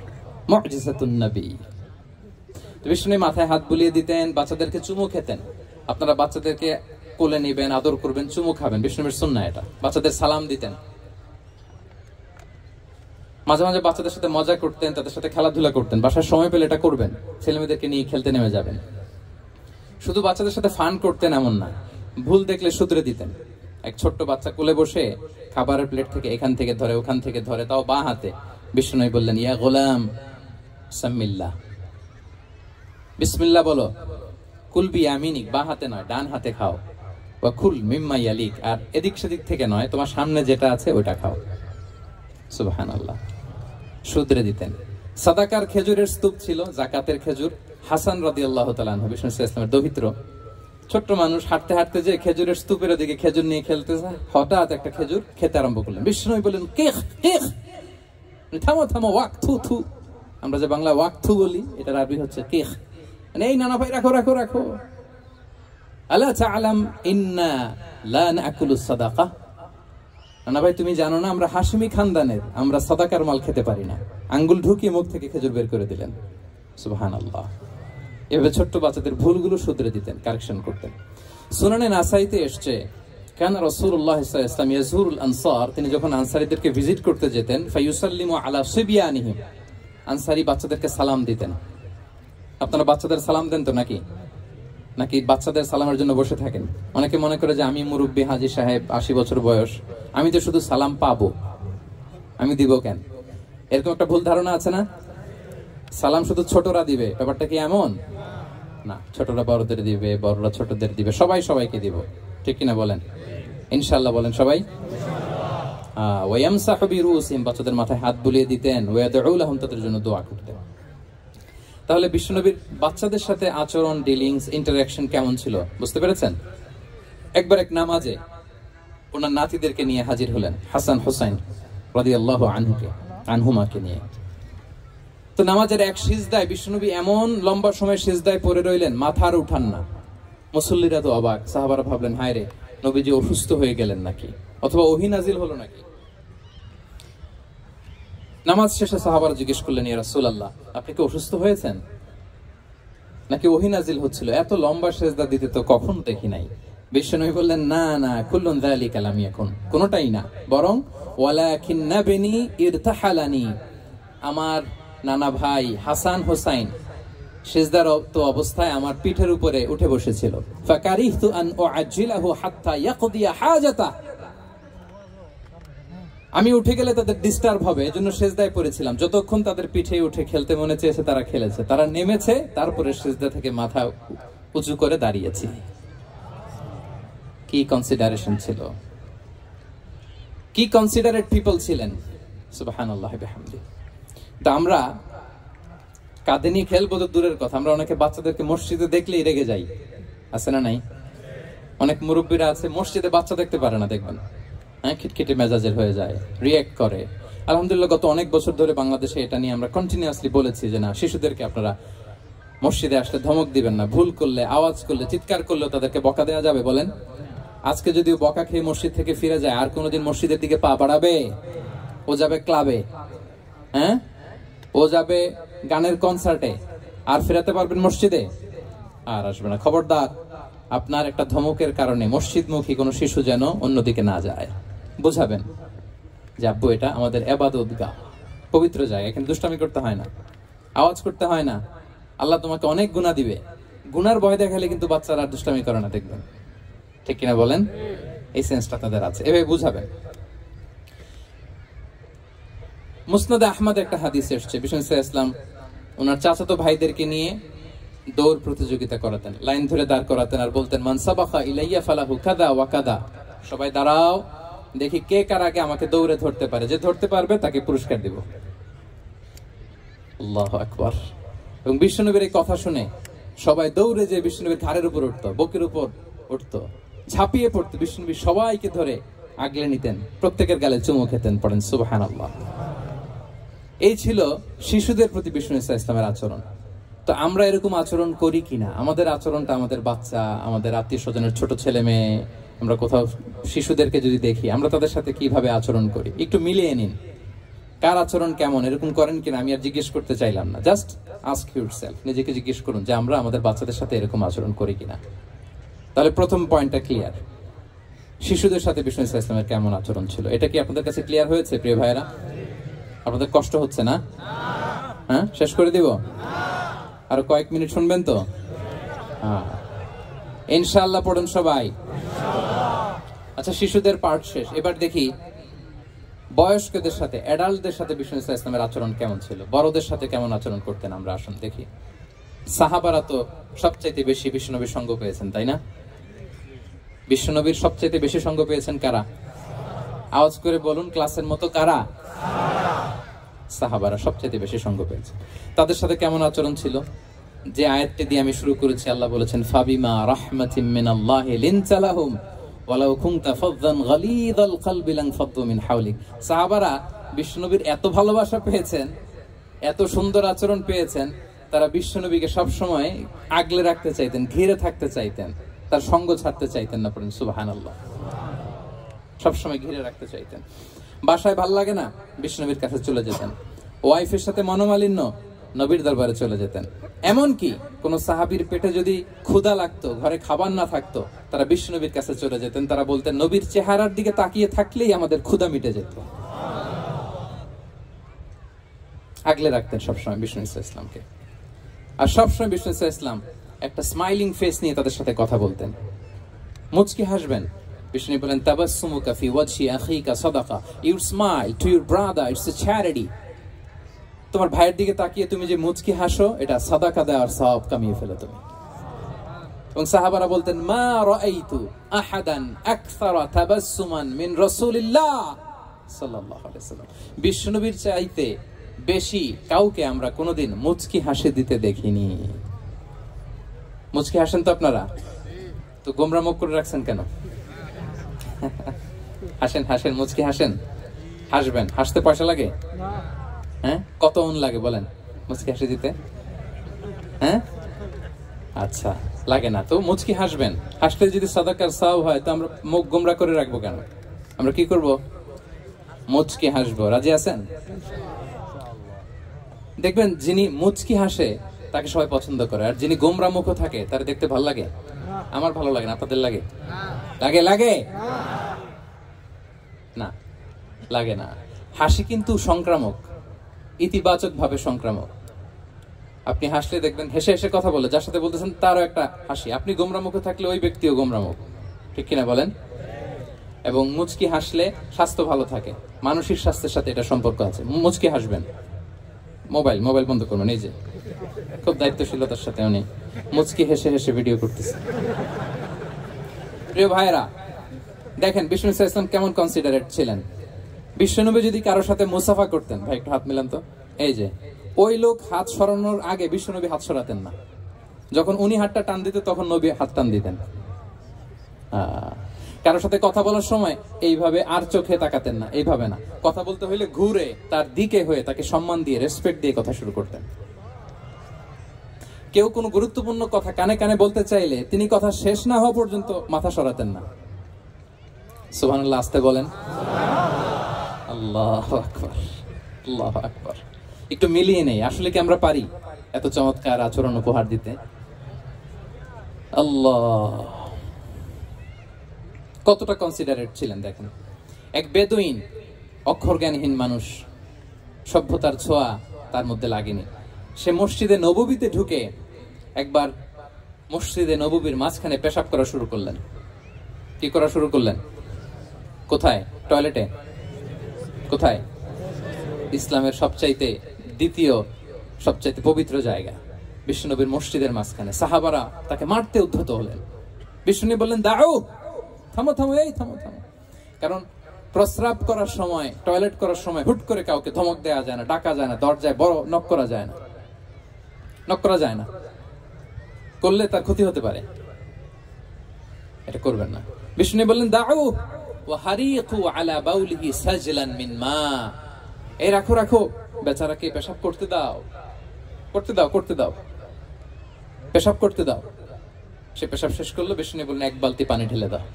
মুজিজাতুন নবী। বিষ্ণু মাথায় হাত বুলিয়ে দিতেন, বাচ্চাদেরকে চুমু খেতেন। আপনারা বাচ্চাদেরকে কোলে নিবেন, আদর করবেন, চুমু খাবেন, বিষ্ণুর সুন্নাহ এটা। বাচ্চাদের সালাম দিতেন, মাঝে মাঝে বাচ্চাদের সাথে মজা করতেন, তাদের সাথে খেলাধুলা করতেন। বাসার সময় পেলে এটা করবেন, ছেলেমেয়েদেরকে নিয়ে খেলতে নেমে যাবেন। শুধু বাচ্চাদের সাথে ফান করতেন এমন না, ভুল দেখলে শুধরে দিতেন। এক ছোট্ট বাচ্চা কোলে বসে খাবারের প্লেট থেকে এখান থেকে ধরে ওখান থেকে ধরে, তাও বাঁ হাতে। বিষ্ণু বললেন, ইয়া গোলাম সাম্মিল্লাহ, বিসমিল্লাহ বলো। কুলবি আমিনিক, বাঁ হাতে নয় ডান হাতে খাও। ওয়া কুল মিম্মা ইয়ালিক, আর এদিক সেদিক থেকে নয়, তোমার সামনে যেটা আছে ওইটা খাও। সুবহানাল্লাহ, শুধরে দিতেন। সাদাকার খেজুরের স্তূপ ছিল, জাকাতের খেজুর। হাসান রাদিয়াল্লাহু তাআলা আনহু, বিষ্ণু ইসলামের দৌহিত্র, ছোট্ট মানুষ, হাঁটতে হাঁটতে যে খেজুরের স্তূপের দিকে খেজুর নিয়ে খেলতে যায়, হঠাৎ একটা খেজুর খেতে আরম্ভ করলেন। বিষ্ণু বললেন, কেখ কেখ, থামো থামো, ওয়াক থু থু। আমরা যে বাংলা ওয়াক থু বলি, এটার আরবি হচ্ছে কেখ। মানে এই নানা ভাই রাখো রাখো রাখো। আলা তাআলাম ইন্না লা নাকুলুস সাদাকা, নানা ভাই তুমি জানো না আমরা হাশমি খানদানের, আমরা সাদাকার মাল খেতে পারি না। আঙ্গুল ঢুকিয়ে মুখ থেকে খেজুর বের করে দিলেন। সুবহানাল্লাহ। এভাবে ছোট্ট বাচ্চাদের ভুলগুলো শুধরে দিতেন, কারেকশন করতেন। সুনানে নাসাইতে এসছে, কান রাসূলুল্লাহ সাল্লাল্লাহু আলাইহি ওয়াসাল্লাম ইয়াজুরুল আনসার, তিনি যখন আনসারীদেরকে ভিজিট করতে যেতেন, ফায়ুসাল্লিমু আলা সিবিয়ানিহিম, আনসারী বাচ্চাদেরকে সালাম দিতেন। আপনারা বাচ্চাদের সালাম দেন তো নাকি? নাকি বাচ্চাদের সালামের জন্য বসে থাকেন? অনেকে মনে করে যে আমি মুরব্বী হাজী সাহেব, 80 বছর বয়স, আমি তো শুধু সালাম পাবো, আমি দিব কেন? এরকম একটা ভুল ধারণা আছে না? সালাম শুধু ছোটরা দিবে, ব্যাপারটা কি এমন না? ছোটরা বড়দের দিবে, বড়রা ছোটদের দিবে, সবাই সবাইকে দিব, ঠিক কিনা বলেন? ইনশাআল্লাহ বলেন সবাই। ওয়ায়ামসাহু বিরুসিহিম, বাচ্চাদের মাথায় হাত বুলিয়ে দিতেন। ওয়ায়াদউ লাহুম, তাদের জন্য দোয়া করতেন। তাহলে বিশ্বনবীর বাচ্চাদের সাথে আচরণ, ডিলিংস, ইন্টারঅ্যাকশন কেমন ছিল বুঝতে পেরেছেন? একবার এক নামাজে ওনার নাতিদেরকে নিয়ে হাজির হলেন, হাসান হুসাইন রাদিয়াল্লাহু আনহুমাকে নিয়ে। তো নামাজের এক সিজদায় বিশ্বনবী এমন লম্বা সময় সিজদায় পড়ে রইলেন, মাথার উঠান না। মুসল্লিরা তো অবাক, সাহাবারা ভাবলেন, হায় রে, নবীজি অসুস্থ হয়ে গেলেন নাকি, অথবা ওহী নাজিল হলো নাকি। নামাজ শেষে সাহাবারা জিজ্ঞেস করলেন, ইয়া রাসূলুল্লাহ, আপনি কি অসুস্থ হয়েছেন নাকি ওহী নাজিল হচ্ছিল? এত লম্বা সিজদা দিতে তো কখনো দেখি নাই। বিশ্বনবী বললেন, না না, কুল্লুন যালিকা লাম ইয়াকুন, কোনটাই না, বরং ওয়ালাকিন নাবনি ইরতাহালানি, আমার নানা ভাই হাসান হোসাইন সিজদারত অবস্থায় আমার পিঠের উপরে উঠে বসেছিল। ফাকারিহতু আন উআজ্জিলাহু হাত্তা ইয়াকদিয়া হাজাতা, আমি উঠে গেলে তাদের ডিস্টার্ব হবে, এজন্য সিজদায় পড়েছিলাম। যতক্ষণ তাদের পিঠে উঠে খেলতে মনে চেয়েছে তারা খেলেছে, তারা নেমেছে, তারপরে সিজদা থেকে মাথা উঁচু করে দাঁড়িয়েছি। কি কনসিডারেশন ছিল, কি কনসিডারেট পিপল ছিলেন। সুবহানাল্লাহ বিহামদি। তা আমরা কাঁধে নিয়ে খেলবো তো দূরের কথা, আমরা অনেকে বাচ্চাদেরকে মসজিদে দেখলেই রেগে যাই, আছে না নাই? অনেক মুরব্বীরা আছে মসজিদে বাচ্চা দেখতে পারে না, দেখবেন হ্যাঁ, খিটখিটে মেজাজের হয়ে যায়, রিঅ্যাক্ট করে। আলহামদুলিল্লাহ গত অনেক বছর ধরে বাংলাদেশে এটা নিয়ে আমরা কন্টিনিউয়াসলি বলেছি যে না, শিশুদেরকে আপনারা মসজিদে আসলে ধমক দিবেন না, ভুল করলে, আওয়াজ করলে, চিৎকার করলেও তাদেরকে বকা দেওয়া যাবে? বলেন। আজকে যদিও বকা খেয়ে মসজিদ থেকে ফিরে যায়, আর কোনোদিন মসজিদের দিকে পা বাড়াবে? ও যাবে ক্লাবে, হ্যাঁ, ও যাবে গানের কনসার্টে, আর ফেরাতে পারবেন মসজিদে? আর আসবে না। খবরদার, আপনার একটা ধমকের কারণে মসজিদমুখী কোনো শিশু যেন অন্যদিকে না যায়। বুঝাবেন যে আব্বু, এটা আমাদের ইবাদতগাহ, পবিত্র জায়গা, এখানে দুষ্টামি করতে হয় না, আওয়াজ করতে হয় না, আল্লাহ তোমাকে অনেক গুনাহ দিবে। গুনার ভয় দেখালে কিন্তু বাচ্চারা আর দুষ্টামি করে না, দেখবেন, ঠিক কিনা বলেন? এই সেন্সটা তাদের আছে, এভাবে বুঝাবেন। মুসনাদে আহমদ একটা হাদিস এসেছে, বিষ্ণু ইসলাম ওনার চাচাতো ভাইদেরকে নিয়ে দৌড় প্রতিযোগিতা করাতেন, লাইন ধরে দাঁড় করাতেন, আর বলতেন, মান সাবাকা ইলাইয়া ফালাহু কাদা ওয়া কাদা, সবাই দাঁড়াও, দেখি কে কার আগে আমাকে দৌড়ে ধরতে পারে, যে ধরতে পারবে তাকে পুরস্কার দিব। আল্লাহু আকবার। এবং বিশ্বনবীর এই কথা শুনে সবাই দৌড়ে যে বিশ্বনবীর ঘাড়ের উপর উঠতো, বুকের উপর উঠতো, ঝাঁপিয়ে পড়তো। বিশ্বনবী সবাইকে ধরে আগলে নিতেন, প্রত্যেকের গালে চুমু খেতেন। পড়েন সুবহানাল্লাহ। এই ছিল শিশুদের প্রতি বিষ্ণু ইসলামের আচরণ। তো আমরা এরকম আচরণ করি কিনা, আমাদের আচরণটা আমাদের বাচ্চা, আমাদের আত্মীয় স্বজনের ছোট ছেলে মেয়ে, আমরা কোথাও শিশুদেরকে যদি দেখি আমরা তাদের সাথে কিভাবে আচরণ করি, একটু মিলিয়ে নিন কার আচরণ কেমন, এরকম করেন কিনা। আমি আর জিজ্ঞেস করতে চাইলাম না, জাস্ট আস্ক ইউরসেলফ, নিজেকে জিজ্ঞেস করুন যে আমরা আমাদের বাচ্চাদের সাথে এরকম আচরণ করি কিনা। তাহলে প্রথম পয়েন্টটা ক্লিয়ার, শিশুদের সাথে বিষ্ণু ইসলামের কেমন আচরণ ছিল। এটা কি আপনাদের কাছে ক্লিয়ার হয়েছে প্রিয় ভাইরা? আপনাদের কষ্ট হচ্ছে না? হ্যাঁ, শেষ করে দিব? আরো কয়েক মিনিট শুনবেন তো? হ্যাঁ, ইনশাআল্লাহ পড়ুন সবাই। আচ্ছা, শিশুদের পার্ট শেষ, এবার দেখি বয়স্কদের সাথে, অ্যাডাল্টদের সাথে বিষ্ণু ইসলামের আচরণ কেমন ছিল, বড়দের সাথে কেমন আচরণ করতেন। আমরা আসুন দেখি। সাহাবারা তো সবচাইতে বেশি বিশ্বনবীর সঙ্গ পেয়েছেন, তাই না? বিশ্বনবীর সবচাইতে বেশি সঙ্গ পেয়েছেন কারা? আওয়াজ করে বলুন, ক্লাসের মতো কারা? সাহাবারা সবচাইতে বেশি সঙ্গ পেয়েছে। তাদের সাথে কেমন আচরণ ছিল? যে আয়াতটি দিয়ে আমি শুরু করেছি, আল্লাহ বলেছেন ফাবিমা রাহমাতিম মিনাল্লাহি লিনতা লাহুম ওয়ালাউ কুনতা ফাযযান গালিযাল কলবি লানফাদ্দু মিন হাওলিক। সাহাবারা বিশ্বনবীর এত ভালোবাসা পেয়েছেন, এত সুন্দর আচরণ পেয়েছেন, তারা বিশ্বনবীকে সব সময় আগলে রাখতে চাইতেন, ঘিরে থাকতে চাইতেন, তার সঙ্গ ছাড়তে চাইতেন না। পড়েন সুবহানাল্লাহ। সবসময় ঘিরে রাখতে চাইতেন। বাসায় ভাল লাগে না, বিশ্বনবীর কাছে চলে যেতেন। ওয়াইফের সাথে মনোমালিন্য, নবীর দরবারে চলে যেতেন। এমনকি কোন সাহাবীর পেটে যদি ক্ষুধা লাগতো, ঘরে খাবার না থাকতো, তারা বিশ্বনবীর কাছে চলে যেতেন। তারা বলতেন নবীর চেহারার দিকে তাকিয়ে থাকলেই আমাদের ক্ষুধা মিটে যেত। আগলে রাখতেন সবসময় বিষ্ণু ইসলামকে। আর সবসময় বিষ্ণু ইসলাম একটা স্মাইলিং ফেস নিয়ে তাদের সাথে কথা বলতেন। মুচকি হাসবেন। বিষ্ণু বলেন তাবাসসুমুকা ফি ওয়াজহি আখিকা সাদাকা, you smile to your brother, it's a charity. তোমার ভাইয়ের দিকে তাকিয়ে তুমি যে মুচকি হাসো, এটা সাদাকা দেওয়ার সওয়াব কামিয়ে ফেলো তুমি। এবং সাহাবারা বলতেন মা রাআইতু আহাদান আকসারা তাবাসসুমান মিন রাসূলিল্লাহ সাল্লাল্লাহু আলাইহি ওয়াসাল্লাম। বিশ্বনবীর চাইতে বেশি কাউকে আমরা কোনোদিন মুচকি হাসি দিতে দেখিনি। মুচকি হাসেন তো আপনারা? তো গোমরা মুখ করে রাখছেন কেন? হাসেন হাসেন, মুচকি হাসেন, হাসবেন। হাসতে পয়সা লাগে? হ্যাঁ, কত অন লাগে বলেন মুচকি হাসি দিতে? হ্যাঁ, আচ্ছা, লাগে না তো মুচকি হাসবেন। হাসলে যদি সাদাকার সওয়াব হয়, তো আমরা মুখ গোমরা করে রাখবো কেন? আমরা কি করব? মুচকি হাসবো। রাজি আছেন? দেখবেন যিনি মুচকি হাসে তাকে সবাই পছন্দ করে, আর যিনি গোমরা মুখ থাকে তার দেখতে ভালো লাগে। আমার ভালো লাগে না, আপনাদের লাগে? লাগে? লাগে না, লাগে না। হাসি কিন্তু সংক্রামক, ইতিবাচক ভাবে সংক্রামক। আপনি হাসলে দেখবেন হেসে হেসে কথা বলে, যার সাথে বলতেছেন তারও একটা হাসি। আপনি গোমরা মুখে থাকলে ওই ব্যক্তিও গোমরা মুখ, ঠিক কিনা বলেন? এবং মুচকি হাসলে স্বাস্থ্য ভালো থাকে, মানসিক স্বাস্থ্যের সাথে এটা সম্পর্ক আছে। মুচকি হাসবেন। মোবাইল বন্ধ করবেন। এই যে খুব দায়িত্বশীলতার সাথে উনি মুচকি হেসে হেসে ভিডিও করতেছে। প্রিয় ভাইরা, দেখেন বিষ্ণু ইসলাম কেমন কনসিডারেট ছিলেন। বিশ্বনবী যদি কারোর সাথে মুসাফা করতেন, ভাই একটু হাত মিলান তো, এই যে ওই লোক হাত সরানোর আগে বিশ্বনবী হাত সরাতেন না। যখন উনি হাতটা টান দিতেন তখন নবী হাত টান দিতেন। কারোর সাথে কথা বলার সময় এইভাবে আর চোখে তাকাতেন না, এইভাবে না। কথা বলতে হইলে ঘুরে তার দিকে হয়ে তাকে সম্মান দিয়ে, রেসপেক্ট দিয়ে কথা শুরু করতেন। কেউ কোনো গুরুত্বপূর্ণ কথা কানে কানে বলতে চাইলে তিনি কথা শেষ না হওয়া পর্যন্ত মাথা সরাতেন না। সুবহানাল্লাহ, আসতে বলেন। আল্লাহু আকবার, আল্লাহু আকবার। একটু মিলিয়ে নেই, আসলে কি আমরা পারি এত চমৎকার আচরণ উপহার দিতে? আল্লাহ, কতটা কনসিডারেট ছিলেন দেখেন। এক বেদুইন, অক্ষর জ্ঞানহীন মানুষ, সভ্যতার ছোঁয়া তার মধ্যে লাগেনি। সে মসজিদে নববীতে ঢুকে একবার মসজিদে নববীর মাঝখানে পেশাব করা শুরু করলেন। কি করা শুরু করলেন? কোথায়? টয়লেটে? কোথায়? ইসলামের সবচাইতে দ্বিতীয় সবচাইতে পবিত্র জায়গা বিশ্বনবীর মসজিদের মাঝখানে। সাহাবারা তাকে মারতে উদ্ধত হলেন। বিশ্বনবী বললেন দাও, থামো থামো, এই থামো থামো। কারণ প্রস্রাব করার সময়, টয়লেট করার সময় হুট করে কাউকে ধমক দেওয়া যায় না, ডাকা যায় না, দরজায় বড় নক করা যায় না, নক করা যায় না। করলে তার ক্ষতি হতে পারে, এটা করবেন না। বিষ্ণু বললেন দাও ওয়া হারিকু আলা বাউলিহি সাজলান মিন মা, এই রাখো রাখো, বেচারাকে পেশাব করতে দাও, করতে দাও, করতে দাও। পেশাব করতে দাও। সে পেশাব শেষ করলো, বিষ্ণু বললেন 1 বালতি পানি ঢেলে দাও।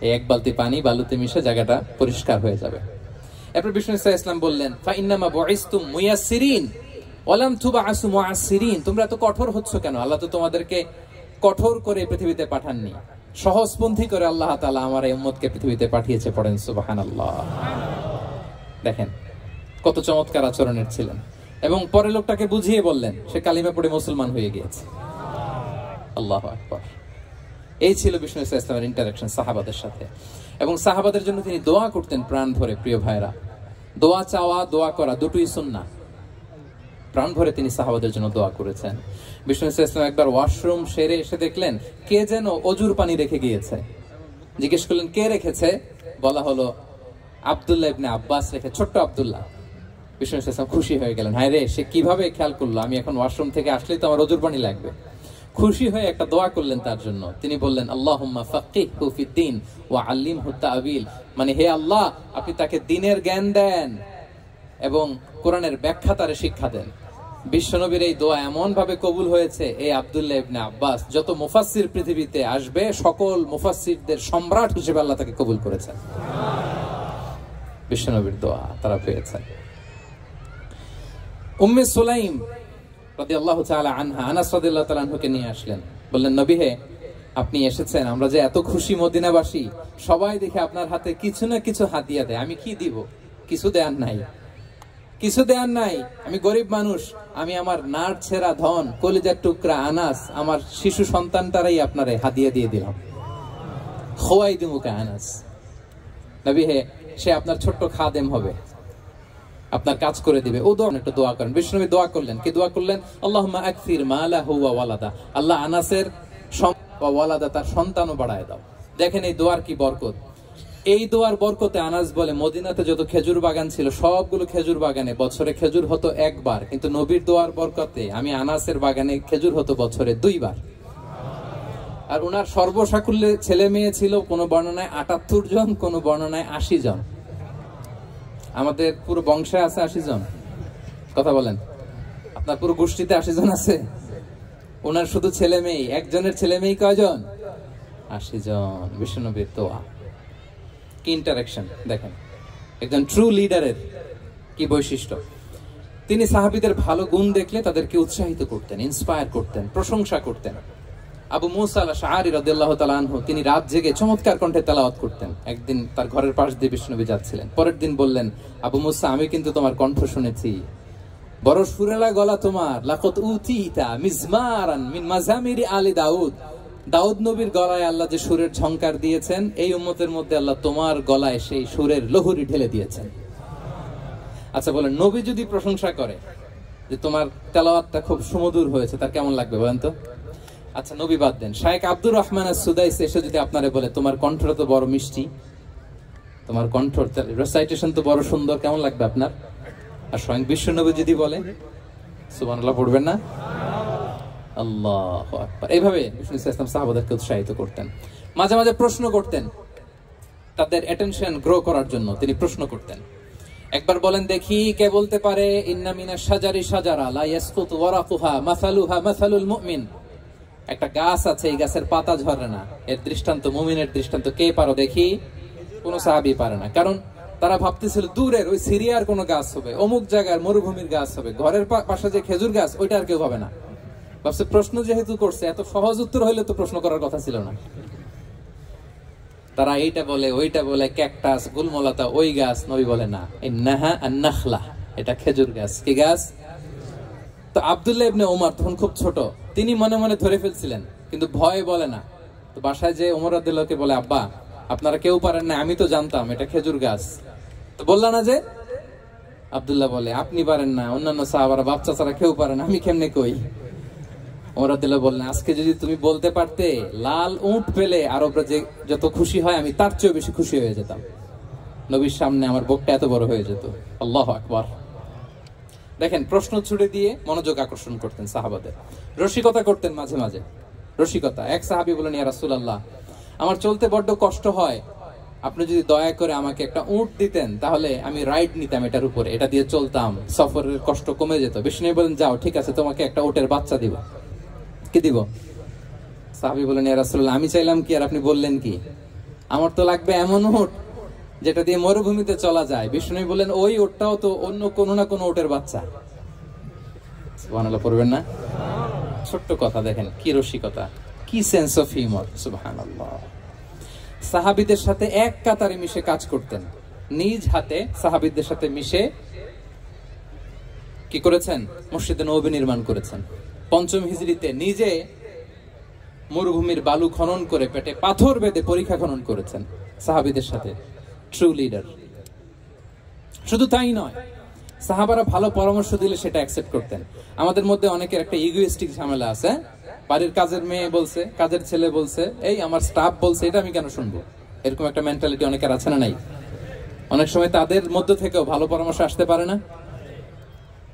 এই 1 বালতি পানি বালুতে মিশে জায়গাটা পরিষ্কার হয়ে যাবে। এরপর বিষ্ণু ইসলাম বললেন, ফাইন্নামা বুইসতুম মুয়াসসিরিন ওয়ালাম তুবআসু মুআসসিরিন, তোমরা এত কঠোর হচ্ছ কেন? আল্লাহ তো তোমাদেরকে কঠোর করে পৃথিবীতে পাঠাননি, সহজপন্থী করে আল্লাহ তাআলা আমার এই উম্মতকে পৃথিবীতে পাঠিয়েছে। পড়েন সুবহানাল্লাহ। দেখেন কত চমৎকার আচরণের ছিলেন। এবং পরে লোকটাকে বুঝিয়ে বললেন, সে কালিমা পড়ে মুসলমান হয়ে গিয়েছে। আল্লাহু আকবার। এই ছিল বিষ্ণু ইসলামের ইন্টারাকশন সাহাবাদের সাথে। এবং সাহাবাদের জন্য তিনি দোয়া করতেন প্রাণ ভরে। প্রিয় ভাইরা, দোয়া চাওয়া, দোয়া করা দুটোই সুন্নাহ। প্রাণ ভরে তিনি সাহাবাদের জন্য দোয়া করেছেন। বিষ্ণু ইসলাম একবার ওয়াশরুম সেরে এসে দেখলেন কে যেন অজুর পানি রেখে গিয়েছে। জিজ্ঞেস করলেন কে রেখেছে? বলা হলো আব্দুল্লাহ ইবনে আব্বাস রেখে, ছোট্ট আব্দুল্লাহ। বিষ্ণু ইসলাম খুশি হয়ে গেলেন, হায় রে, সে কিভাবে খেয়াল করলো, আমি এখন ওয়াশরুম থেকে আসলেই তো আমার অজুর পানি লাগবে। খুশি হয়ে একটা দোয়া করলেন তার জন্য। তিনি বললেন, আল্লাহুম্মা ফাক্কিহহু ফিদ্দীন ওয়া আল্লিমহু তা'ওয়িল, মানে হে আল্লাহ, আপনি তাকে দ্বীনের জ্ঞান দেন এবং কোরআনের ব্যাখ্যা তারে শিক্ষা দেন। বিশ্বনবীর এই দোয়া এমন ভাবে কবুল হয়েছে, এই আব্দুল্লাহ ইবনে আব্বাস যত মুফাসসির পৃথিবীতে আসবে সকল মুফাসসিরদের সম্রাট হিসেবে আল্লাহ তাকে কবুল করেছেন। বিশ্বনবীর দোয়া তারা পেয়েছেন। উম্মে সুলাইম রাদিয়াল্লাহু তাআলা আনহা, আনাস রাদিয়াল্লাহু তাআলা আনহুকে নিয়ে আসলেন, বললেন, নবী হে, আপনি এসেছেন, আমরা যে এত খুশি মদিনাবাসী, সবাই দেখে আপনার হাতে কিছু না কিছু হাদিয়া দেয়, আমি কি দিব? কিছু দেয়ার নাই, কিছু দেয়ার নাই। আমি গরিব মানুষ, আমি আমার নাড় ছেঁড়া ধন, কলিজার টুকরা আনাস, আমার শিশু সন্তানটারাই আপনারে হাদিয়া দিয়ে দিলাম। খোয়াই দিমুকা আনাস, নবী হে, সে আপনার ছোট্ট খাদেম হবে, আপনার কাজ করে দিবে। ও দোয়া একটু দোয়া করেন। বিষ্ণু দোয়া করলেন, কি দোয়া করলেন? আল্লাহুম্মা আকসির মালাহু ওয়া ওয়ালাদা, আল্লাহ আনাসের ওয়ালাদা, তার সন্তানও বাড়ায় দাও। দেখেন এই দোয়ার কি বরকত। এই দোয়ার বরকতে আনাস বলে, মদিনাতে যত খেজুর বাগান ছিল সবগুলো খেজুর বাগানে বছরে খেজুর হতো একবার, কিন্তু নবীর দোয়ার বরকতে আমি আনাসের বাগানে খেজুর হতো বছরে 2 বার। আর উনার সর্বসাকুল্যে ছেলে মেয়ে ছিল, কোন বর্ণনায় 78 জন, কোন বর্ণনায় 80 জন। আমাদের পুরো বংশে আছে 80 জন, কথা বলেন। আপনার পুরো গোষ্ঠীতে 80 জন আছে? ওনার শুধু ছেলে মেয়ে, একজনের ছেলে মেয়ে কয়জন? 80 জন। বিশ্বনবীর দোয়া কি ইন্টারাকশন দেখেন, একজন ট্রু লিডারের কি বৈশিষ্ট্য। তিনি সাহাবীদের ভালো গুণ দেখলে তাদেরকে উৎসাহিত করতেন, ইন্সপায়ার করতেন, প্রশংসা করতেন। আবু মুসা আল-আশআরী রাদিয়াল্লাহু তাআলা আনহু, তিনি রাত জেগে চমৎকার কণ্ঠে তেলাওয়াত করতেন। একদিন তার ঘরের পাশ দিয়ে বিষ্ণুনবী যাচ্ছিলেন, পরের দিন বললেন, আবু মুসা, আমি কিন্তু তোমার কণ্ঠ শুনেছি, বড় সুরেলা গলা তোমার। লাকাদ উতিতা মিজমারান মিন মাজামিরি আলি দাউদ, দাউদ নবীর গলায় আল্লাহ যে সুরের ঝংকার দিয়েছেন, এই উম্মতের মধ্যে আল্লাহ তোমার গলায় সেই সুরের লহরী ঢেলে দিয়েছেন। আচ্ছা বলেন, নবী যদি প্রশংসা করে যে তোমার তেলাওয়াতটা খুব সুমধুর হয়েছে, তার কেমন লাগবে বলেন তো? আচ্ছা নবী বাদ দেন, শায়েখ আব্দুর রহমান আস-সুদাইস এসে যদি আপনারে বলে, তোমার কণ্ঠটা তো বড় মিষ্টি, তোমার কণ্ঠ রেসাইটেশন তো বড় সুন্দর, কেমন লাগবে আপনার? আর স্বয়ং বিশ্বনবী যদি বলে, সুবহানাল্লাহ পড়বেন না? আল্লাহু আকবার। এইভাবে বিষ্ণু ইসলাম সাহাবাদেরকে উৎসাহিত করতেন। মাঝে মাঝে প্রশ্ন করতেন, তাদের অ্যাটেনশন গ্রো করার জন্য তিনি প্রশ্ন করতেন। একবার বলেন দেখি, কে বলতে পারে, ইন্না মিনাশ শাজারি শাজারা লা ইয়াসকুতু ওয়ারাকুহা মাসালুহা মাসালুল মুমিন, একটা গাছ আছে, এই গাছের পাতা ঝরে না, এর দৃষ্টান্ত মুমিনের দৃষ্টান্ত। কে পারো দেখি? কোন সাহাবী পারে না, কারণ তারা ভাবতেছিল দূরের ওই সিরিয়ার কোন গাছ হবে, অমুক জায়গার মরুভূমির গাছ হবে, ঘরের পাশে যে খেজুর গাছ ওইটা আর কেউ পাবে না। ভাবছে প্রশ্ন যেহেতু করছে, এত সহজ উত্তর হইলে তো প্রশ্ন করার কথা ছিল না। তারা এইটা বলে, ওইটা বলে, ক্যাকটাস, গুলমলতা, ওই গাছ। নবী বলে না, ইন্নাহা আন-নাখলা, এটা খেজুর গাছ। কি গাছ? তো আব্দুল্লাহ ইবনে ওমর তখন খুব ছোট, তিনি মনে মনে ধরে ফেলছিলেন, কিন্তু ভয়ে বলে না। তো বাসায় যে ওমর রাদিয়াল্লাহুকে বলে, আব্বা আপনারা কেউ পারেন না, আমি তো জানতাম এটা খেজুর গাছ, তো বললা না যে? আব্দুল্লাহ বলে, আপনি পারেন না, অন্যান্য সাহাবারা বাচ্চা ছাড়া কেউ পারে না, আমি কেমনে কই? ওমর রাদিয়াল্লাহু বললেন, আজকে যদি তুমি বলতে পারতে লাল উট পেলে আরবরা যে যত খুশি হয়, আমি তার চেয়েও বেশি খুশি হয়ে যেতাম। নবীর সামনে আমার বুকটা এত বড় হয়ে যেত। আল্লাহু আকবার। দেখেন, প্রশ্ন ছুড়ে দিয়ে মনোযোগ আকর্ষণ করতেন সাহাবাদের। রসিকতা করতেন মাঝে মাঝে, রসিকতা। এক সাহাবী বলেন, ইয়া রাসূলুল্লাহ, আমার চলতে বড্ড কষ্ট হয়, আপনি যদি দয়া করে আমাকে একটা উট দিতেন, তাহলে আমি রাইড নিতাম এটার উপরে, এটা দিয়ে চলতাম, সফরের কষ্ট কমে যেত। বিষ্ণু বলেন, যাও, ঠিক আছে, তোমাকে একটা উটের বাচ্চা দিব। কি দিব? সাহাবী বলেন, ইয়া রাসূলুল্লাহ, আমি চাইলাম কি আর আপনি বললেন কি? আমার তো লাগবে এমন উট যেটা দিয়ে মরুভূমিতে চলা যায়। বিষ্ণু বললেন, ওই উটটাও তো অন্য কোনো না কোনো উটের বাচ্চা। সুবহানাল্লাহ পড়বেন না? ছোট্ট কথা দেখেন, কি রসিকতা, কি সেন্স অফ হিউমার। সুবহানাল্লাহ। সাহাবীদের সাথে এক কাতারে মিশে কাজ করতেন, নিজ হাতে সাহাবীদের সাথে মিশে কি করেছেন? মসজিদে নববী নির্মাণ করেছেন। ৫ম হিজরিতে নিজে মরুভূমির বালু খনন করে পেটে পাথর বেঁধে পরীক্ষা খনন করেছেন সাহাবীদের সাথে। True leader. শুধু তাই নয়, সাহাবারা ভালো পরামর্শ দিলে সেটা অ্যাকসেপ্ট করতেন। আমাদের মধ্যে অনেকের একটা ইগোইস্টিক ঝামেলা আছে, বাড়ির কাজের মেয়ে বলছে, কাজের ছেলে বলছে, এই আমার স্টাফ বলছে, এটা আমি কেন শুনবো? এরকম একটা মেন্টালিটি অনেকের আছে না নাই? অনেক সময় তাদের মধ্য থেকেও ভালো পরামর্শ আসতে পারে না?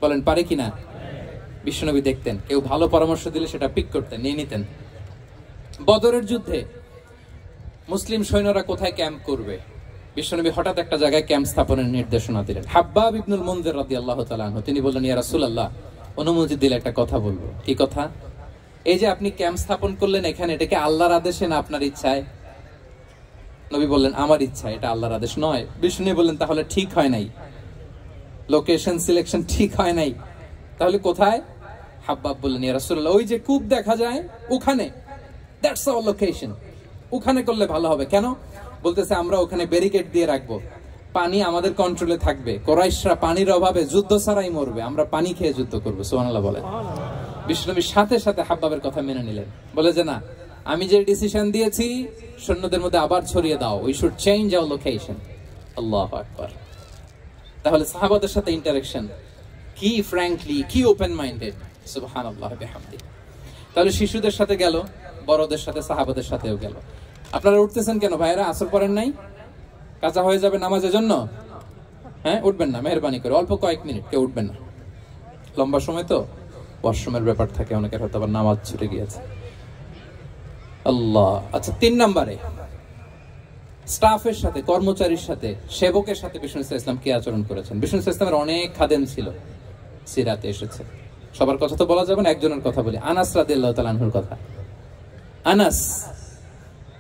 বলেন পারে কিনা? বিশ্বনবী দেখতেন কেউ ভালো পরামর্শ দিলে সেটা পিক করতেন, নিয়ে নিতেন। বদরের যুদ্ধে মুসলিম সৈন্যরা কোথায় ক্যাম্প করবে, বিশ্বনবী হঠাৎ একটা জায়গায় ক্যাম্প স্থাপনের নির্দেশনা দিলেন। হাব্বাব ইবনুল মুনজির রাদিয়াল্লাহু তাআলা আনহু, তিনি বললেন, ইয়া রাসূলুল্লাহ, অনুমতি দিলে একটা কথা বলবো। কি কথা? এই যে আপনি ক্যাম্প স্থাপন করলেন এখানে, এটা কি আল্লাহর আদেশে না আপনার ইচ্ছায়? নবী বললেন, আমার ইচ্ছা, এটা আল্লাহর আদেশ নয়। বিষ্ণু বললেন, তাহলে ঠিক হয় নাই, লোকেশন সিলেকশন ঠিক হয় নাই, তাহলে কোথায়? হাব্বাব বললেন, ইয়া রাসূলুল্লাহ, ওই যে কূপ দেখা যায় ওখানে, দ্যাটস আওয়ার লোকেশন, ওখানে করলে ভালো হবে। কেন? বলতেছে, আমরা ওখানে ব্যারিকেড দিয়ে রাখবো, পানি আমাদের কন্ট্রোলে থাকবে, কুরাইশরা পানির অভাবে যুদ্ধ ছাড়াই মরবে, আমরা পানি খেয়ে যুদ্ধ করবো। সুবহানাল্লাহ বলেন। বিশ্বনবীর সাথে সাথে হাব্বাবের কথা মেনে নিলেন, বলে যে না, আমি যে ডিসিশন দিয়েছি সৈন্যদের মধ্যে আবার ছড়িয়ে দাও, we should change our location. আল্লাহু আকবার। তাহলে সাহাবাদের সাথে ইন্টারেকশন কি ফ্র্যাঙ্কলি, কি ওপেন মাইন্ডেড। সুবহানাল্লাহ বিহামদি। তাহলে শিশুদের সাথে গেল, বড়দের সাথে, সাহাবাদের সাথেও গেল। আপনারা উঠতেছেন কেন ভাইরা? আসর পড়েন নাই? কাজা হয়ে যাবে নামাজের জন্য? হ্যাঁ, উঠবেন না মেহেরবানি করে, অল্প কয়েক মিনিট, কেউ উঠবেন না। লম্বা সময় তো ওয়াশরুমের ব্যাপার থাকে, অনেকের হয়তো আবার নামাজ ছুটে গিয়েছে। আল্লাহ। আচ্ছা, ৩ নম্বরে স্টাফের সাথে, কর্মচারীর সাথে, সেবকের সাথে বিষ্ণু ইসলাম কি আচরণ করেছেন? বিষ্ণু ইসলামের অনেক খাদেম ছিল, সিরাতে এসেছে। সবার কথা তো বলা যাবে না, একজনের কথা বলি, আনাস রাদিয়াল্লাহু তাআলা আনহুর কথা। আনাস,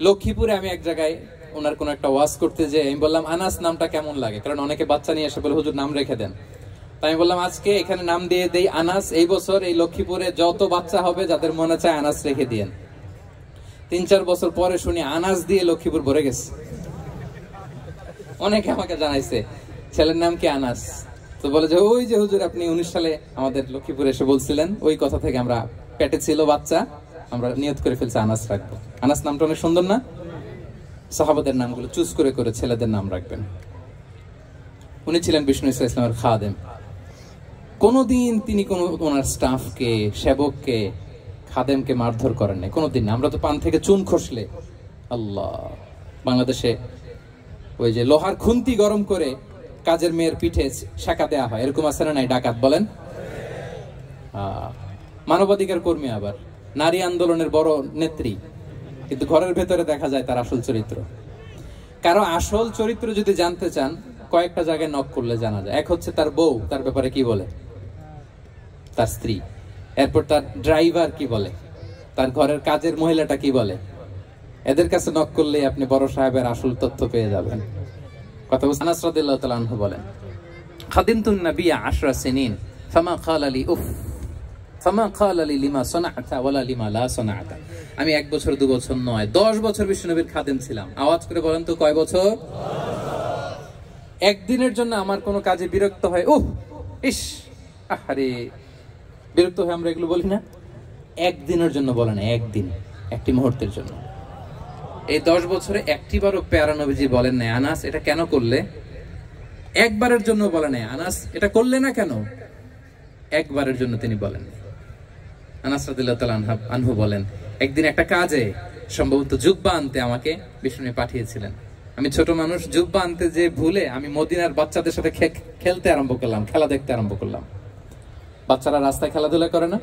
লক্ষ্মীপুরে আমি এক জায়গায় ওনার কোন একটা ওয়াজ করতে যে আমি বললাম, আনাস নামটা কেমন লাগে? কারণ অনেকে বাচ্চা নিয়ে এসে বলে, হুজুর নাম রেখে দেন। তাই আমি বললাম, আজকে এখানে নাম দিয়ে দেই আনাস। এই বছর এই লক্ষ্মীপুরে যত বাচ্চা হবে, যাদের মনে চায় আনাস রেখে দিয়েন। ৩-৪ বছর পরে শুনি আনাস দিয়ে লক্ষ্মীপুর ভরে গেছে। অনেকে আমাকে জানাইছে ছেলের নাম কি আনাস। তো বলে যে, ওই যে হুজুর আপনি 19 সালে আমাদের লক্ষ্মীপুরে এসে বলছিলেন, ওই কথা থেকে আমরা, পেটে ছিল বাচ্চা, আমরা নিয়ত করে ফেলছি আনাস রাখবো। আনাস নামটা অনেক সুন্দর না? সাহাবাদের নামগুলো চুজ করে করে ছেলেদের নাম রাখবেন। উনি ছিলেন বিষ্ণু ইসলামের খাদেম। কোনদিন তিনি কোন ওনার স্টাফকে, সেবককে, খাদেমকে মারধর করেন নাই, কোনদিন না। আমরা তো পান থেকে চুন খসলে, আল্লাহ, বাংলাদেশে ওই যে লোহার খুন্তি গরম করে কাজের মেয়ের পিঠে শাঁকা দেওয়া হয়, এরকম আছে না নাই? ডাকাত বলেন। মানবাধিকার কর্মী, আবার নারী আন্দোলনের বড় নেত্রী, কিন্তু ঘরের ভেতরে দেখা যায় তার আসল চরিত্র। কারো আসল চরিত্র যদি জানতে চান, কয়েকটা জায়গায় নক করলে জানা যায়। এক হচ্ছে তার বউ, তার ব্যাপারে কি বলে, তার স্ত্রী। এরপর তার ড্রাইভার কি বলে, তার ঘরের কাজের মহিলাটা কি বলে। এদের কাছে নক করলে আপনি বড় সাহেবের আসল তথ্য পেয়ে যাবেন। কথা বলছেন। আনাস রাদিয়াল্লাহু তাআলা আনহু বলেন, খাদিমতুন নবিয়্য 10 সিনিন ফামা ক্বালা লি উফ ফামা ক্বালা লি লিমা সানা'তা ওয়ালা লিমা লা সানা'তা। আমি 1 বছর 2 বছর নয়, 10 বছর বিশ্বনবীর খাদেম ছিলাম। আওয়াজ করে বলেন তো, কয় বছর? 10। একদিনের জন্য আমার কোনো কাজে বিরক্ত হয়, উহ ইস আহারে, বিরক্ত হয়ে আমরা এগুলো বলি না? একদিনের জন্য বলে না, একদিন, একটি মুহূর্তের জন্য। এই 10 বছরে একটিবারও প্যারা নবীজি বলেন নাই, আনাস এটা কেন করলে? একবারের জন্য বলে নাই, আনাস এটা করলে না কেন? একবারের জন্য তিনি বলেন। আনাস রাদিয়াল্লাহু তাআলা আনহু বলেন, একদিন একটা কাজে, সম্ভবত জুব্বা আনতে আমাকে বিষ্ণু পাঠিয়েছিলেন। আমি ছোট মানুষ, জুব্বা আনতে যে ভুলে আমি মদিনার বাচ্চাদের সাথে খেলতে আরম্ভ করলাম, খেলা দেখতে আরম্ভ করলাম। বাচ্চারা রাস্তায় খেলাধুলা করে না?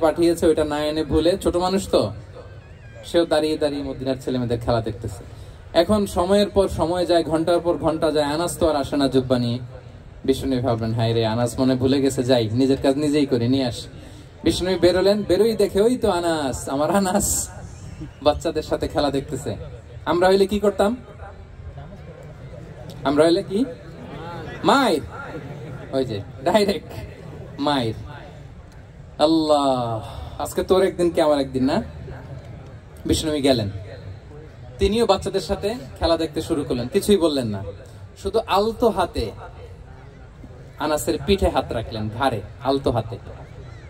পাঠিয়েছে, ওইটা না এনে ভুলে, ছোট মানুষ তো, সেও দাঁড়িয়ে দাঁড়িয়ে মদিনার ছেলে মেয়েদের খেলা দেখতেছে। এখন সময়ের পর সময় যায়, ঘন্টার পর ঘন্টা যায়, আনাস তো আর আসে না জুব্বা নিয়ে। বিষ্ণু ভাবলেন, হায় রে, আনাস মনে ভুলে গেছে, যাই নিজের কাজ নিজেই করে নিয়ে আস। বিষ্ণু বেরোলেন, বেরোই দেখে ওই তো আনাস, আমার আনাস বাচ্চাদের সাথে খেলা দেখতেছে। আমরা হইলে কি করতাম? আমরা হইলে কি মায়ের, ওই যে ডাইরেক্ট মায়ের। আল্লাহ, আজকে তোর একদিন কি আমার একদিন না। বিষ্ণু গেলেন, তিনিও বাচ্চাদের সাথে খেলা দেখতে শুরু করলেন, কিছুই বললেন না, শুধু আলতো হাতে আনাসের পিঠে হাত রাখলেন, ঘাড়ে আলতো হাতে।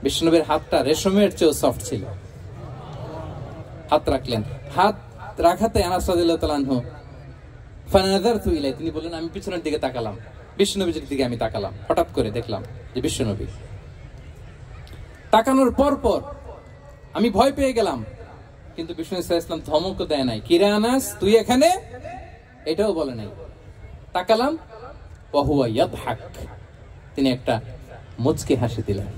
বিষ্ণুবীর হাতটা রেশমের চেয়েও সফট ছিল। হাত রাখলেন, হাত রাখাতে আনাস রাদিয়াল্লাহু তাআলা আনহু ফানাযারতু ইলাই, তিনি বললেন আমি পিছনের দিকে তাকালাম, বিষ্ণুনবীর দিকে আমি তাকালাম, হঠাৎ করে দেখলাম যে বিষ্ণুনবী। তাকানোর পর পর আমি ভয় পেয়ে গেলাম, কিন্তু বিষ্ণু সাল্লাল্লাহু আলাইহি ওয়াসাল্লাম ধমকও দেয় নাই, কিরে আনাস তুই এখানে, এটাও বলে নাই। তাকালাম, ওয়া হুয়া ইয়াদহাক, তিনি একটা মুচকি হাসি দিলেন।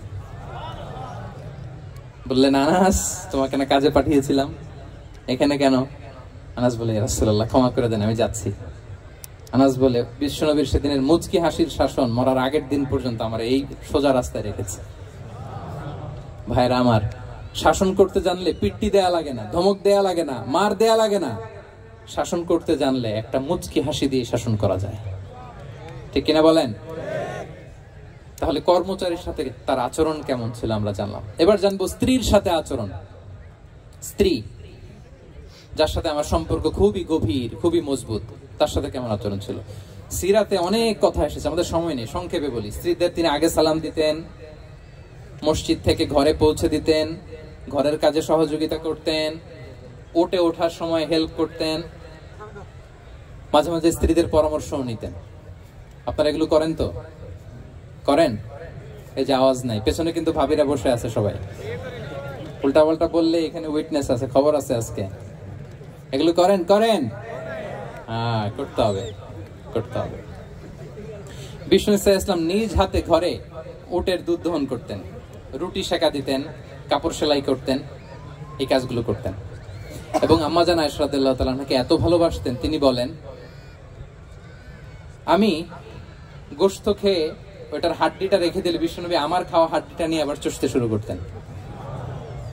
বললেন আনাস তোমাকে না কাজে পাঠিয়েছিলাম, এখানে কেন? আনাস বলে ইয়া রাসূলুল্লাহ ক্ষমা করে দেন, আমি যাচ্ছি। আনাস বলে বিশ্বনবীর সেদিনের মুচকি হাসির শাসন মরার আগের দিন পর্যন্ত আমার এই সোজা রাস্তায় রেখেছে। ভাইরা আমার, শাসন করতে জানলে পিট্টি দেয়া লাগে না, ধমক দেয়া লাগে না, মার দেয়া লাগে না। শাসন করতে জানলে একটা মুচকি হাসি দিয়ে শাসন করা যায়, ঠিক কিনা বলেন? তাহলে কর্মচারীর সাথে তার আচরণ কেমন ছিল আমরা জানলাম। এবার জানবো স্ত্রীর সাথে আচরণ। স্ত্রী যার সাথে আমার সম্পর্ক খুবই গভীর, খুবই মজবুত, তার সাথে কেমন আচরণ ছিল। সিরাতে অনেক কথা এসেছে, আমাদের সময় নেই, সংক্ষেপে বলি। স্ত্রীদের তিনি আগে সালাম দিতেন, মসজিদ থেকে ঘরে পৌঁছে দিতেন, ঘরের কাজে সহযোগিতা করতেন, ওঠে ওঠার সময় হেল্প করতেন, মাঝে মাঝে স্ত্রীদের পরামর্শও নিতেন। আপনারা এগুলো করেন তো? করেন? এই যে আওয়াজ নাই, পেছনে কিন্তু ভাবিরা বসে আছে সবাই। উল্টা পাল্টা বললে এখানে উইটনেস আছে, খবর আছে আজকে। এগুলো করেন? করেন? হ্যাঁ, করতে হবে, করতে হবে। বিষ্ণু ইসলাম নিজ হাতে ঘরে উটের দুধ দহন করতেন, রুটি সেকা দিতেন, কাপড় সেলাই করতেন, এই কাজগুলো করতেন। এবং আম্মা জান আয়েশা রাদিয়াল্লাহু তাআলা আনহাকে এত ভালোবাসতেন, তিনি বলেন আমি গোশত খেয়ে ওটার হাড্ডিটা রেখে দিলে বিষ্ণুনবী আমার খাওয়া হাড্ডিটা নিয়ে আবার চষতে শুরু করতেন।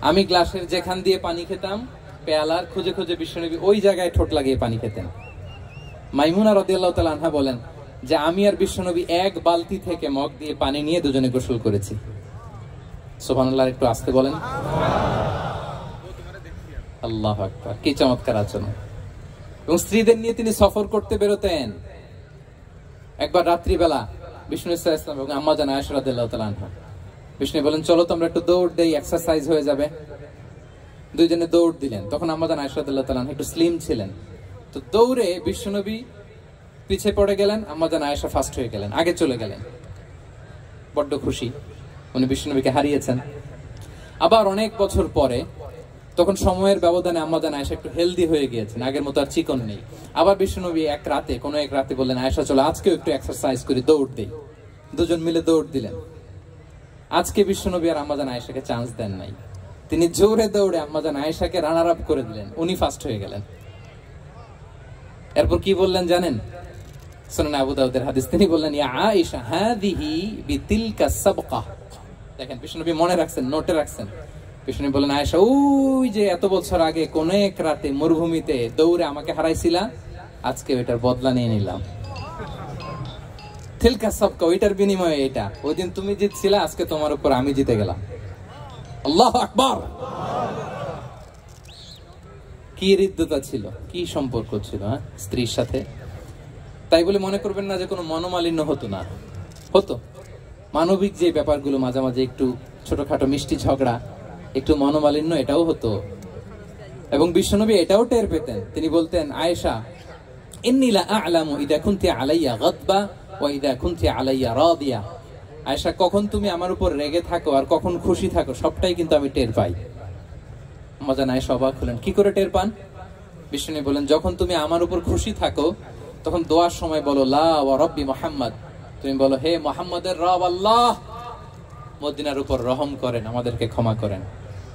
আমি গ্লাসের যেখান দিয়ে পানি খেতাম, পেয়ালার খুঁজে খুঁজে বিষ্ণুনবী ওই জায়গায় ঠোঁট লাগিয়ে পানি খেতেন। মাইমুনা রাদিয়াল্লাহু তাআলা আনহা বলেন যে আমি আর বিষ্ণুনবী এক বালতি থেকে মগ দিয়ে পানি নিয়ে দুজনে গোসল করেছি। সুবহানাল্লাহ, একটু আস্তে বলেন। আল্লাহু আকবার, কি চমৎকার আচরণ। এবং স্ত্রীদের নিয়ে তিনি সফর করতে বেরোতেন। একবার রাত্রিবেলা বিষ্ণু ইসলাম এবং আম্মা জান আয়েশা রাদিয়াল্লাহু তাআলা আনহা, বিষ্ণু বলেন চলো তো আমরা একটু দৌড় দেই, এক্সারসাইজ হয়ে যাবে। দুইজনে দৌড় দিলেন। তখন আম্মা জান আয়েশা রাদিয়াল্লাহু তাআলা আনহা একটু স্লিম ছিলেন, তো দৌড়ে বিশ্বনবী পিছে পড়ে গেলেন, আম্মা জান আয়েশা ফার্স্ট হয়ে গেলেন, আগে চলে গেলেন। বড্ড খুশি, উনি বিশ্বনবীকে হারিয়েছেন। আবার অনেক বছর পরে, তখন সময়ের ব্যবধানে আম্মা জান আয়েশা একটু হেলদি হয়ে গিয়েছেন, আগের মতো আর চিকন নেই। আবার বিশ্বনবী এক রাতে বললেন আয়েশা চলো আজকেও একটু এক্সারসাইজ করি, দৌড় দেই। দুজন মিলে দৌড় দিলেন। আজকে বিশ্বনবী আর আম্মা জান আয়েশাকে চান্স দেন নাই, তিনি জোরে দৌড়ে আম্মা জান আয়েশাকে রানার আপ করে দিলেন, উনি ফার্স্ট হয়ে গেলেন। এরপর কি বললেন জানেন? সুনান আবু দাউদের হাদিস, তিনি বললেন ইয়া আয়েশা হাদিহি বিতিলকা সাবকা। দেখেন বিশ্বনবী মনে রাখছেন, নোটে রাখছেন। বিষ্ণু বলেন আয়েশা ওই যে এত বছর আগে কোন এক রাতে মরুভূমিতে দৌড়ে আমাকে হারাইছিলা, আজকে ওইটার বদলা নিয়ে নিলাম। তিলকা সাবকা, ওইটার বিনিময়ে এটা। ওই দিন তুমি জিতছিলা, আজকে তোমার উপর আমি জিতে গেলাম। আল্লাহু আকবার। কি হৃদ্যতা ছিল, কি সম্পর্ক ছিল স্ত্রীর সাথে। তাই বলে মনে করবেন না যে কোনো মনোমালিন্য হতো না, হতো। মানবিক যে ব্যাপারগুলো মাঝে মাঝে একটু ছোটখাটো মিষ্টি ঝগড়া, একটু মনোমালিন্য, এটাও হতো। এবং বিশ্বনবী এটাও টের পেতেন। তিনি বলতেন আয়েশা ইন্নী লা আ'লামু ইযা কুনতি আলাইয়া গাদবা ওয়া ইযা কুনতি আলাইয়া রাদিয়া। আয়েশা কখন তুমি আমার উপর রেগে থাকো আর কখন খুশি থাকো সবটাই কিন্তু আমি টের পাই। আম্মা জান আয়েশা অবাক হলেন, কি করে টের পান? বিশ্বনবী বলেন যখন তুমি আমার উপর খুশি থাকো তখন দোয়ার সময় বলো লা ওয়া রাব্বি মুহাম্মদ, তুমি বলো হে মুহাম্মদের রব আল্লাহ মদিনার উপর রহম করেন, আমাদেরকে ক্ষমা করেন।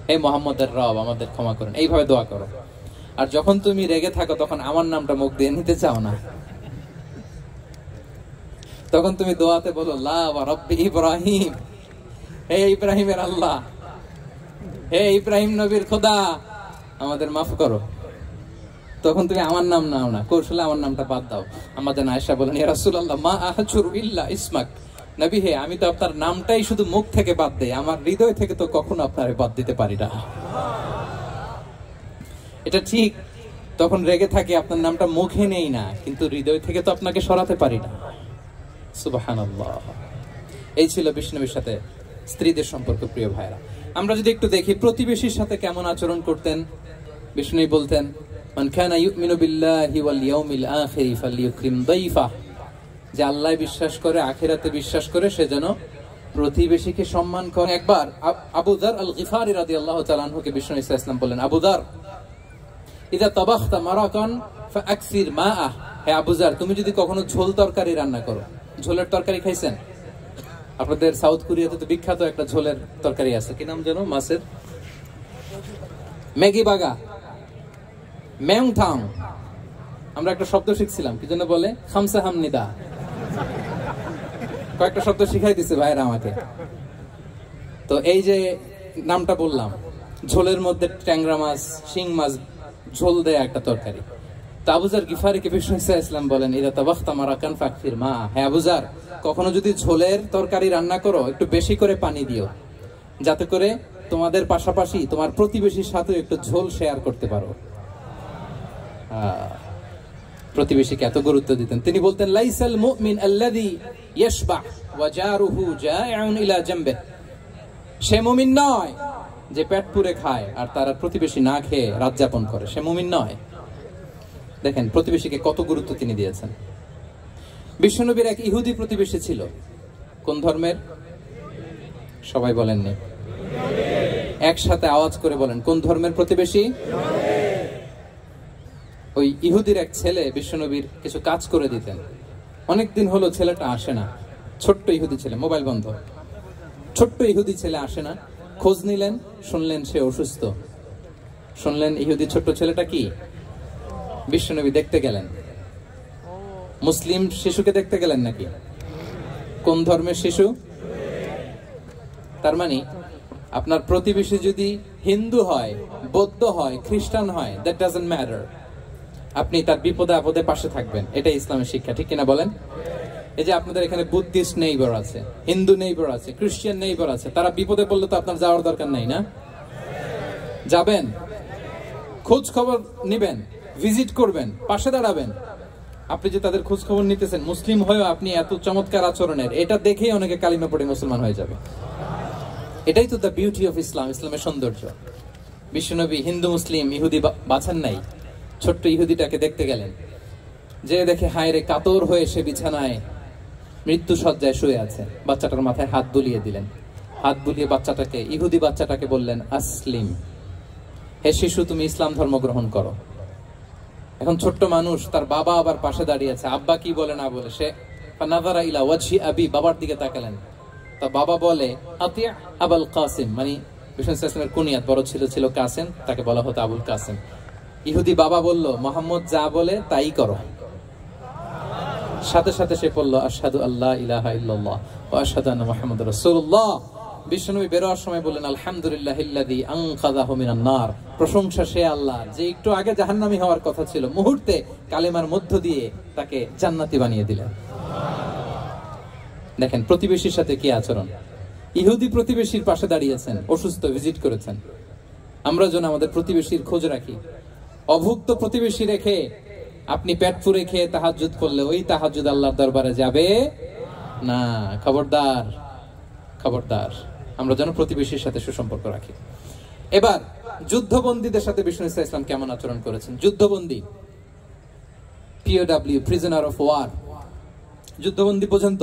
হে মুহাম্মদের রব আমাদের ক্ষমা করেন, এইভাবে দোয়া করো। আর যখন তুমি রেগে থাকো তখন আমার নামটা মুখ দিয়ে নিতে চাও না, তখন তুমি দোয়াতে বলো লা ওয়া রাব্বি ইব্রাহিম, হে ইব্রাহিমের আল্লাহ হে ইব্রাহিম নবীর খোদা, আমাদের মাফ করো। তখন তুমি আমার নাম নাও না, কৌশলে আমার নামটা বাদ দাও। আমাদের আয়েশা বলেন, ইয়া রাসূলুল্লাহ মা আহজুরু ইল্লা ইসমাক, নবী হে, আমি তো আপনার নামটাই শুধু মুখ থেকে বাদ দেই, আমার হৃদয় থেকে তো কখনো আপনার বাদ দিতে পারি না। এটা ঠিক, তখন রেগে থাকে, আপনার নামটা মুখে নেই না, কিন্তু হৃদয় থেকে তো আপনাকে সরাতে পারি না। সুবহানাল্লাহ। এই ছিল বিষ্ণুবীর সাথে স্ত্রীদের সম্পর্ক। প্রিয় ভাইরা, আমরা যদি একটু দেখি প্রতিবেশীর সাথে কেমন আচরণ করতেন। বিষ্ণু বলতেন, মান কানা ইউমিনু বিল্লাহি ওয়াল ইয়াউমিল আখিরি ফালইউকরিম দাইফা, যে আল্লাহ বিশ্বাস করে, আখিরাতে বিশ্বাস করে, সে যেন প্রতিবেশীকে সম্মান করে। একবার আবু যার আল গিফারি রাদিয়াল্লাহু তাআলা আনহুকে বিষ্ণু ইসা ইসলাম বললেন, আবু যার ইদা তাবাখতা মারাকান ফাআকসির মাআ, হে আবু যার, তুমি যদি কখনো ঝোল তরকারি রান্না করো, ঝোলের তরকারি খাইছেন? আপনাদের সাউথ কোরিয়াতে তো বিখ্যাত একটা ঝোলের তরকারি আছে, কি নাম যেন, মাছের ম্যাগি বাগা, মেংথাং। আমরা একটা শব্দ শিখছিলাম, কি জন্য বলে, খামসা হামনিদা। কয়েকটা শব্দ শিখাই দিছে ভাইরা আমাকে। তো এই যে নামটা বললাম, ঝোলের মধ্যে ট্যাংরা মাছ, শিং মাছ ঝোল দেয়া একটা তরকারি। তো আবু যার গিফারিকে বিষ্ণু ইসলাম বলেন, ইদা তাবাখতা মারাকান ফাকফির মা, হে আবু যার, কখনো যদি ঝোলের তরকারি রান্না করো, একটু বেশি করে পানি দিও, যাতে করে তোমাদের পাশাপাশি তোমার প্রতিবেশীর সাথে একটু ঝোল শেয়ার করতে পারো। প্রতিবেশীকে এত গুরুত্ব দিতেন। তিনি বলতেন, লাইসাল মুমিন আল্লাযী ইয়াশবা ওয়া জারুহু জাইউন ইলা জামবিহি, সে মুমিন নয় যে পেট পুরে খায় আর তার প্রতিবেশী না খেয়ে রাত যাপন করে, সে মুমিন নয়। দেখেন প্রতিবেশীকে কত গুরুত্ব তিনি দিয়েছেন। বিশ্বনবীর এক ইহুদি প্রতিবেশী ছিল। কোন ধর্মের? সবাই বলেননি, একসাথে আওয়াজ করে বলেন, কোন ধর্মের প্রতিবেশী? ওই ইহুদির এক ছেলে বিশ্বনবীর কিছু কাজ করে দিতেন। অনেকদিন হলো ছেলেটা আসে না, ছোট্ট ইহুদি ছেলে, মোবাইল বন্ধ, ছোট্ট ইহুদি ছেলে আসে না। খোঁজ নিলেন, শুনলেন সে অসুস্থ। শুনলেন ইহুদি ছোট্ট ছেলেটা কি, বিশ্বনবী দেখতে গেলেন। মুসলিম শিশুকে দেখতে গেলেন নাকি? কোন ধর্মের শিশু? তার মানে আপনার প্রতিবেশী যদি হিন্দু হয়, বৌদ্ধ হয়, খ্রিস্টান হয়, দ্যাট ডাজন্ট ম্যাটার, আপনি তার বিপদে আপদে পাশে থাকবেন। এটাই ইসলামের শিক্ষা, ঠিক কিনা বলেন? এই যে আপনাদের এখানে বুদ্ধিস্ট নেইবার আছে, হিন্দু নেইবার আছে, খ্রিস্টান নেইবার আছে, তারা বিপদে পড়লে তো আপনার যাওয়ার দরকার নাই না? যাবেন, খোঁজ খবর নিবেন, ভিজিট করবেন, পাশে দাঁড়াবেন। আপনি যে তাদের খোঁজ খবর নিতেছেন, মুসলিম হয়েও আপনি এত চমৎকার আচরণের, এটা দেখেই অনেকে কালিমা পড়ে মুসলমান হয়ে যাবে। এটাই তো দ্য বিউটি অফ ইসলাম, ইসলামের সৌন্দর্য। বিশ্বনবী হিন্দু মুসলিম ইহুদি বাছান নাই, ছোট্ট ইহুদিটাকে দেখতে গেলেন, যে দেখে হায় রে, কাতর হয়ে সে বিছানায় মৃত্যু শয্যায় শুয়ে আছে। বাচ্চাটার মাথায় হাত বুলিয়ে দিলেন। হাত বুলিয়ে বাচ্চাটাকে, ইহুদি বাচ্চাটাকে বললেন, আসলিম, হে শিশু, তুমি ইসলাম ধর্ম গ্রহণ করো। এখন ছোট্ট মানুষ, তার বাবা আবার পাশে দাঁড়িয়ে আছে, আব্বা কি বলে না বলে, সে নাযারা ইলা ওয়াজহি আবি, বাবার দিকে তাকালেন। তা বাবা বলে, আতিয়া আবুল কাসিম, মানে বিষ্ণু ইসলামের কুনিয়াত, বড় ছিল ছিল কাসিম, তাকে বলা হতো আবুল কাসিম। ইহুদি বাবা বলল, মুহাম্মদ যা বলে তাই করো। সাথে সাথে সে বলল, আশহাদু আল্লা ইলাহা ইল্লাল্লাহ ওয়া আশহাদু আন্না মুহাম্মাদুর রাসূলুল্লাহ। বিশ্বনবী বেরোয়ার সময় বললেন, আলহামদুলিল্লাহিল্লাযী আনকাযাহু মিনান নার, প্রশংসা সে আল্লাহর যে একটু আগে জাহান্নামী হওয়ার কথা ছিল, মুহূর্তে কালেমার মধ্য দিয়ে তাকে জান্নাতি বানিয়ে দিলেন। দেখেন প্রতিবেশীর সাথে কি আচরণ। ইহুদি প্রতিবেশীর পাশে দাঁড়িয়েছেন, অসুস্থ, ভিজিট করেছেন। আমরা যেন আমাদের প্রতিবেশীর খোঁজ রাখি। অভুক্ত প্রতিবেশী রেখে আপনি পেট পুরে খেয়ে তাহাজ্জুদ করলে ওই তাহাজ্জুদ আল্লাহর দরবারে যাবে না। খবরদার, খবরদার, আমরা যেন প্রতিবেশীর সাথে সুসম্পর্ক রাখি। এবার যুদ্ধবন্দীদের সাথে বিষ্ণু ইসলাম কেমন আচরণ করেছেন। যুদ্ধবন্দী, POW, প্রিজনার অফ ওয়ার, যুদ্ধবন্দী পর্যন্ত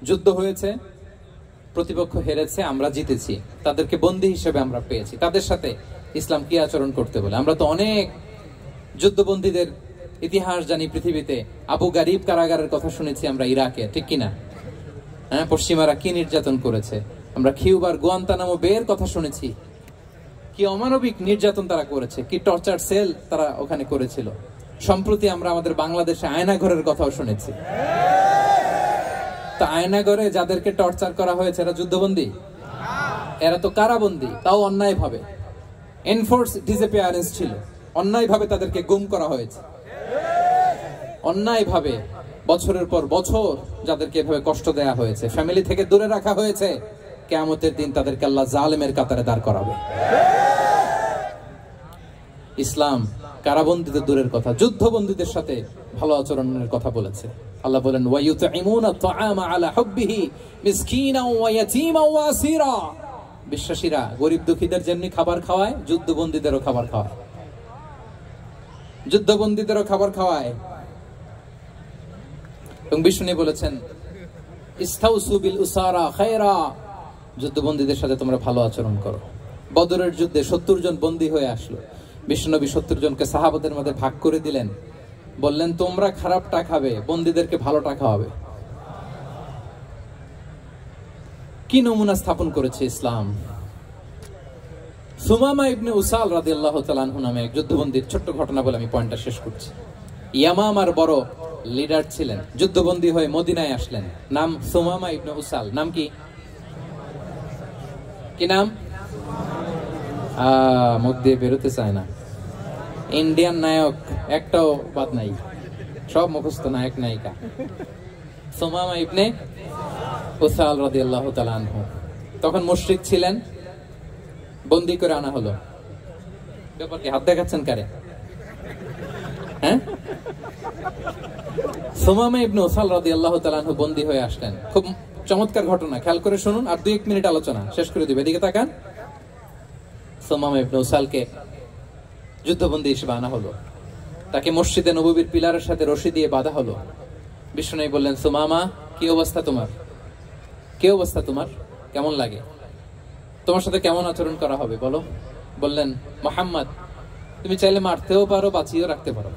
যুদ্ধ হয়েছে, প্রতিপক্ষ হেরেছে, আমরা জিতেছি, তাদেরকে বন্দী হিসেবে আমরা পেয়েছি, তাদের সাথে ইসলাম কি আচরণ করতে বলে। আমরা তো অনেক যুদ্ধবন্দীদের ইতিহাস জানি পৃথিবীতে। আবু গারিব কারাগারের কথা শুনেছি আমরা ইরাকে, ঠিক কিনা? হ্যাঁ, পশ্চিমারা কি নির্যাতন করেছে। আমরা কিউবার গুয়ান্তানামো বের কথা শুনেছি, কি অমানবিক নির্যাতন তারা করেছে, কি টর্চার সেল তারা ওখানে করেছিল। সম্প্রতি আমরা আমাদের বাংলাদেশে আয়নাঘরের কথাও শুনেছি। তা আয়নাঘরে যাদেরকে টর্চার করা হয়েছে এরা যুদ্ধবন্দী? এরা তো কারাবন্দী, তাও অন্যায় ভাবে। এনফোর্স ডিসঅ্যাপিয়ারেন্স ছিল, অন্যায় ভাবে তাদেরকে গুম করা হয়েছে। অন্যায় ভাবে বছরের পর বছর যাদেরকে এভাবে কষ্ট দেয়া হয়েছে, ফ্যামিলি থেকে দূরে রাখা হয়েছে, কিয়ামতের দিন তাদেরকে আল্লাহ জালেমের কাতারে দাঁড় করাবে। ইসলাম কারাবন্দীদের দূরের কথা, যুদ্ধবন্দীদের সাথে ভালো আচরণের কথা বলেছে। আল্লাহ বলেন ওয়ায়ুতঈমুনা আত-তাআমা আলা হুব্বিহি মিসকিনাও ওয়া ইয়াতীমান ওয়া আসীরা। বিশ্বাসীরা গরিব দুঃখীদের যেমনি খাবার খাওয়ায়, যুদ্ধবন্দীদেরও খাবার খাওয়ায়, যুদ্ধবন্দীদেরও খাবার খাওয়ায়। এবং বিষ্ণু বলেছেন ইস্তাউসু বিল উসারা খায়রা, যুদ্ধবন্দীদের সাথে তোমরা ভালো আচরণ করো। বদরের যুদ্ধে 70 জন বন্দী হয়ে আসলো। বিশ্বনবী 70 জনকে সাহাবাদের মধ্যে ভাগ করে দিলেন, বললেন তোমরা খারাপটা খাবে, বন্দীদেরকে ভালোটা খাওয়াবে। কি নমুনা স্থাপন করেছে ইসলাম। সুমামা ইবনে উসাল রাদিয়াল্লাহু তাআলা আনহু নামে এক যুদ্ধবন্দীর ছোট্ট ঘটনা বলে আমি পয়েন্টটা শেষ করছি। ইয়ামামার বড় লিডার ছিলেন, যুদ্ধবন্দী হয়ে মদিনায় আসলেন। নাম সুমামা ইবনে উসাল। নাম কি? কি নাম? মুখ দিয়ে বেরোতে চায় না। ইন্ডিয়ান নায়ক একটাও বাদ নাই, সব মুখস্থ নায়ক নায়িকা। সুমামা ইবনে উসাল রাদিয়াল্লাহু তাআলা আনহু তখন মুশরিক ছিলেন, বন্দী করে আনা হলো। ব্যাপার কি? হাত দেখাচ্ছেন কারে? হ্যাঁ, সুমামা ইবনে উসাল রাদিয়াল্লাহু তাআলা আনহু বন্দী হয়ে আসলেন। খুব চমৎকার ঘটনা, খেয়াল করে শুনুন, আর 2-1 মিনিট আলোচনা শেষ করে দিবে। এদিকে তাকান। সুমামা ইবনে উসালকে যুদ্ধবন্দী হিসেবে আনা হলো। তাকে মসজিদে নববীর পিলারের সাথে রশি দিয়ে বাঁধা হলো। বিষ্ণু বললেন, সুমামা কি অবস্থা তোমার? কি অবস্থা তোমার? কেমন লাগে? তোমার সাথে কেমন আচরণ করা হবে বলো? বললেন, মুহাম্মদ তুমি চাইলে মারতেও পারো, বাঁচিয়েও রাখতে পারো।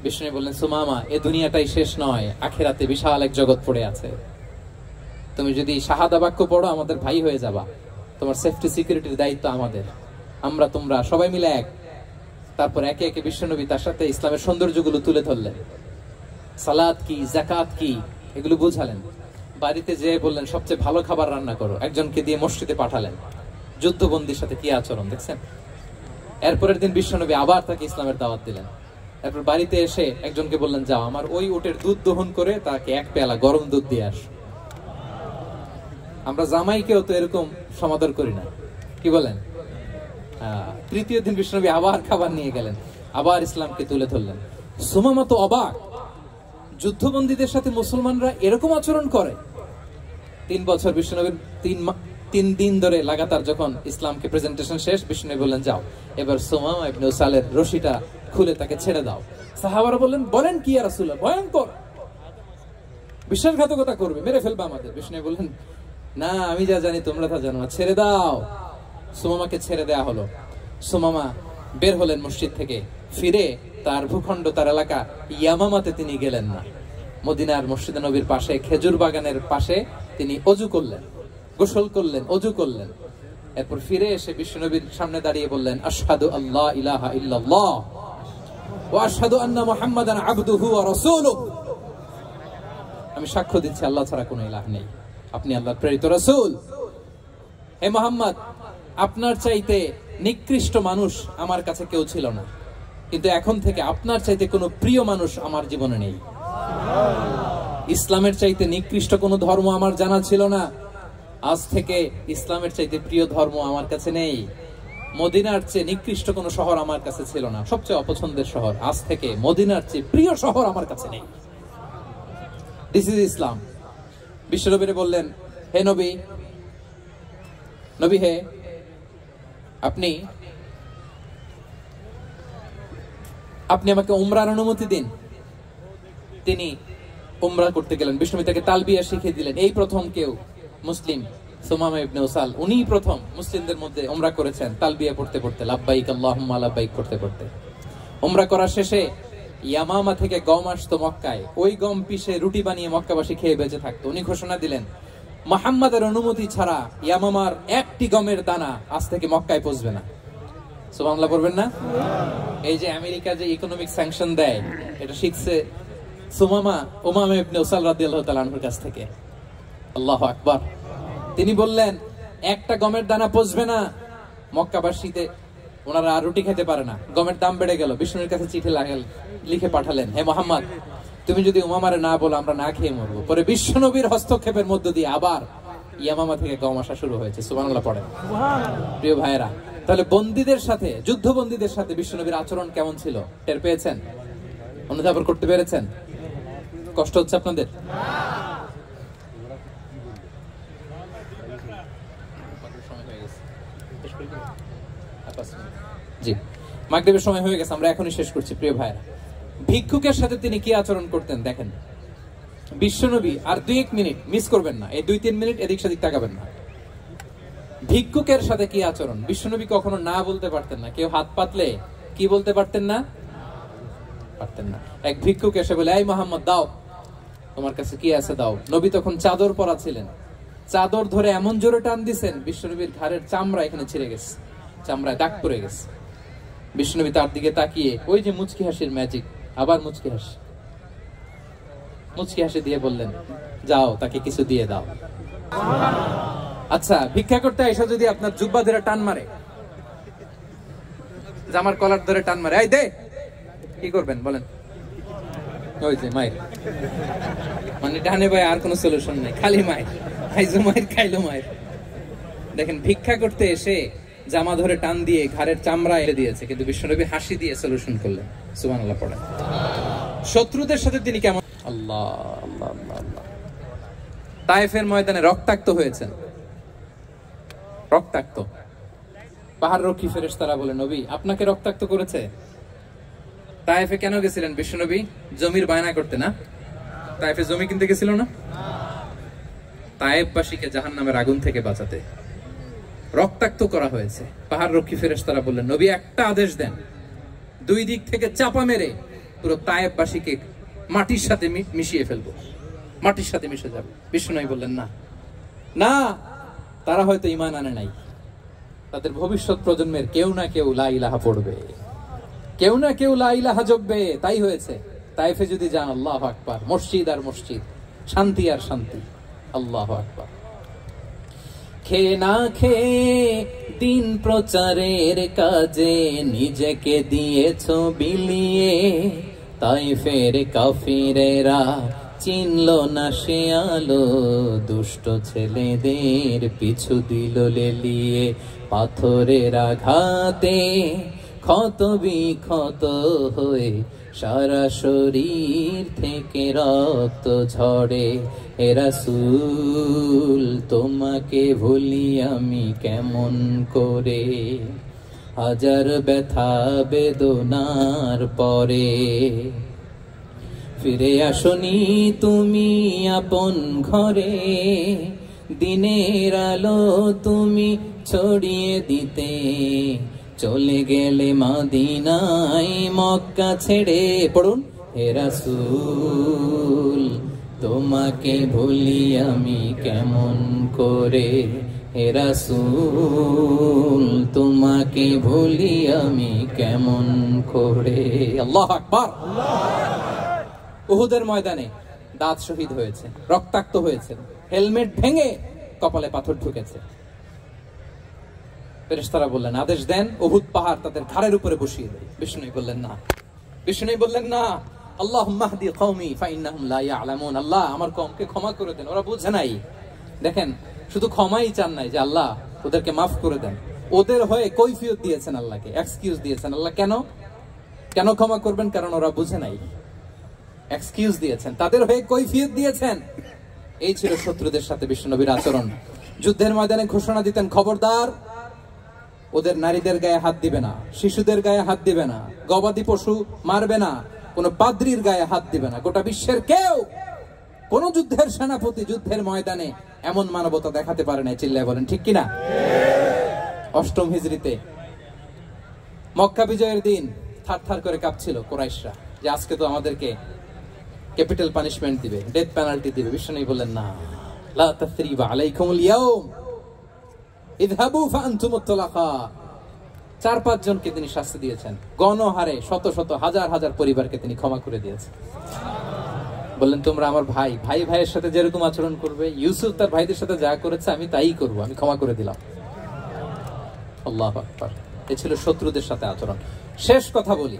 বিষ্ণু বললেন, সুমামা এ দুনিয়াটাই শেষ নয়, আখিরাতে বিশাল এক জগৎ পড়ে আছে। তুমি যদি শাহাদা বাক্য পড়ো আমাদের ভাই হয়ে যাবা, তোমার সেফটি সিকিউরিটির দায়িত্ব আমাদের, আমরা তোমরা সবাই মিলে এক। তারপর একে একে বিশ্বনবী তার সাথে ইসলামের সৌন্দর্যগুলো তুলে ধরলেন। সালাত কি, যাকাত কি, এগুলো বুঝালেন। বাড়িতে যেয়ে বললেন সবচেয়ে ভালো খাবার রান্না করো, একজনকে দিয়ে মসজিদে পাঠালেন। যুদ্ধবন্দীর সাথে কি আচরণ দেখছেন। এরপরের দিন বিশ্বনবী আবার তাকে ইসলামের দাওয়াত দিলেন। তারপর বাড়িতে এসে একজনকে বললেন, যাও আমার ওই উটের দুধ দহন করে তাকে 1 পেয়ালা গরম দুধ দিয়ে আস। আমরা জামাইকেও তো এরকম সমাদর করি না, কি বলেন? তৃতীয় দিন বিশ্বনবী আবার খাবার নিয়ে গেলেন, আবার ইসলামকে তুলে ধরলেন। সুমামা তো অবাক, যুদ্ধবন্দীদের সাথে মুসলমানরা এরকম আচরণ করে। 3 বছর বিশ্বনবীর 3 দিন ধরে লাগাতার যখন ইসলামকে প্রেজেন্টেশন শেষ, বিশ্বনবী বললেন, যাও এবার সুমামা ইবনে উসালের রশিটা খুলে তাকে ছেড়ে দাও। সাহাবারা বললেন, বলেন কি ইয়া রাসূলুল্লাহ, ভয়ঙ্কর, বিশ্বাসঘাতকতা করবে, মেরে ফেলবে আমাদের। বিশ্বনবী বললেন, না আমি যা জানি তোমরা তা জানো না, ছেড়ে দাও। সুমামাকে ছেড়ে দেয়া হলো। সুমামা বের হলেন মসজিদ থেকে, ফিরে তার ভূখণ্ড, তার এলাকা ইয়ামামাতে তিনি গেলেন না। মদিনার মসজিদে নবীর পাশে খেজুর বাগানের পাশে তিনি অজু করলেন, গোসল করলেন, অজু করলেন। এরপর ফিরে এসে বিশ্বনবীর সামনে দাঁড়িয়ে বললেন, আশহাদু আল্লা ইলাহা ইল্লাল্লাহ ওয়া আশহাদু আন্না মুহাম্মাদান আবদুহু ওয়া রাসূলুহু। আমি সাক্ষ্য দিচ্ছি আল্লাহ ছাড়া কোনো ইলাহ নেই, আপনি আল্লাহর প্রেরিত রাসূল। হে মুহাম্মদ, আপনার চাইতে নিকৃষ্ট মানুষ আমার কাছে কেউ ছিল না, কিন্তু এখন থেকে আপনার চাইতে কোনো প্রিয় মানুষ আমার জীবনে নেই। ইসলামের চাইতে নিকৃষ্ট কোনো ধর্ম আমার জানা ছিল না, আজ থেকে ইসলামের চাইতে প্রিয় ধর্ম আমার কাছে নেই। মদিনার চেয়ে নিকৃষ্ট কোনো শহর আমার কাছে ছিল না, সবচেয়ে অপছন্দের শহর, আজ থেকে মদিনার চেয়ে প্রিয় শহর আমার কাছে নেই। দিস ইজ ইসলাম। বিশ্বনবী বললেন, হে নবী, নবী হে, আপনি আমাকে উমরার অনুমতি দিন। তিনি উমরা করতে গেলেন। বিশ্বনবী তাকে তালবিয়া শিখিয়ে দিলেন। এই প্রথম কেউ মুসলিম, সুমামা ইবনে উসাল, উনিই প্রথম মুসলিমদের মধ্যে উমরা করেছেন তালবিয়া পড়তে পড়তে, লাব্বাইক আল্লাহুম্মা লাব্বাইক করতে করতে। উমরা করার শেষে ইয়ামামা থেকে গম আসতো মক্কায়, ওই গম পিষে রুটি বানিয়ে মক্কাবাসী খেয়ে বেঁচে থাকতো। উনি ঘোষণা দিলেন, মুহাম্মাদের অনুমতি ছাড়া ইয়ামামার একটি গমের দানা আজ থেকে মক্কায় পৌঁছবে না। সুবহানাল্লাহ পড়বেন না? এই যে আমেরিকা যে ইকোনমিক স্যাংশন দেয়, এটা শিখছে সুমামা ইবনে উসাল রাদিয়াল্লাহু তাআলা আনহুর কাছ থেকে। আল্লাহু আকবার। তিনি বললেন, একটা গমের দানা পচবে না। মক্কাবাসীতে ওনারা আর রুটি খেতে পারে না, গমের দাম বেড়ে গেল। বিষ্ণুর কাছে চিঠি লিখে পাঠালেন, হে মোহাম্মদ, তুমি যদি উমামারে না বলো আমরা না খেয়ে মরবো। পরে বিশ্বনবীর হস্তক্ষেপের মধ্য দিয়ে আবার ইয়ামামা থেকে গম আসা শুরু হয়েছে। সুবহানাল্লাহ পড়ে। প্রিয় ভাইয়েরা, তাহলে বন্দীদের সাথে, যুদ্ধবন্দীদের সাথে বিশ্বনবীর আচরণ কেমন ছিল টের পেয়েছেন? অনুধাবন করতে পেরেছেন? কষ্ট হচ্ছে আপনাদের? জি, মাগরিবের সময় হয়ে গেছে, আমরা এখনই শেষ করছি। প্রিয় ভাইরা, ভিক্ষুকের সাথে তিনি কি আচরণ করতেন দেখেন। বিশ্বনবী, আর 2-1 মিনিট মিস করবেন না, এই 2-3 মিনিট এদিক সেদিক তাকাবেন না। ভিক্ষুকের সাথে কি আচরণ? বিশ্বনবী কখনো না বলতে পারতেন না। কেউ হাত পাতলে কি বলতে পারতেন না? পারতেন না। এক ভিক্ষুক এসে বলে, এই মোহাম্মদ দাও, তোমার কাছে কি আছে দাও। নবী তখন চাদর পরা ছিলেন, চাদর ধরে এমন জোরে টান দিছেন বিশ্বনবীর ঘাড়ের চামড়া এখানে ছিঁড়ে গেছে, চামড়ায় দাগ পড়ে গেছে। বিশ্বনবী তার দিকে তাকিয়ে, ওই যে মুচকি হাসির ম্যাজিক, আবার মুচকি হাসি দিয়ে বললেন, যাও তাকে কিছু দিয়ে দাও। আচ্ছা, ভিক্ষা করতে এসে যদি আপনার জুব্বা ধরে টান মারে, জামার কলার ধরে টান মারে, এই দে, কি করবেন বলেন? ওই যে মায়ের, মানে ডানে ভাই আর কোনো সলিউশন নাই, খালি মায়ের, আইজো মায়ের খাইলো মায়ের। দেখেন, ভিক্ষা করতে এসে জামা ধরে টান দিয়ে ঘাড়ের চামড়া এনে দিয়েছে, কিন্তু বিশ্বনবী হাসি দিয়ে সলিউশন করলেন। সুবহানাল্লাহ পড়েন। শত্রুদের সাথে তিনি কেমন? আল্লাহ আল্লাহ আল্লাহ আল্লাহ। তায়েফের ময়দানে রক্তাক্ত হয়েছেন, রক্তাক্ত। পাহাড় রক্ষী ফেরেশতারা বলে, নবী আপনাকে রক্তাক্ত করেছে? তায়েফে কেন গেছিলেন বিশ্বনবী? জমির বায়না করতে না? তায়েফে জমি কিনতে গেছিল না? তায়েফবাসীকে জাহান্নামের আগুন থেকে বাঁচাতে রক্তাক্ত করা হয়েছে। পাহাড় রক্ষী ফেরেশতারা বললেন, নবী একটা আদেশ দেন, 2 দিক থেকে চাপা মেরে পুরো তায়েফবাসীকে মাটির সাথে মিশিয়ে ফেলবো, মাটির সাথে মিশে যাবে। বিষ্ণু বললেন, না না, তারা হয়তো ঈমান আনে নাই, তাদের ভবিষ্যৎ প্রজন্মের কেউ না কেউ লা ইলাহা পড়বে, কেউ না কেউ লা ইলাহা জপবে, তাই হয়েছে। তাইফে যদি যান, আল্লাহু আকবার, মসজিদ আর মসজিদ, শান্তি আর শান্তি। আল্লাহু আকবার। খেয়ে না খেয়ে দিন প্রচারের কাজে নিজেকে দিয়েছ বিলিয়ে, তাইফের কাফিরেরা চিনল না সে আলো, দুষ্ট ছেলেদের পিছু দিল লেলিয়ে। পাথরের আঘাতে ক্ষত বিক্ষত হয়ে সারা শরীর থেকে রক্ত ঝরে। হে রাসূল তোমাকে ভুলি আমি কেমন করে, হাজার ব্যথা বেদনার পরে। ফিরে আসনি তুমি আপন ঘরে, দিনের আলো তুমি ছড়িয়ে দিতে, চলে গেলে মদিনায় মক্কা ছেড়ে। পড়ুন, হে রাসূল তোমাকে ভুলি আমি কেমন করে, হে রাসূল তোমাকে ভুলি আমি কেমন করে। আল্লাহু আকবার। উহুদের ময়দানে দাঁত শহীদ হয়েছে, রক্তাক্ত হয়েছে, হেলমেট ভেঙে কপালে পাথর ঢুকেছে। ফেরেশতারা বললেন, আদেশ দেন উহুদ পাহাড় তাদের ঘাড়ের উপরে বসিয়ে দেয়। বিষ্ণু বললেন না, বিষ্ণু বললেন না, আল্লাহুম্মা হদি কওমি ফাইন্নাহুম লা ইয়ালামুন। আল্লাহ আমার কওমকে ক্ষমা করে দেন, ওরা বুঝে নাই। দেখেন, শুধু ক্ষমাই চান নাই যে আল্লাহ ওদেরকে মাফ করে দেন, ওদের হয়ে কৈফিয়ত দিয়েছেন আল্লাহকে, এক্সকিউজ দিয়েছেন। আল্লাহ কেন কেন ক্ষমা করবেন? কারণ ওরা বুঝে নাই। এক্সকিউজ দিয়েছেন, তাদের হয়ে কৈফিয়ত দিয়েছেন। এই ছিল শত্রুদের সাথে বিশ্বনবীর আচরণ। যুদ্ধের ময়দানে ঘোষণা দিতেন, খবরদার ওদের নারীদের গায়ে হাত দিবে না, শিশুদের গায়ে হাত দিবে না, গবাদি পশু মারবে না, কোন পাদ্রীর গায়ে হাত দিবে না। গোটা বিশ্বের কেউ, কোন যুদ্ধের সেনাপতি যুদ্ধের ময়দানে এমন মানবতা দেখাতে পারে না। চিল্লায় বলেন ঠিক কিনা? 8ম হিজরিতে মক্কা বিজয়ের দিন থারথার করে কাঁপছিল কুরাইশরা যে আজকে তো আমাদেরকে ক্যাপিটাল পানিশমেন্ট দিবে, ডেথ পেনাল্টি দিবে। বিশ্বনবী বললেন, না, লা তাসরিবা আলাইকুমুল ইয়াউম ইযহাবু ফাআনতুমুত তুলাকা। 4-5 জনকে তিনি শাস্তি দিয়েছেন, গণহারে শত শত হাজার হাজার পরিবারকে তিনি ক্ষমা করে দিয়েছেন। বললেন তোমরা আমার ভাই, ভাই ভাইয়ের সাথে যেরকম আচরণ করবে, ইউসুফ তার ভাইদের সাথে যা করেছে আমি তাই করব, আমি ক্ষমা করে দিলাম। আল্লাহু আকবার। এ ছিল শত্রুদের সাথে আচরণ। শেষ কথা বলি,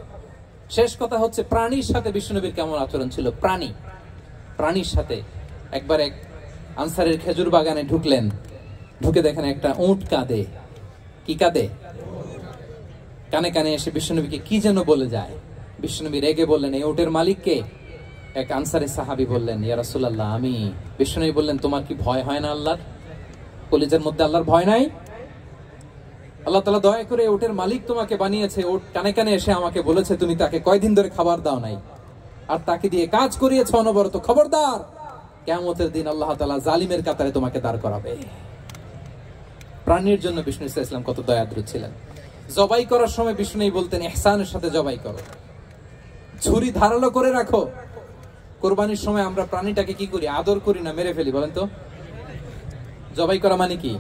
শেষ কথা হচ্ছে প্রাণীর সাথে বিশ্বনবীর কেমন আচরণ ছিল। প্রাণীর সাথে একবার এক আনসারের খেজুর বাগানে ঢুকলেন, ঢুকে দেখেন একটা উট কাঁদে। কি কাঁদে? কানে কানে এসে বিশ্বনবীকে কি যেন বলে যায়। বিশ্বনবী রেগে বললেন, এই উটের মালিক কে? এক আনসারি সাহাবী বললেন, ইয়া রাসূলুল্লাহ আমি। বিশ্বনবী বললেন, তোমার কি ভয় হয় না আল্লাহর? কলিজার মধ্যে আল্লাহর ভয় নাই? আল্লাহ তাআলা দয়া করে উটের মালিক তোমাকে বানিয়েছে, উট কানে কানে এসে আমাকে বলেছে তুমি তাকে কয়দিন ধরে খাবার দাও নাই, আর তাকে দিয়ে কাজ করিয়েছে অনবরত। খবরদার, কিয়ামতের দিন আল্লাহ তাআলা জালিমের কাতারে তোমাকে দাঁড় করাবে। প্রাণীর জন্য বিষ্ণু ইসলাম কত দয়াদ্র ছিলেন। জবাই করার সময় বিষ্ণু বলতেন, ইহসানের সাথে জবাই করো, ছুরি ধারালো করে রাখো। কোরবানির সময় আমরা প্রাণীটাকে কি করি? আদর করি না, মেরে ফেলি। বলেন তো, জবাই করা মানে কি?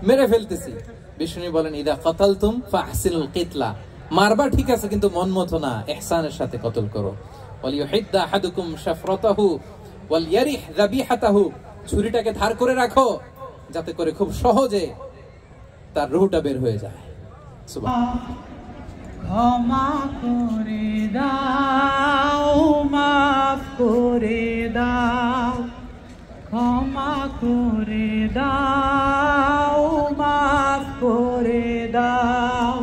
মেরে ফেলতেছি। বিষ্ণু বলেন, ইদা কাতালতুম ফাহসিনুল কিতলা, মারবা ঠিক আছে কিন্তু মন মতো না, ইহসানের সাথে কতল করো। ওয়ালিয়ুহিদ্দা আহাদুকুম শাফরাতাহু ওয়ালইয়ারিহ যাবিহাতাহু, ছুরিটাকে ধার করে রাখো যাতে করে খুব সহজে তার রূহটা বের হয়ে যায়। ক্ষমা করে দাও, মাফ করে দাও, ক্ষমা করে দাও, মাফ করে দাও।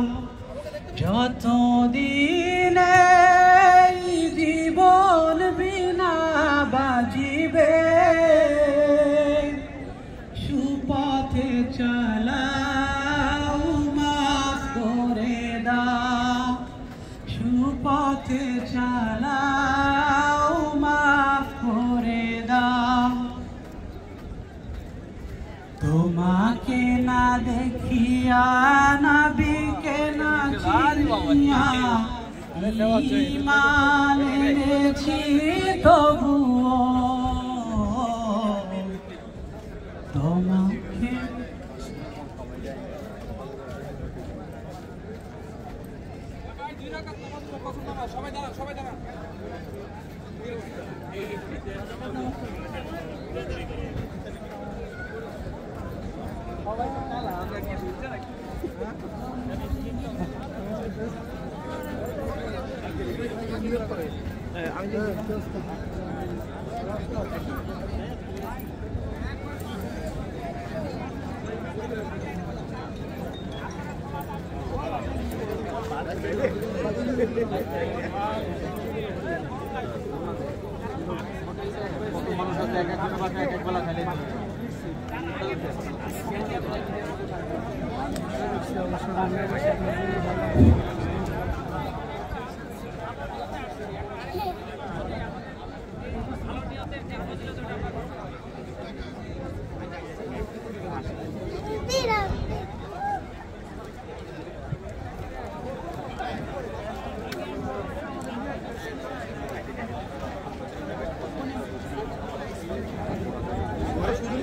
যতদিন এই জীবন বিনা বাজিবে, সুপথে চালাও, মাফ করে দাও, সুপথে চালাও, মাফ করে দাও। তোমাকে না দেখিয়া, নবীকে না চিনিয়া, ঈমান এনেছি তবুও তোমাকে।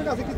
কাছে কি